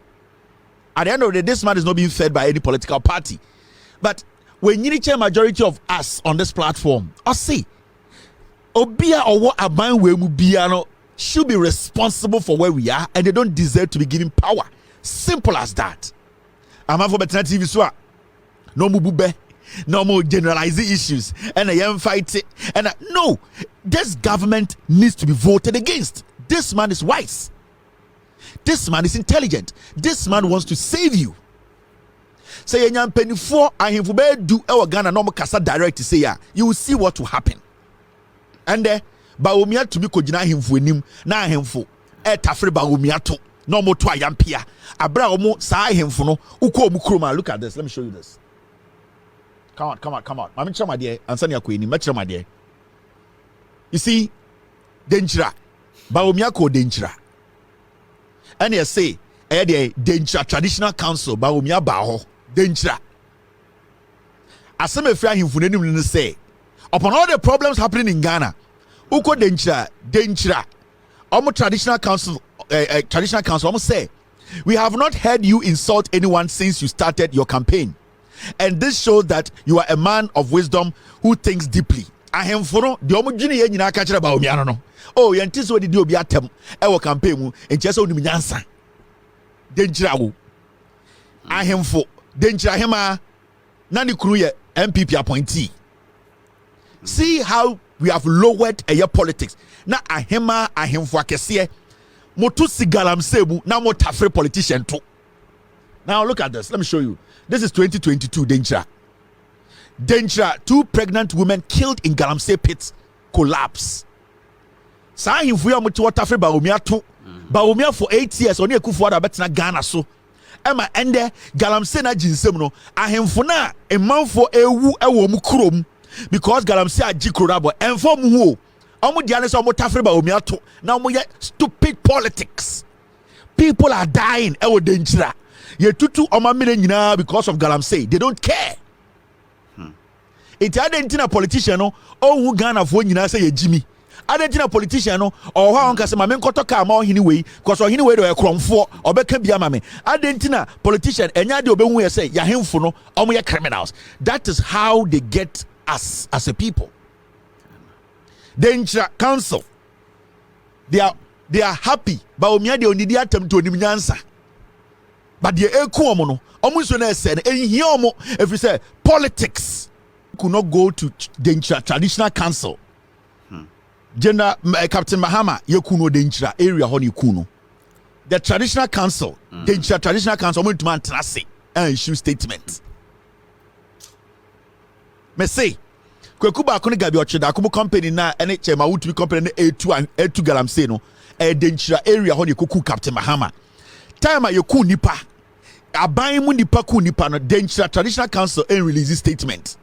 At the end of the day, this man is not being fed by any political party. But when you reach a majority of us on this platform, I see Obia or what Aban Wemubiano should be responsible for where we are, and they don't deserve to be given power. Simple as that. I'm for better TV so no mubube. No more generalizing issues and I am fighting. And no, this government needs to be voted against. This man is wise. This man is intelligent. This man wants to save you. Say anyam penny for I have do our Ghana no kasa direct to say you will see what will happen. And Baumia to be kojina him for him na him for tafre Baumia to no more to ayampia. Abra omo sa him for no uko mukroma. Look at this. Let me show you this. Come on. I'm in my dear. Answer your queen. My dear. You see, danger. Baumia danger. And you say, danger traditional council. Baumia baho danger. As some of him for say, upon all the problems happening in Ghana, uko danger. Almost traditional council. Almost say, we have not heard you insult anyone since you started your campaign. And this shows that you are a man of wisdom who thinks deeply. I am for no the omujini ye nyina ka kire ba omiano no. Oh, yenti so di obi atem e wo campaign mu enche so onum nyansa. Denjira wo. I am for denjira hema Nani Kruye MPP appointee. See how we have lowered a politics. Na ahema ahemfo akese motu sigalam sebu na mo tafre politician too. Now look at this. Let me show you. This is 2022 danger. Danger. 2 pregnant women killed in Galamsey pit collapse. Sa ahemfo ya motu tafre Bawumia too. Bawumia for 8 years oni ekufu ada betina Ghana so. Ema ende Galamsey na jinsem no ahemfo na emanfo ewu ewo mu krom because Galamsey agi krorabo enfo mu ho. Omo diane so omo tafre Bawumia to na omo ye stupid politics. People are dying ewo danger. Ye tutu oma mine nyina because of Galamsey. They don't care. It identina politician no ohu Ghana fo nyina say ye Jimmy. Identina politician no or ha onka say ma me nkoto ka ma ohini wei because ohini wei do e Kronfo obeka bia ma me. Identina politician enya de obehu ye say ya hemfo no omo ye criminals. That is how they get us as a people. Danger council. They are happy but omia de onidi atem to onim nyansa. But the eku omo no omo so na say ehia omo if you say politics could not go to danger traditional council. General Captain Mahama yekuno danger area ho yekuno. The traditional council danger traditional council omo to man trase and issue statement. Me say kwekuba akone gabi ochida akubo company na ene chema wutu company na A2 Galamsey no danger area ho yekoku Captain Mahama. Time yeku nipa aban mu nipa ku nipa no danger traditional council and release statement.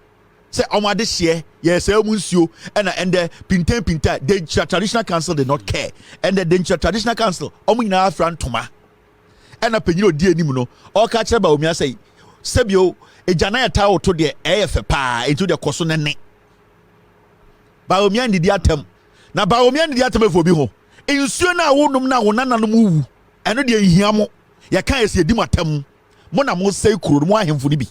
Say omade share yes emunsuo and the pinta danger traditional council did not care and the danger traditional council omu nyina afran toma and apanyiro di anim no o ka kire ba omia say sebio ejana ya tawo to de efe pa into the koso nene ba omia ndidi atam na ba omia ndidi atam efo bi ho ensuo na wonum na wonananom wu eno de ehia mo ya kan ese edi matam mo na mo sei kuro mo ahemfo ni bi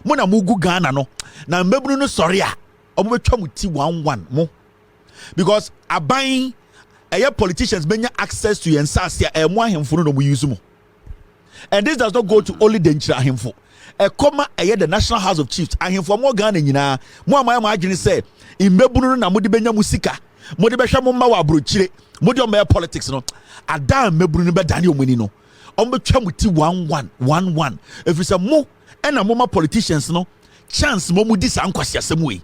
mo na mo gu Ghana no na mbebunu no sorry a omo betwa muti 11 mo because aban politicians benya access to yensasia mo ahemfo no mo use mo. And this does not go to only danger ahemfo comma the National House of Chiefs ahemfo mo Ghana nyina mo amaya mo agene say mbebunu no na mo de benya musika mo de behwa mo ma wa abrochire mo de o politics no adam mbebunu no be dane omani no omo betwa muti 11 if you say mo ena moma politicians no chance momu di sa nkwasi asem we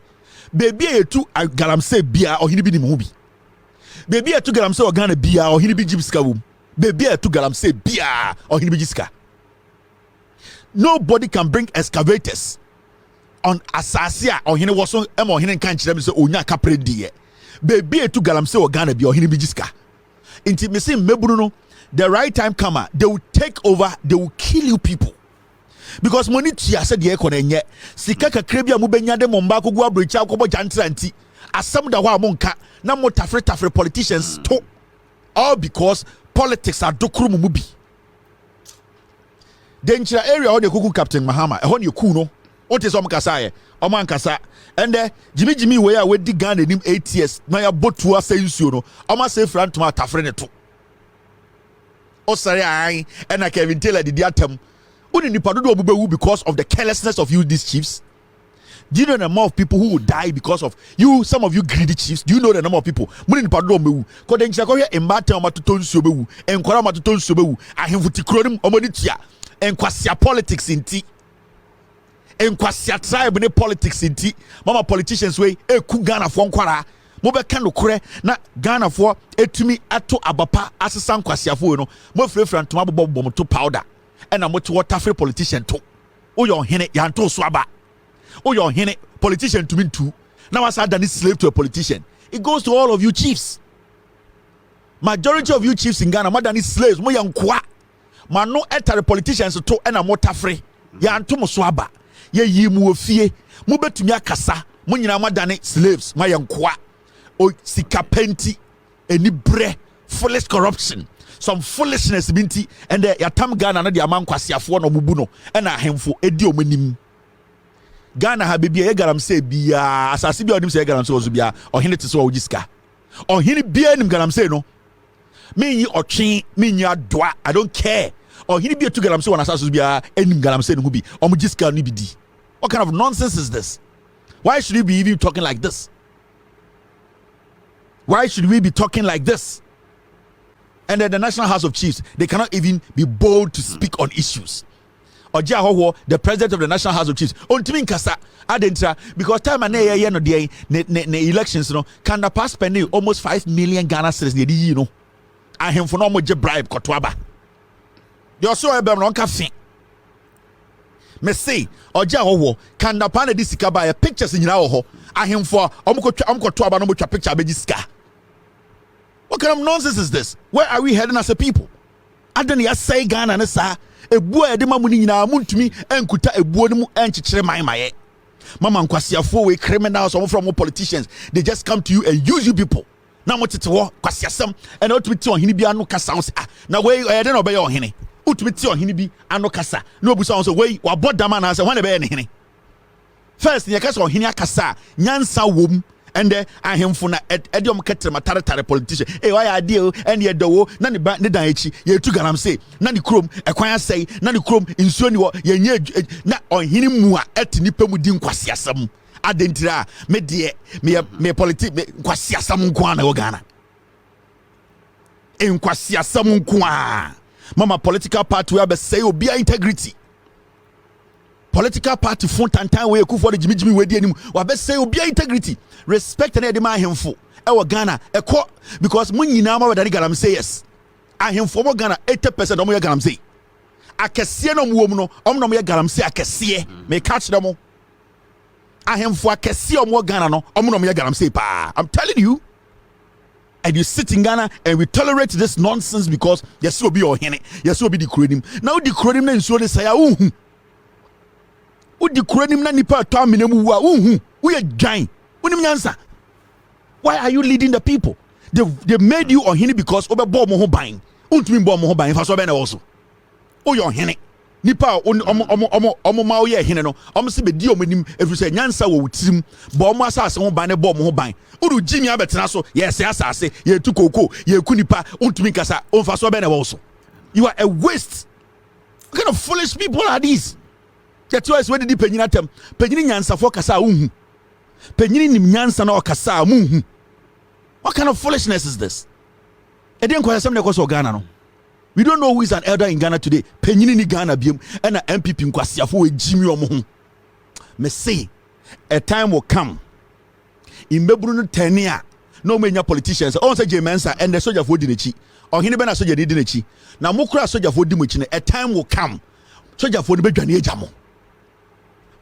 baby etu Galamsey bia ohini bi ni mu bi baby etu Galamsey o Ghana bia ohini bi jibiska wum baby etu Galamsey bia ohini bi jiska. Nobody can bring excavators on asasia ohini woso em ohini kan kire me say onya kapre die baby etu Galamsey o Ghana bia ohini bi jiska. Inti me say mebunu no the right time come they will take over, they will kill you people. Because money tia said the ekonenye sika kakra bia mo benya de mo mba kogu abrocha akobo jantranti asem da ho amonka na mo tafre politicians to all because politics are dokru mu bi. Danger area ho de kogu Captain Mahama ho ne ku no what is omkasa omo ankasa ende jimi we a wedi Ghana nim 8 years na ya botu asa nsuo no omo say front ma tafre ne to osare ai na Kevin Taylor didi atam. Because of the carelessness of you, these chiefs. Do you know the number of people who will die because of you? Some of you greedy chiefs. Do you know the number of people? Because then Chakoya and Martin Matuton Subu and Koramatuton Subu. I have Vutikronim Omonitia and Quasia politics in tea. And Quasia tribe in politics in tea. Mama politicians way a Kugana for Quara. Mobe kando kure na Ghana for etumi ato abapa asesan Quasia for no. Mo free to Mabo to powder. And I'm what water politician too. Oh, your hene yanto swaba. Oh, your hene politician to me too. Now I said that is slave to a politician. It goes to all of you chiefs. Majority of you chiefs in Ghana, more than is slaves. Mo yang kwa. Man no enter politicians to and I'm water free. Yanto mo swaba. Ye yimu ofie. Mo betumi akasa. Mo nyina more than slaves. Mo yang kwa. O sikapenti. Eni bre. Foolish corruption. Some foolishness binti and the yatam Ghana na the amount kwasiafo no mubuno and a hemfo edi omanim Ghana ha bibia Galamsey bia asase bia onim say Galamsey ozo bia ohene te so ogiska ohene bia nim Galamsey no me yi otwe me nya doa I don't care ohene bia tu Galamsey wana asase bia enim Galamsey no bi omugiska no bi di What kind of nonsense is this? Why should we be even talking like this? Why should we be talking like this? And then the National House of Chiefs, they cannot even be bold to speak on issues. Oja the president of the National House of Chiefs, Ontimi Nkasa, Adentra, because time and no day, ne elections, can the past spending almost 5 million Ghana cedis, and him for no more bribe Kotwaba. You're so a bam on cafe. Me say, Oja can the pan disika buy pictures in your and him for Omko no much picture bejiska. What kind of nonsense is this? Where are we heading as a people? Adani ya say Ghana na sa ebu e de mamuni nyina muntumi enkuta ebu no mu enchichire maye. Mama nkwasiafo we criminals or from politicians, they just come to you and use you people. Na motete wo kwasiasem and ultimately on hini bi anu kasa on na we e de no be your hini. Ultimately on hini bi anu kasa. No busa on so we wa bodama na say when be ne hini. First ye kasa on hini akasa nyansa wom. And ahemfo na ediom ketre matare politician why idea and ye do na ne dan echi ye tu garam say na ne krom ekwan asai na ne krom nsuo ni wo ye nye na onhini mu a eti nipa mu di nkwasiasam adentira me de me politic me nkwasiasam nko na wo Ghana nkwasiasam nko a mama political party we be say obi integrity. Political party font tantan we ku for the jimmy we di anim wa be say obi integrity respect na de ma ahemfo e wo Ghana e ko because mun nyina ma wadani garam say yes ahemfo mo Ghana 80% omo ye garam say akese no mo no omo ye garam say akese me catch them ahemfo akese omo Ghana no omo ye garam say pa. I'm telling you. And you sit in Ghana and we tolerate this nonsense because yes obi o hene yes obi di kronim now di kronim na nsuo de say uhu udi kronim na nipa to amenemu wa uhu we giant unim nyansa. Why are you leading the people? They made you ohini because obebo mo ho ban untumi bo mo ho ban fa so be na also o yo ohini nipa omo ma o ye hene no omo se be di omonim efiri se nyansa wo wutirim bo omo asase ho ban ne bo mo ho ban udu jimi abetena so yes asase ye tu koko ye ku nipa untumi kasa o fa so be na also. You are a waste. What kind of foolish people are these? Chetiwa where did penyina tem penyini nyansa fo kasa unhu penyini nim nyansa na okasa munhu. What kind of foolishness is this? Eden kwa some nekoso Ghana no. We don't know who is an elder in Ghana today. Penyini ni Ghana biem and a MPP nkwasiafo we jimi omo. Me say a time will come. Imbebru no tenia no menya politicians. On say Jean Mensa and the soldier for dinechi. Or hini be na soldier dinechi. Na mukura soldier for dimuchi. A time will come. Soldier for be dwane ejamo.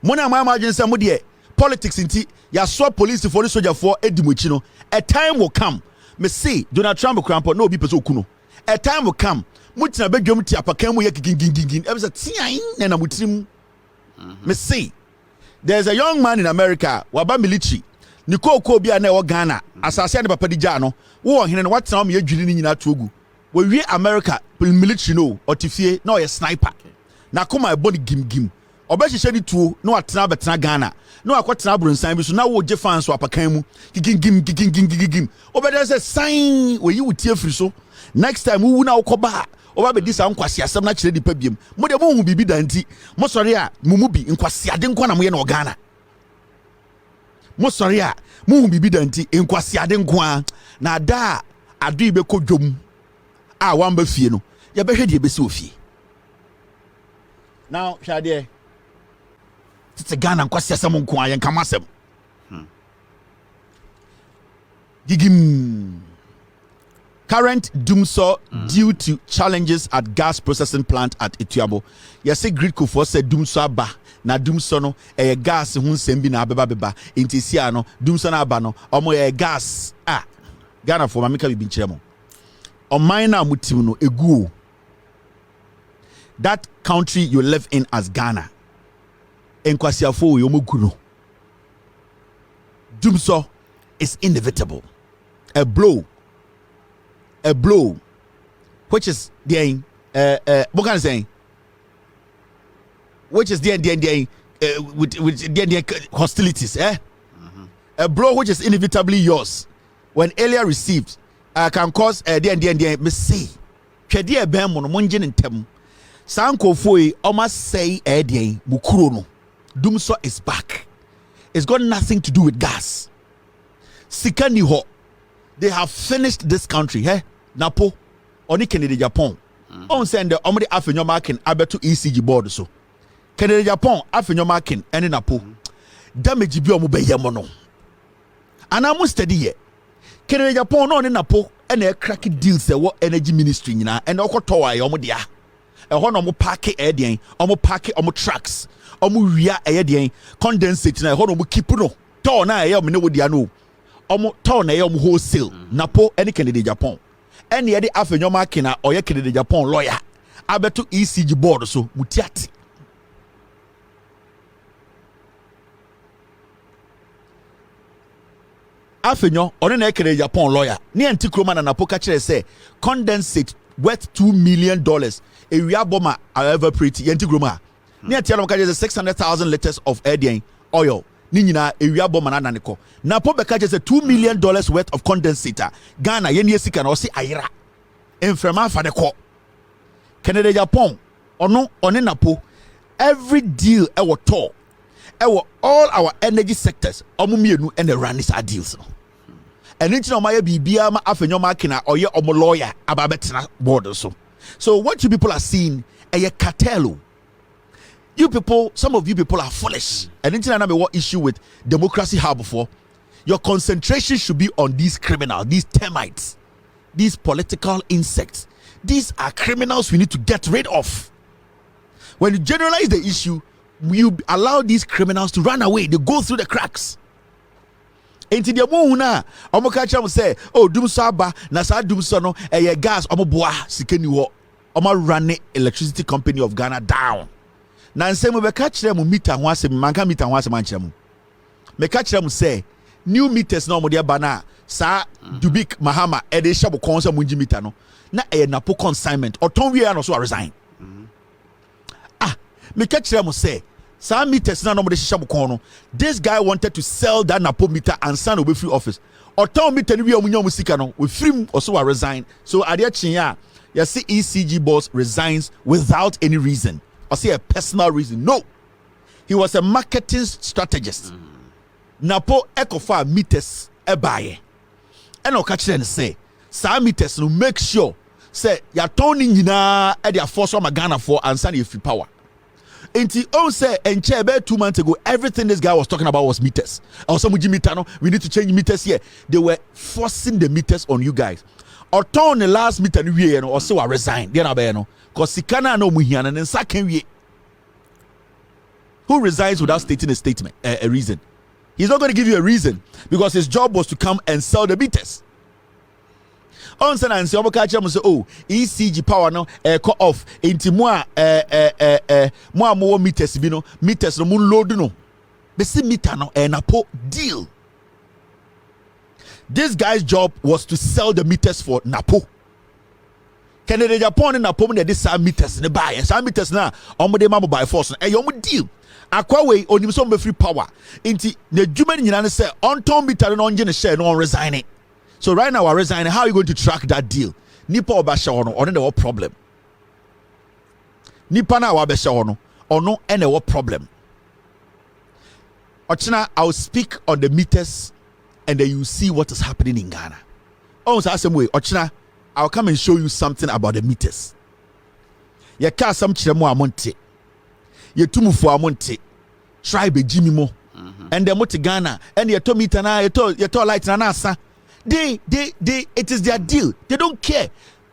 Mona ma imagine say mo de politics inti ya so police for the soldier for edimuchi no. A time will come. Me say Donald Trump crampo no be person okuno. A time will come. Mutina bedwom ti apakan mu ye gingingingin. E be say tian na mutirim. Me say there's a young man in America waba military. Niko ko bia na e wo Ghana. Asase ade papa di ja no. Wo hene no watena o me adwiri ni nyina togu. We wi America military no otifie na o ye sniper. Na koma e body gim. Obehihye ni tuo na watena betena Ghana. Na wakotena Brunsan bi so na wo je fans so apakan mu. Gigim. Obede say sign we yi wutie firi so. Next time wu na ukoba oba be disa nkwasi asem na kire dipa biem mo de mo hu bibi danti mo sori a mumu bi nkwasi ade nkwa na mo ye na Ghana mo sori a mo hu bibi danti nkwasi ade nkwa na da ado ibe kodwom a wan ba fie no ye be hwe de be se ofie now hwade tete Ghana nkwasi asem nkwa ye nkama asem gigim. Current doomsaw due to challenges at gas processing plant at Etiabo. Yes, grid kufo said doomsaw ba na doomsaw no gas hun sembi na beba inti sia no doomsaw na ba no omo gas Ghana for mamika bi nchiremo. O mine na mutim no egu. That country you live in as Ghana. Enkwasiafo yo mogu no. Doomsaw is inevitable. A blow, which is the what can I say? Which is the with the hostilities, A blow which is inevitably yours when earlier received can cause the me say. Twede ebe mo no monje ntem. Sanko foi almost say mukuro no. Dumso is back. It's got nothing to do with gas. Sikani ho. They have finished this country. Hey, Napo, oni Kennedy Japan. On send the omri afenyo marking abeto ECG board so. Kennedy Japan afenyo marking ene Napo. Damage bi omo beye mo no. Ana mo steady ye. Kennedy Japan no ne Napo ene crack deals e wo energy ministry nyina ene okoto wa ye omo dia. Ehɔ na ɔmo park ɛyɛdeɛn ɔmo park ɔmo trucks ɔmo wia ɛyɛdeɛn condensate na ehɔ na ɔmo keep no tɔɔ na ɛyɛ ɔmo ne wo dia no ɔmo tɔɔ na ɛyɛ ɔmo wholesale Napo ɛne Kennedy Japan ɛne yɛde afɛnyɔma akina ɔyɛ Kennedy Japan lawyer abɛto ECG board so mutiati afɛnyɔ ɔne na Kennedy Japan lawyer ne anti kroma na Napo ka kyerɛ sɛ condensate worth $2 million. Ewia bomber however pretty yenti groma. Near Tiano Kaja 600,000 liters of oil. Nina ewia bomber na naniko. Napo Bekaja $2 million worth of condensator. Ghana yeni sika na osi ayira. Inframa fa de ko. Kennedy Japan ono one Napo. Every deal ewo to. Ewo all our energy sectors. Omu mienu and the run is our deals. And into no my bibia ma afenyo makina or ye omo lawyer ababetina board so. So what you people are seeing a cartel. You people, some of you people are foolish. And into another what issue with democracy have before. Your concentration should be on these criminals, these termites, these political insects. These are criminals we need to get rid of. When you generalize the issue, you allow these criminals to run away. They go through the cracks. Enti de mo na omo ka kire mo say oh dumso aba na sa dumso no gas omo boa sikeni ho omo run electricity company of Ghana down na nsem be ka kire mo meter ho asem manka meter ho asem an kire mo me ka kire mo say new meters na omo de aba na sa Dubik Mahama e de shabo konsa mo nji meter no na Napo consignment oton wi no so resign me ka kire mo say some meters na no de shisha kono. This guy wanted to sell that Napo meter and send over free office. Or town meter we omunyo musika no we free also resign. So adia chinya you see ECG boss resigns without any reason. Or see a personal reason. No. He was a marketing strategist. Napo ekofa meters e buy. And catch and say some meters no make sure say ya turning nyina e dia force on Ghana for and send you free power. Inti on say enche about 2 months ago, everything this guy was talking about was meters. Or some meter no, we need to change meters here. They were forcing the meters on you guys. Or turn the last meter we or so I resign. They na no, cause sikana no muhiana and second we. Who resigns without stating a reason? He's not going to give you a reason because his job was to come and sell the meters. On say and say obokacha mo say oh ECG power no cut off enti mo meters bi no meters no mo load no be see meter no Napo deal. This guy's job was to sell the meters for Napo. Kennedy Japan and Napo na this meters ne buy and meters na omo de mama by force e yo mo deal akwa we onim so be free power enti na dwuma nyina ne say on ton meter no onje ne share no on resign it. So right now, we're resigning. How are you going to track that deal? Nipa obasha ono, or no problem. Nipa na wabasha ono, or no any problem. Ochina, I'll speak on the meters, and then you see what is happening in Ghana. Oh, so same way, Ochina, I'll come and show you something about the meters. Ye ka some chiremo amonte, ye tumufu amonte, try be Jimmy mo, and the moti Ghana, and ye to meter na ye to light na nasa. They it is their deal. They don't care.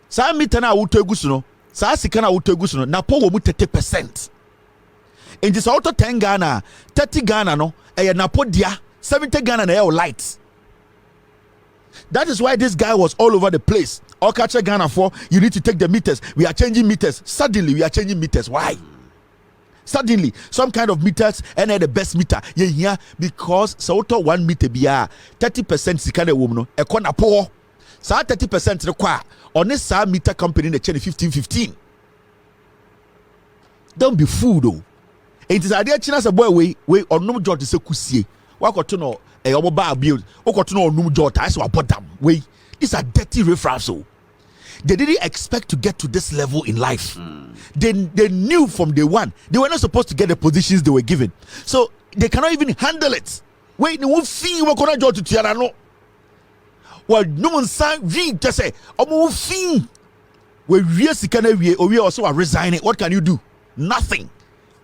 Sa meter na wuto egusu no. Sa sika na wuto egusu no. Napo wo mu 30%. In this auto 10 Ghana, 30 Ghana no, Napo dia, 70 Ghana na light. That is why this guy was all over the place. All catch Ghana for you need to take the meters. We are changing meters. Suddenly we are changing meters. Why? Suddenly, some kind of meters and the best meter. Yeah, because so 1 meter be 30% sikane woman e kwa Napo. So 30% require on this meter company in the chain 15. Don't be fooled though. It is idea china say boy we on no jot say kusie. Wakoto no e omo ba build. Wakoto no num jot I say about them. We these are dirty riffraffs so. They didn't expect to get to this level in life. They knew from day one they were not supposed to get the positions they were given, so they cannot even handle it. Wait, no fee we gonna go to Tiarano. Well, no one sang read to say fee. We also are resigning. What can you do? Nothing.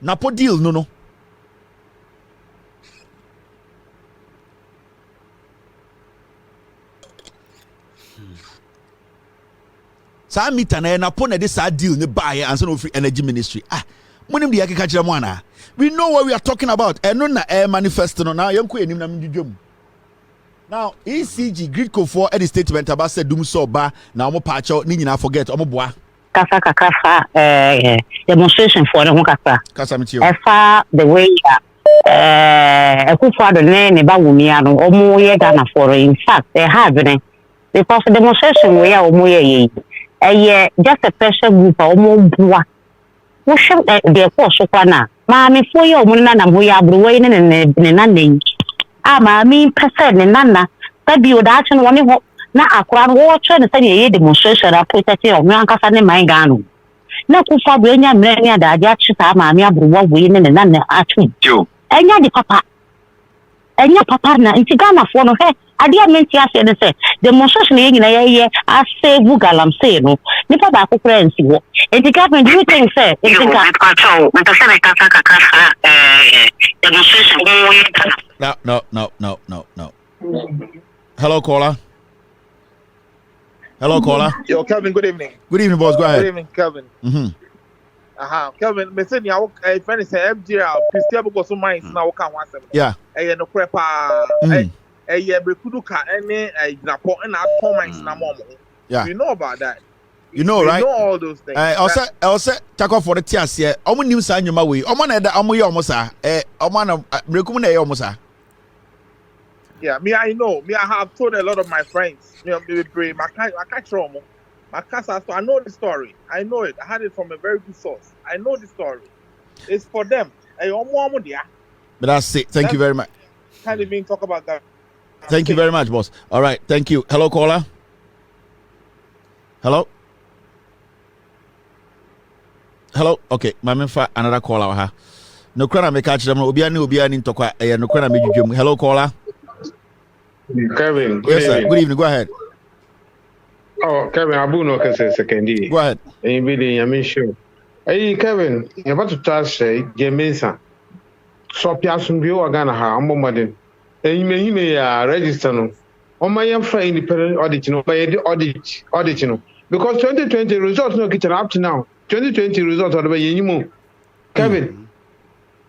Napo deal, no. Sa meter na Napo na this deal ne buy and so free energy ministry. Monim the agriculture mwana. We know what we are talking about. And no na manifesto no na yemko enim na mdwom. Now, ECG grid code for any statement about said doom so ba na omo pacho ni nyina forget omo boa. Kasa demonstration for the Hokasa. Kasa mitio. Efa the way Ekufo the ne ba wumia no omo ye Ghana for in fact they have because the demonstration we are omo ye just a pressure group omo boa. Wo hwe the course so na ma me fo ye omo na na ho ya abro we ne na nen. Maami pese ne nana sabi odache no woni ho na akora no wo twa ne sani ye demonstration a protest o me ankasa ne man Ghana na kufa bo enya mre ne adaje a chita maami abruwa we ne nana atwe enya di papa na nti Ghana fo no he ade a menti ase ne se demonstration ye nyina ye ase bu galamsey no nipa ba akokora nsi wo enti government do you think say demonstration No. Hello, caller. Yo, Kevin, good evening. Good evening, boss. Go ahead. Good evening, Kevin. Kevin, me say ni awo friend say MJ Christian go so mine na wo kan wasem. Yeah. No crepa. Brekuduka any Napo and at mines na mo. Yeah. You know about that. You know, right? You know all those things. Also take for the tears here. Omo nim sa nyoma we. Omo na da omo ye omo sa. Omo na brekum na ye omo sa. Yeah, I know. I have told a lot of my friends. My catch Romo. My casa, so I know the story. I know it. I had it from a very good source. I know the story. It's for them. But that's it. Thank you very much. Can't even talk about that. Thank you very much, boss. All right. Thank you. Hello, caller. Hello. Okay. My for another caller. No crana me catch them. Obiani ntokwa. No crana me jujum. Hello, caller. Kevin, yes, sir. Good evening. Go ahead. Oh, Kevin, Abu no kase sekendi. Go ahead. I'm sure. Hey, Kevin, you about to touch Jean Mensa. So Piasun Bio Ghana ha amomade. You may register no. On my independent audit no, by the audit no. Because 2020 results no kitchen up to now. 2020 results are the way you move. Kevin.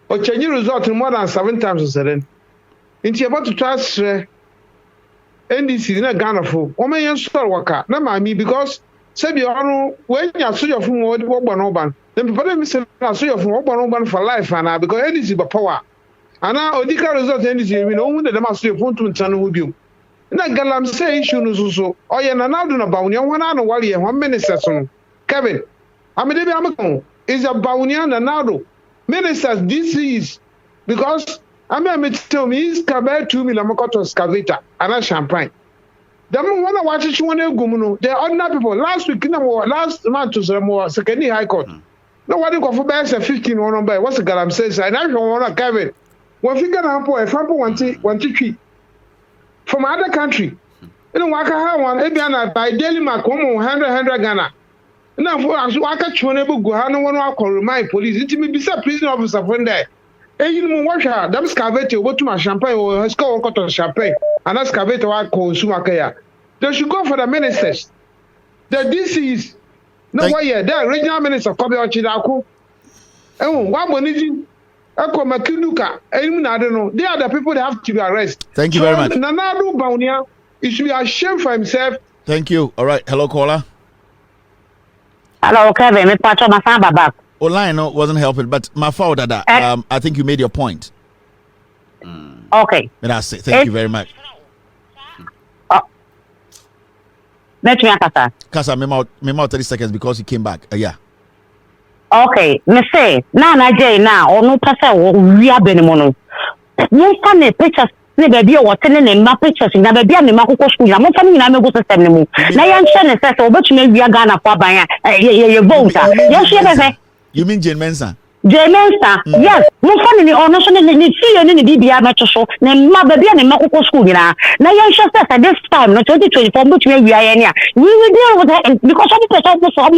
Or change result more than 7 times then. Into about to touch NDC in Ghana for Oman store worker. No, mammy, because said you are when you are so your phone what Oban, then people them say so your phone Oban for life and because NDC by power. And now Odika result NDC we know that the master your phone to turn with you. Na galam say issue no so. Oh yeah, na do na bawunia wana no wale 1 minute so. Kevin, amede bi amako is a bawunia na nado. Ministers DCs because I mean, tell me, is Caber 2 million Mokoto excavator and a champagne. The one I watch it, one gumuno. The ordinary people last week, last month to some more second high court. Nobody got for best 15 one by what's the galam says. I don't want to Kevin. One figure ample, a fample one tree from other country. You know, Waka one, Ebiana by daily mark 100 Ghana. Now, for us, Waka Chonebu Guhana, one will call my police. It may be a prison officer from there. You know what? That excavator go to my champagne or score one cotton champagne and excavator I consume a they should go for the ministers. The DCs no way the regional minister come out Chidaku. And one money Eko Makinuka, I don't know. They are the people that have to be arrested. Thank you very much. Nanadu Baunia, he should be ashamed for himself. Thank you. All right. Hello, caller. Hello, Kevin. Me pacho masamba back. Online wasn't helping, but my fault that I think you made your point. Okay. That's it. Thank you very much. Let me Kasa. Kasa, me out 30 seconds because he came back. Yeah. Okay. Me say, na jay na onu pese we abeni mono. You find a picture ne baby o wotene ne mma pictures na baby a ne mma kokko school na mo fa ni na me go system ne mu na yan hye ne se obetumi awia Ghana for ban ye vote yan hye be you mean Jean Mensa Jean Mensa yes mo fa ni ono so ne tie ne bibia meto so ne mma baby a ne mma kokko school na yan hye se this time no 2024 obetumi awia ye ne a we will deal with it because some people so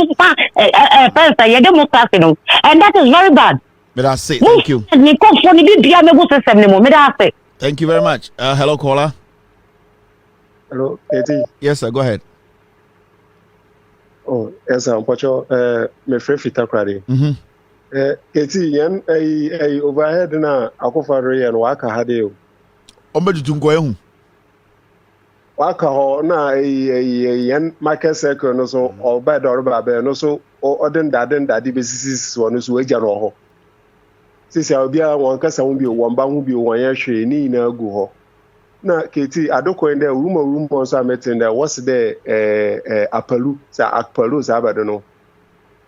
first ye democracy no and that is very bad. But I say thank you. Thank you very much. Hello, caller. Hello, Katie. Yes, sir. Go ahead. Oh, yes, I'm Pacho. My friend Fita Kradi. Katie, yan a overhead na akufari and waka hadeo. Ombe tungo Waka ho na yan market circle no so or bad or babe no so or den daddy businesses one so eja no ho. Sisi obia won kasa won bi won ba hu bi won ya hwe ni na agu ho na Keti adoko ende rumor so ametin there what's the apalu sa abado no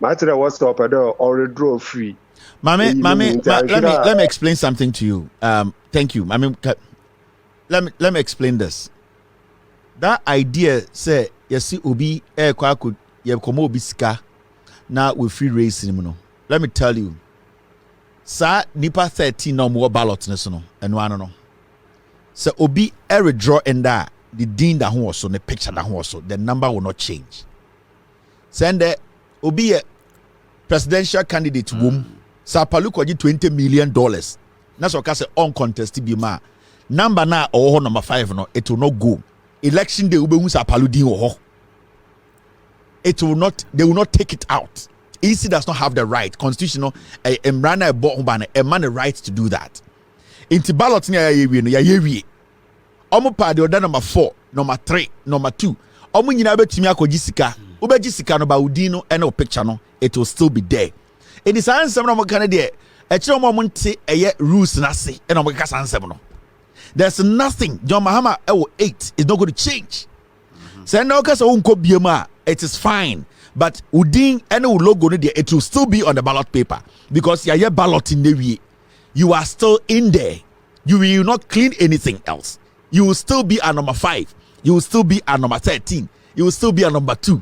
matre what's up or draw free Mame, let me explain something to you. Thank you. Let me explain this. That idea say yesi obi kwa could ye komo obi sika na we free racing no. Let me tell you. Sa nipa 13 no more ballot ne so no eno ano no so obi draw in that the dean that ho so the picture that ho so the number will not change send obi a presidential candidate wom sa palu ko $20 million na so ka say uncontested bi ma number na ho number 5 no it will not go election day obehu sa palu din ho it will not they will not take it out. EC does not have the right, constitutional, a man the right to do that. Into ballot near ye party order number 4, number 3, number 2. Nyina betimi akogi sika. Obeji sika no ba udino ene picture no, it will still be there. It is ansem no kan de e kire mo nte rules na se ene mo kasa ansem no. There's nothing John Mahama 8 is not going to change. Say no kasa unko biema, it is fine. But Udin any logo it will still be on the ballot paper because you're ballot in the way. You are still in there. You will not clean anything else. You will still be at number 5. You will still be at number 13. You will still be at number 2.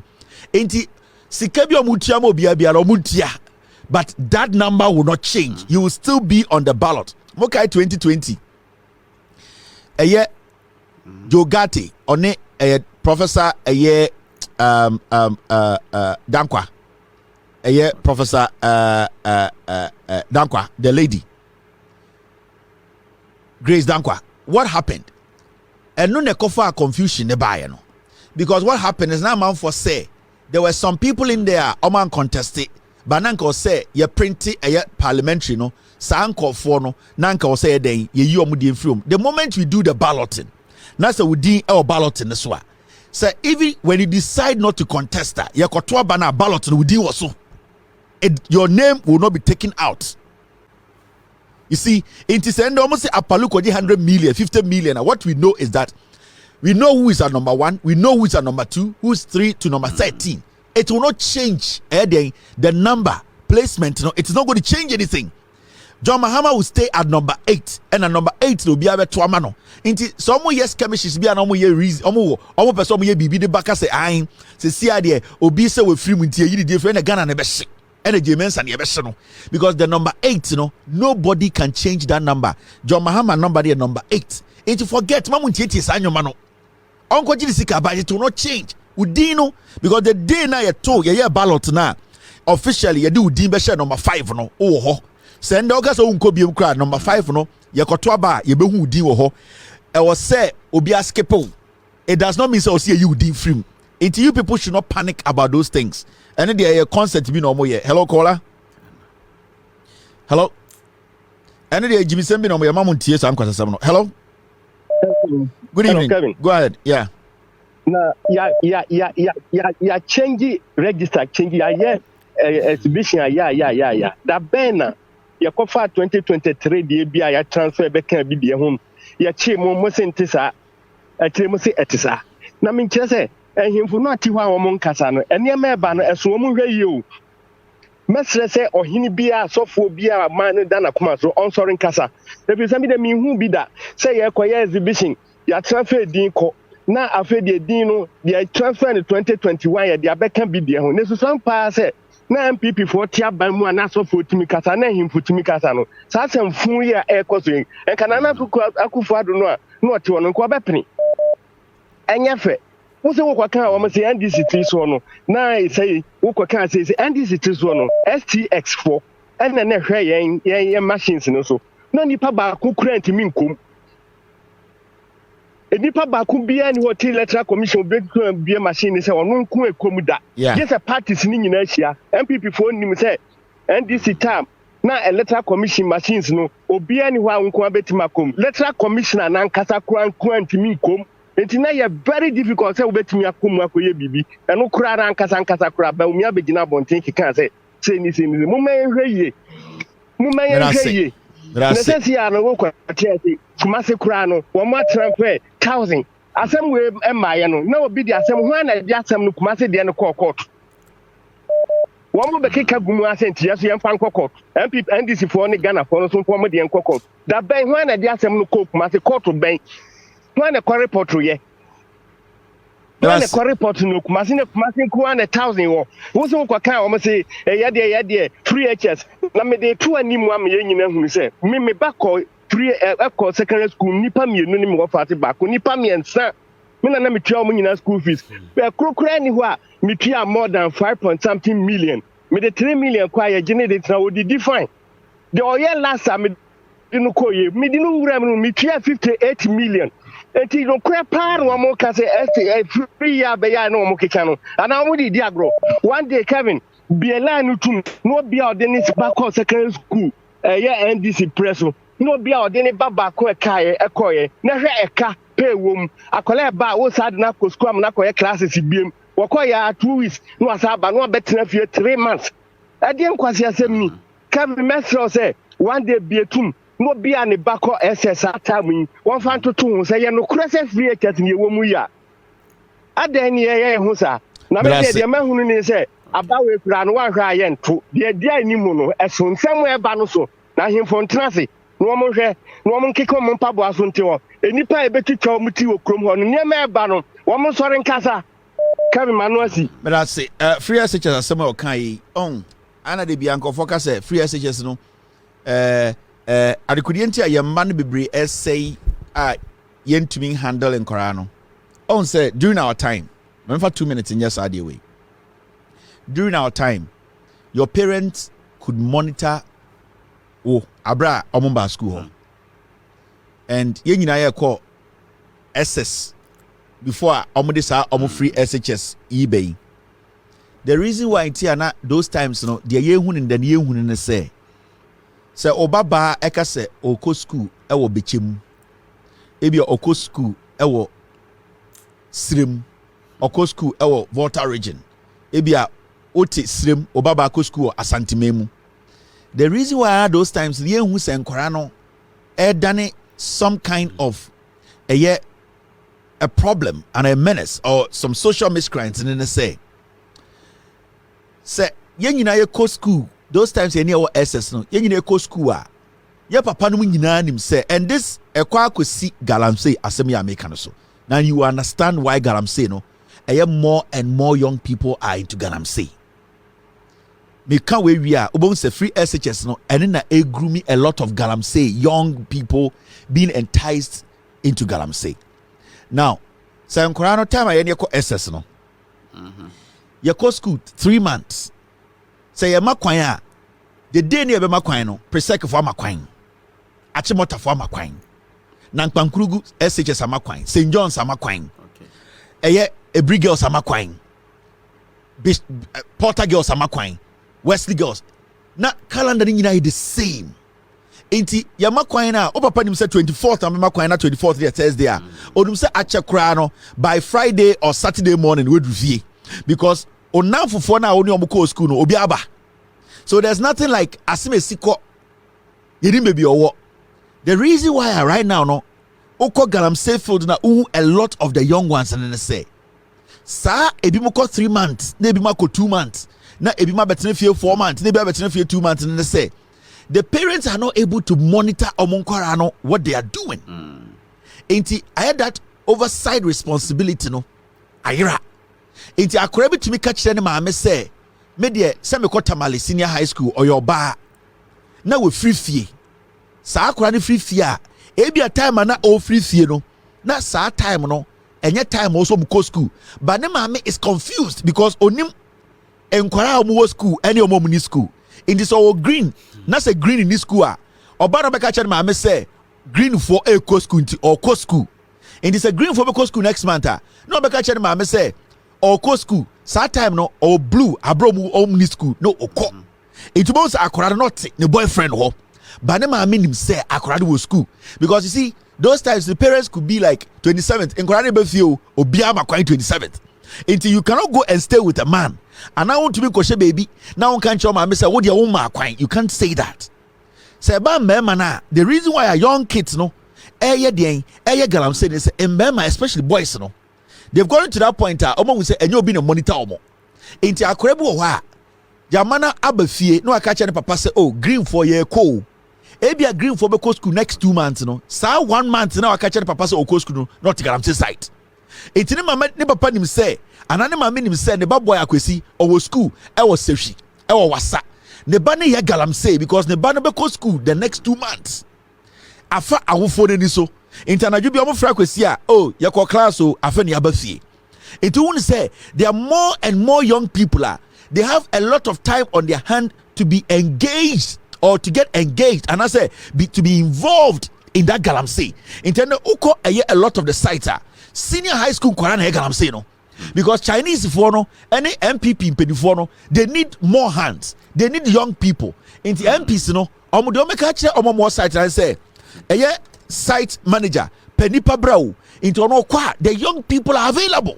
But that number will not change. You will still be on the ballot. Mokai 2020. Jogati on a professor Dankwa Professor Dankwa, the lady Grace Dankwa. What happened? And no nekofa confusion no. Because what happened is now man for say there were some people in there oman contested but nanka say ye print parliamentary no sanko for no nanka say den ye yi omudi from the moment we do the balloting na say we din balloting this one. So even when you decide not to contest that, your ballot your name will not be taken out. You see, it is almost say Apaluko 100 million, 50 million. And what we know is that we know who is at number 1, we know who is at number 2, who is 3 to number 13. It will not change the number placement. No, it is not going to change anything. John Mahama will stay at number 8, and at number 8 will be able to amano. Inti some yes chemists be an reason. Almost person ye bibi de baka say I see idea obi say we free munti ye di friend Ghana na be shit. And Jean Mensa na be no because the number 8 nobody can change that number. John Mahama number there number 8. And to forget mamunti eti sa nyoma no. Onko ji sika ba it will not change. Udino because the day na ye told ye ballot na officially ye do udin be share number 5 no. Oh ho. Send August unko biem kra number 5 no ye koto aba ye behu udin wo ho. E was say obi askipo. It does not mean so see you udin free. It you people should not panic about those things. And then there concept be no more here. Hello caller. Hello. And then Jimmy Sembi no more mamun tie so ankwasa sam no. Hello. Good evening. Hello, Kevin. Go ahead. Yeah. Na ya change register change ya exhibition ya da bena ya kofa 2023 de bia ya transfer be kan bi de ho ya chi mo sentisa a chi mo se etisa na min kire se ehimfu no ati ho a wo nkasa no ene me ba no eso mo hwe yi o mesre say ohini bia sofo bia man da na kuma so on sorry nkasa ebi say me de hu bi da say ye koye exhibition ya transfer din ko na afa de din no de transfer in 2021 ye de abeka bi de ho ne so san pa say na MPP for tia ban mu na sofo timi kasa na himfo timi kasa no sa sem fun ye e koso en kana na akufo ado no a no te wono ko bepene enya fe wo se wo kwaka wo say NDC 3 so no na say wo kwaka say NDC 3 so no STX4 ena na hwe yen machines no so na nipa ba ku kura ntimi nkom nipa ba ku bia ni hotel electoral commission break bia machine say ono nku ekom da yes a parties ni nyina hia MPP for nim say NDC time na electoral commission machines no obia ni ho anko abetima kom electoral commissioner na nkasa kura ntimi nkom enti na ye very difficult say obetimi akom akoye bibi eno kura ran nkasa kura ba umi abegina bonten kika say ni mo menhwe ye Necessity no wo kwate kuma se kura no wo ma transfer 1000 asem we emaye no na obi di asem ho na di asem no kuma se de no court wo mo be keka gumu asenti yaso yem fan court MPP NDC for ni Ghana for no so mo de court da ben ho na di asem no kuma se court ben ho na ko report ye na ko report no kuma se ko na 1000 wo so ko kan wo say ye de free HS na me de to animu am ye nyina hunu say me ba ko free secondary school nipa mienu ni me go fati ba ko nipa miensa me na me tua mo nyina school fees be krokra ni ho a me tua more than 5.something million me de 3 million kwa ye generate na wo di define the oil last me dinu ko ye me dinu wura me tua 58 million enti no kra pa no mo ka say free ya be ya no mo keka no ana mo di agro one day Kevin biela no tum no bia odeni back secondary school NDC press no bia odeni baba ko ekoye na hwe eka pay wom akola ba wo sad na ko school am na koye classes biem wakoya 2 weeks no asaba no betena fie 3 months ade nkwasi asem ni Kevin mesro say one day bietum no bia ne bako SS atamu won fan toto ho say ye no kura say free eket ne wo mu ya adan ye ho sa na me de mahunu ni say abawe kura no wan hwa ye nto de dia ni mu no eso nsem e ba no so na himfo ntrase no mo hwe no mo nkeke mo mpabo aso nte ho enipa e betitwa mo ti wo krom ho no ne me ba no wo mo sori nkasa kabi manuasi merase free SHS asema o kan yi on ana de bia nkofo ka say free SHS no adekudie a yemma no bebre essay a yentumi handle nkora no on say during our time remember 2 minutes in yes idea way during our time your parents could monitor abra omumba school and ye nyina ye call SS before omudisa free SHS eBay the reason why na those times no de ye hunu nda ye hunu ne say obaba eka se oko school ewo bechemu ebi oko school ewo srem oko school ewo Volta region ebi oti srem obaba oko school asantememu the reason why those times the hu se nkora no done some kind of a problem and a menace or some social miscreants in the say yen nyina ye ko school those times any our SS no yen nyina ko school a ye papa no nyina nim say and this ekwa akosi galamsey asem ya make no so now you understand why galamsey no more and more young people are into galamsey me can we are obon say free SHS no and na e grooming a lot of galamsey young people being enticed into galamsey now say nkora no time ye ko SS no ye ko school 3 months say ye makwan a the day ne be makwan no presec for makwan achimota for makwan nankpankrugu SHS amakwan St John's amakwan okay Ebri girls amakwan Porter girls amakwan Wesley girls na calendar nyina the same enti ya makwan na o papa nim say 24th am makwan na 24th day Thursday a odum say achekra no by Friday or Saturday morning we do vie because onam fofo na oni omko school no obi aba so there's nothing like asimesiko yedi maybe owo the reason why right now no oko galamsey field na a lot of the young ones and say sa ebi moko 3 months na ebi mako 2 months na ebi ma betene fie 4 months na ebi betene fie 2 months and they say the parents are not able to monitor omonkwara no what they are doing. Enti I had that oversight responsibility no ayra. Enti akora bi tumi ka kire ne maame say me de se me kota Tamale senior high school or your bar na we free fie. Sa akora ne free fie a ebi a time na o free fie no na sa time no enye time also mu school but ne maame is confused because onim enkwara omo school any omo mu ni school. In this all green, na say green in this school. Oba no beka chere maame say green for a co school or co school. In this a green for co school next month. No beka chere maame say or co school. Sa time no or blue abromu omni school no oko. It means akorada not the boyfriend ho. But ne maame nim say akorada was school because you see those times the parents could be like 27th. Enkorada be feel obia makwan 27th. Until you cannot go and stay with a man. And I want to be koshe baby. Now can't show my say what your own mark. You can't say that. Say ba mema the reason why our young kids no galam say this mema especially boys no. They've gone to that point omo will say enyo be no monitor omo. Inti akrebu ho a jamana abafie no aka che ne papa say oh green for year ko. Ebi a green for be school next 2 months no. Sa 1 month now aka che ne papa say o school no not galam say site. Eti ne mama ne papa nim say anane mama nim say ne baboy akwesi owo school e wo sehwi e wo wasa ne ba ne ye galamsey because ne ba no be school the next 2 months afa awofo ne ni so international bi omo fra akwesi a oh ye ko class o afa ne abafie eti won say there are more and more young people they have a lot of time on their hand to be engaged or to get engaged and I say to be involved in that galamsey intendo uko a lot of the sites senior high school kwara na galamsey no. Because Chinese for no any MPP impedifo no they need more hands, they need young people. In the MPs no omo de make catch omo more site and say site manager penipa brao into no kwa the young people are available.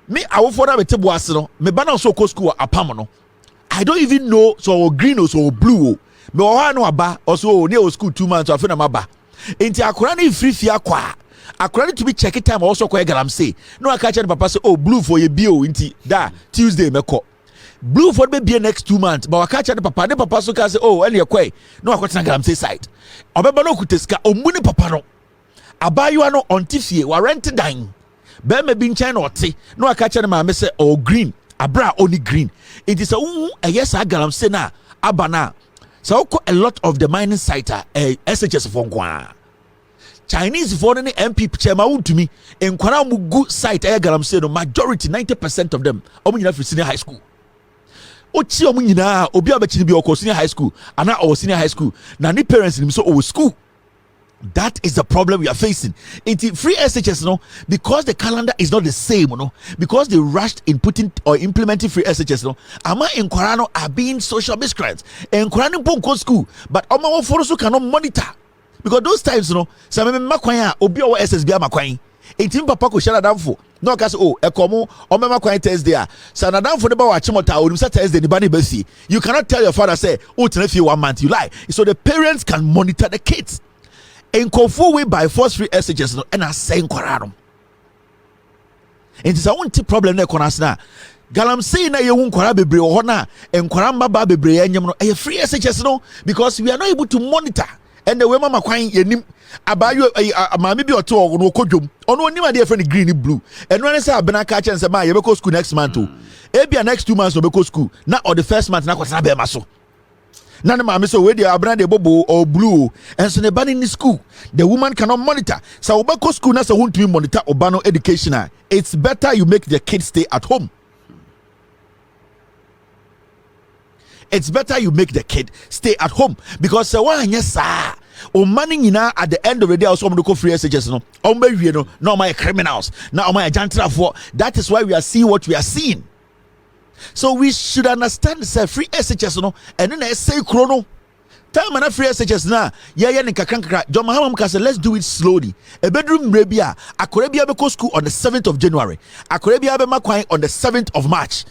Me I will for that table as no me bana so school apam no I don't even know so green or so blue me o no aba or so near school 2 months afena maba into akora na free fia kwa according to be checking time also kwa galamsey no aka catch papa say oh blue for your bio inti da Tuesday meko blue for be next 2 months but aka catch papa ne papa so ka say oh any kwa no akota galamsey side obeba no kuteska omuni papa no abayo no ontifie wa rent dan be me bi nchen no ote no aka catch ma me say oh green abra only green it is a yes galamsey na abana so a lot of the mining site SHS for nkwa Chinese for any MP chairman to me in Kwara good site galamsey no majority 90% of them omo nyina for senior high school ochi omo nyina obi abachi bi okọ senior high school ana or senior high school na ni parents nim so o school. That is the problem we are facing. It's free SHS no because the calendar is not the same no because they rushed in putting or implementing free SHS no ama in Kwara no are being social miscreants in Kwara no ponko school but omo for so cannot monitor. Because those times, some makwan obi o SSB makwan. Etim papa ko shara danfo. No ka say oh ekomo o me makwan Thursday a. Sa na danfo de ba wa chimota o say Thursday ni ba ni basi. You cannot tell your father say oh tena fie 1 month you lie. So the parents can monitor the kids. Enkofo we by force free SHS no and say nkwara no. Enti sa won ti problem na ekona na. Galamsey na ye hu nkwara bebre ho na nkwara mbaba bebre anyem no e free SHS no because we are not able to monitor. And the way mama kwan yenim abayo maame bi oto no kodwom ono onim ade friend green blue and when say abena ka chen say ma ye be school next month o ebia next 2 months no be school na or the first month na kwatana be ma so na ne maame so we dey abena de bobo or blue and so ne ban in school the woman cannot monitor so we be school na so huntumi monitor obano education it's better you make the kids stay at home. It's better you make the kid stay at home because one yes sir o money at the end of the day also go free SHS no no my criminals now my jantrafo. That is why we are seeing what we are seeing. So we should understand say free SHS no and then say chrono time na free SHS na yeah ni kakra John Mahama ka say let's do it slowly. A bedroom rebia akorebia be school on the 7th of January akorebia be makwan on the 7th of March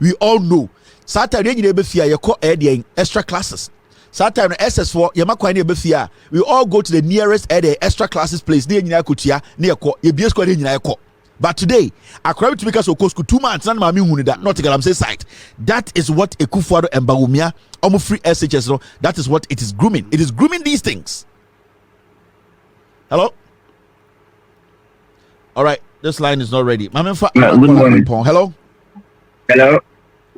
we all know Saturday you be fear you call extra classes. Saturday SS4 you makwan be fear we all go to the nearest extra classes place near nyina kotua near ko ye bie square nyina ko But today, according to because of course 2 months, and mami huni that not Galamsey site. That is what Ekufuado and Bawumia, almost free SHS. No, that is what it is grooming. It is grooming these things. Hello. All right, this line is not ready. Good morning. Hello. Hello.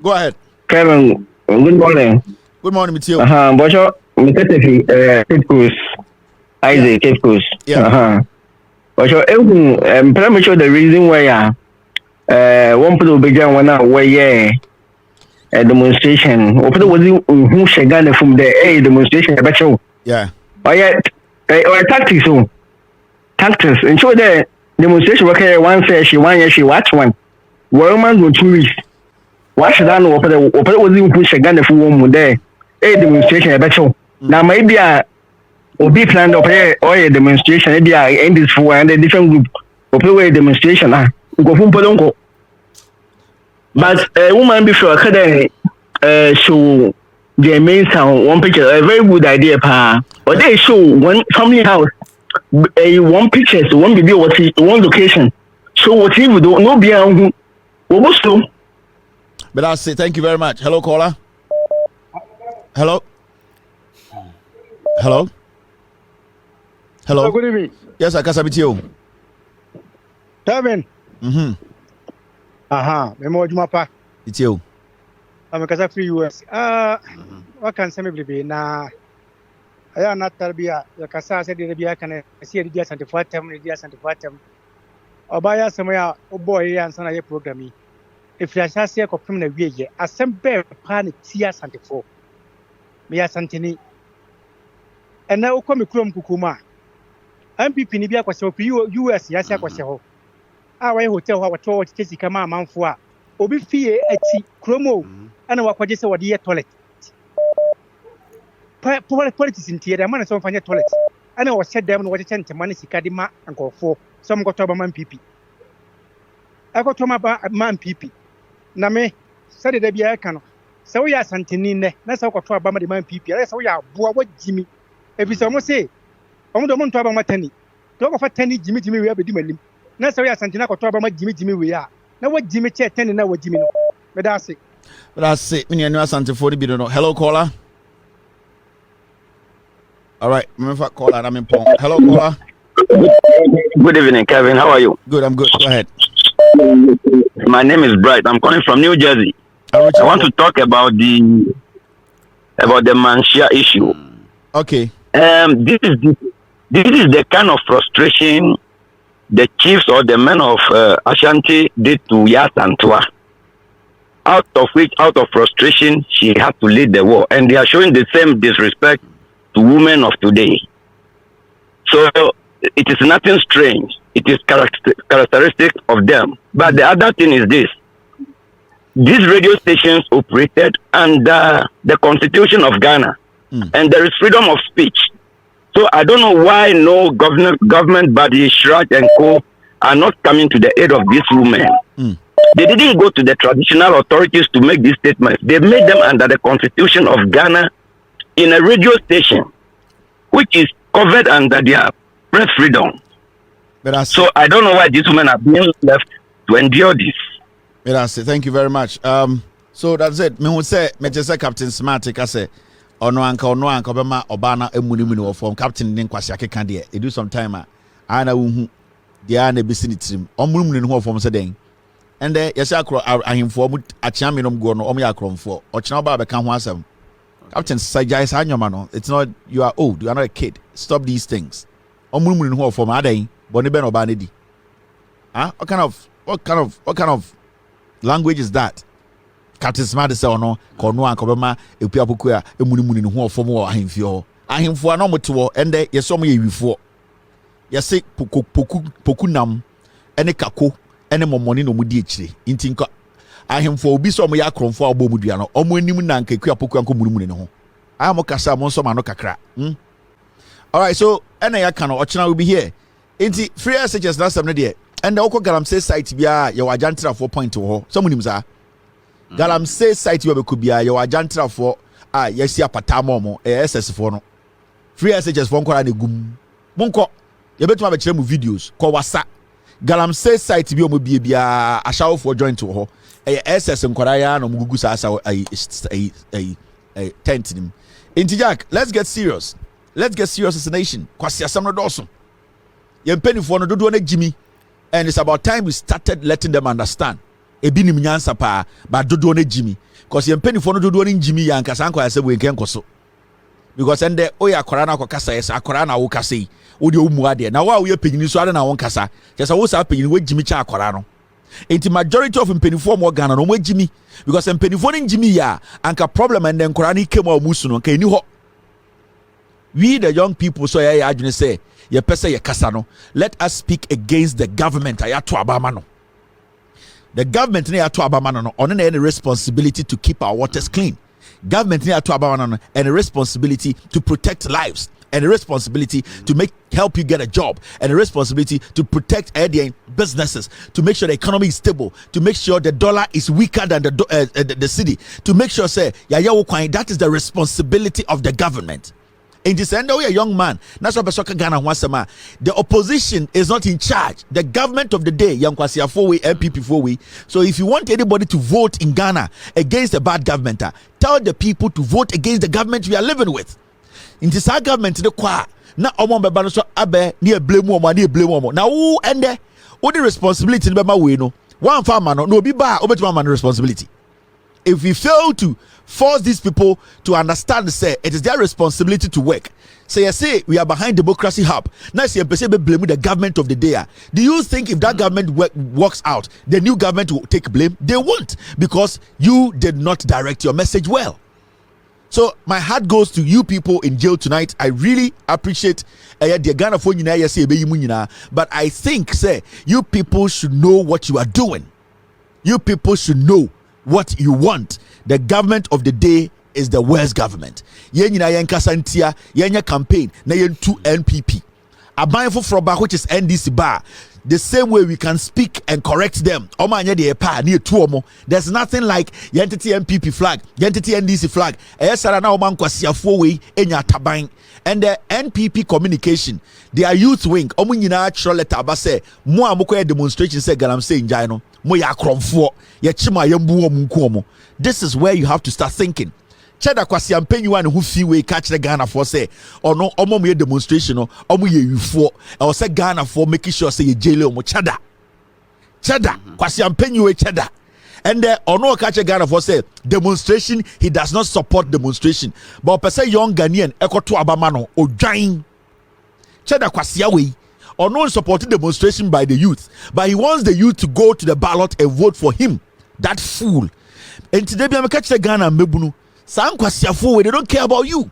Go ahead. Kevin, good morning. Good morning, Mitio. Bonjour, Cape Coast. Isaac, Cape Coast. Yeah. Bonjour, I'm pretty sure the reason why one people began one hour where a demonstration. Or people was who she got from the demonstration about you. Yeah. Oh yeah, or tactics so. Tactics. And show the demonstration worker one say she 1 year she watch one. Woman go 2 weeks. Why should I know what was even push a gun for one there? A demonstration about you. Now maybe will be planned up here or a demonstration. Maybe I end this for and a different group or play a demonstration. Go from Podonko. But a woman before could show the main sound one picture, a very good idea, pa. But they show one family house, one picture, so one video, what one location. So what he would do, no be on who. But I say thank you very much. Hello, caller. Hello. Hello. Hello. Good evening. Yes, I can submit you. Kevin. Memo Jumapa. It's you. I'm a Kazakh free US. What can some be na? I am not Tarbia. The Kasa said the Bia can see the Dias and the Fatum, the Dias and the Fatum. Obaya Samaya, oh boy, and son of your programming. If you are saying a criminal way, a simple panic tears and the four. Me as Santini. And now come Chrome Kukuma. MPP Nibia was so US, Yasa was your our hotel, our toilet, Kama, Manfua. Obi Fie at Chromo, and our Quadisa or dear toilet. Politics in Tia, the man is on fire toilet. And I was set down what a tent to manage Kadima and go for some got over man PP. I got to my man PP. Name, said it be a cano. So we are Santinine, that's how got to about the man PP. That's how we are, boy, what Jimmy. If it's almost say, I'm the one to about my tenny. Talk of a tenny Jimmy we have a demon. That's how we are Santina got to about my Jimmy we are. Now what Jimmy chair tenny now what Jimmy. But that's it. But that's it. When you know Santa 40 bidon. Hello, caller. All right, remember caller. I'm in Pong. Hello, caller. Good evening, Kevin. How are you? Good, I'm good. Go ahead. My name is Bright. I'm calling from New Jersey. I want to talk about the Manshia issue. Okay. This is the kind of frustration the chiefs or the men of Ashanti did to Yasantua. Out of frustration, she had to lead the war, and they are showing the same disrespect to women of today. So it is nothing strange. It is characteristic of them. But the other thing is this. These radio stations operated under the Constitution of Ghana, and there is freedom of speech. So I don't know why no government body, Shraj and Co. are not coming to the aid of these women. They didn't go to the traditional authorities to make these statements. They made them under the Constitution of Ghana in a radio station, which is covered under their press freedom. So I don't know why these women are being left to endure this. Thank you very much. So that's it. Me who say Captain Smart I say ono anka bema obana emunimuni wo form captain ne nkwasi akeka de e do some time ana wo dia na besi ni trim omunimuni ne ho form se den ende yesa akro ahemfo mu achia me nom go no omo ya Kronfo ochina ba be ka ho asem captain sajai sa anyoma no. It's not you are old, you are not a kid. Stop these things. Omunimuni ne ho form adan boni be no ba na di. What kind of language is that? Captain Smart say ono kono ankobema epia poku a emunimuni ne ho ofom wo ahemfio ahemfo na moto ende yeso mo yewifo yese poku nam ene kako ene momoni no mudi ekire ntinka ahemfo obi so mo ya Kronfo abo mudua no omo anim na nkakua poku anko munimuni ne ho amo kasa mo so ma no kakra. All right, so ene ya kana ochina will be here nti free SHS na sam ne de ende okọ Galamsey site bia ye wajantra 4 point wo so munim za Galamsey site we be bia ye wajantra for yesi apata momo SS for no free SHS for nkora na gum monko ye betuma be kire mu videos ko wasa Galamsey site bi omo bia ashawo for joint to ho SS nkwara ya no mugugu sa tent nim. Inti Jack, let's get serious as a nation. Kwasi asam no doso yem penifo no dodo na jimi, and it's about time we started letting them understand ebi nim nyansa pa ba dodo na jimi, cause yem penifo no dodo na jimi ya nkasa nkwa se we nkenkoso, because ende oya akwara na akokasa yes akwara na wo kasa yi wo de omu ade na wa wo ye panyini so ade na won kasa just wo sa panyini we jimi cha akwara no. Enti majority of mpenifo mo Ghana no mo jimi, because mpenifo no jimi ya anka problem and then kwara ni kemu amusu no ka ni ho. We the young people so ya adwene say ye pese ye kasa no, let us speak against the government ayato abama no. The government ne ayato abama no ono na any responsibility to keep our waters clean. Government ne ayato abama no and a responsibility to protect lives, and a responsibility to help you get a job, and a responsibility to protect businesses, to make sure the economy is stable, to make sure the dollar is weaker than the city, to make sure say that is the responsibility of the government. In this end, we a young man. That's what Ghana wants. The opposition is not in charge. The government of the day, young Kwasia 4-way, MPP 4-way. So if you want anybody to vote in Ghana against a bad government, tell the people to vote against the government we are living with. In this government, the kwa na omo beba no so abe ne blame omo na who ende what the responsibility be ma we no one farmer no obi ba obetima man responsibility. If we fail to force these people to understand, say it is their responsibility to work. Say we are behind Democracy Hub. Now say blame the government of the day. Do you think if that government works out, the new government will take blame? They won't, because you did not direct your message well. So my heart goes to you people in jail tonight. I really appreciate the Ghana phone, but I think say you people should know what you are doing. You people should know what you want. The government of the day is the worst government. Yenyina yenkasantia yenya campaign na yentu NPP. Abayfo froba, which is NDC bar. The same way we can speak and correct them. There's nothing like entity MPP flag, entity NDC flag. And the NPP communication, their youth wing, demonstration say Galamsey Njano, Moya Kronfo, Yachima Yambu Munkuomo. This is where you have to start thinking. Cheda kwasi ampenyi wan who feel we catch the Ghana for say or no omo me demonstration or omo ye you or say Ghana for making sure say ye jail omo cheda kwasi ampenyi we cheda. And or no catch Ghana for say demonstration, he does not support demonstration, but per se young Ghanaian ekoto abamano o dwan cheda kwasi awe or no supporting demonstration by the youth, but he wants the youth to go to the ballot and vote for him. That fool. And today we catch the Ghana mebunu. They don't care about you.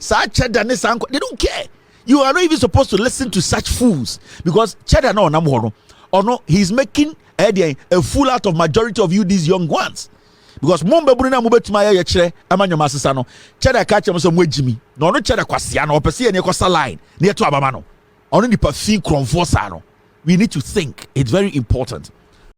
They don't care. You are not even supposed to listen to such fools, because Cheddar no namono or no, he's making a fool out of majority of you, these young ones. Because Mombe Bruna Mubetumaya Yachere, Amanyo Masasano, Cheddar catch him some way Jimmy, no Cheddar Quasiano, or Persia and Costa line near to Abamano, only the Atigya Kronfo Sano. We need to think. It's very important.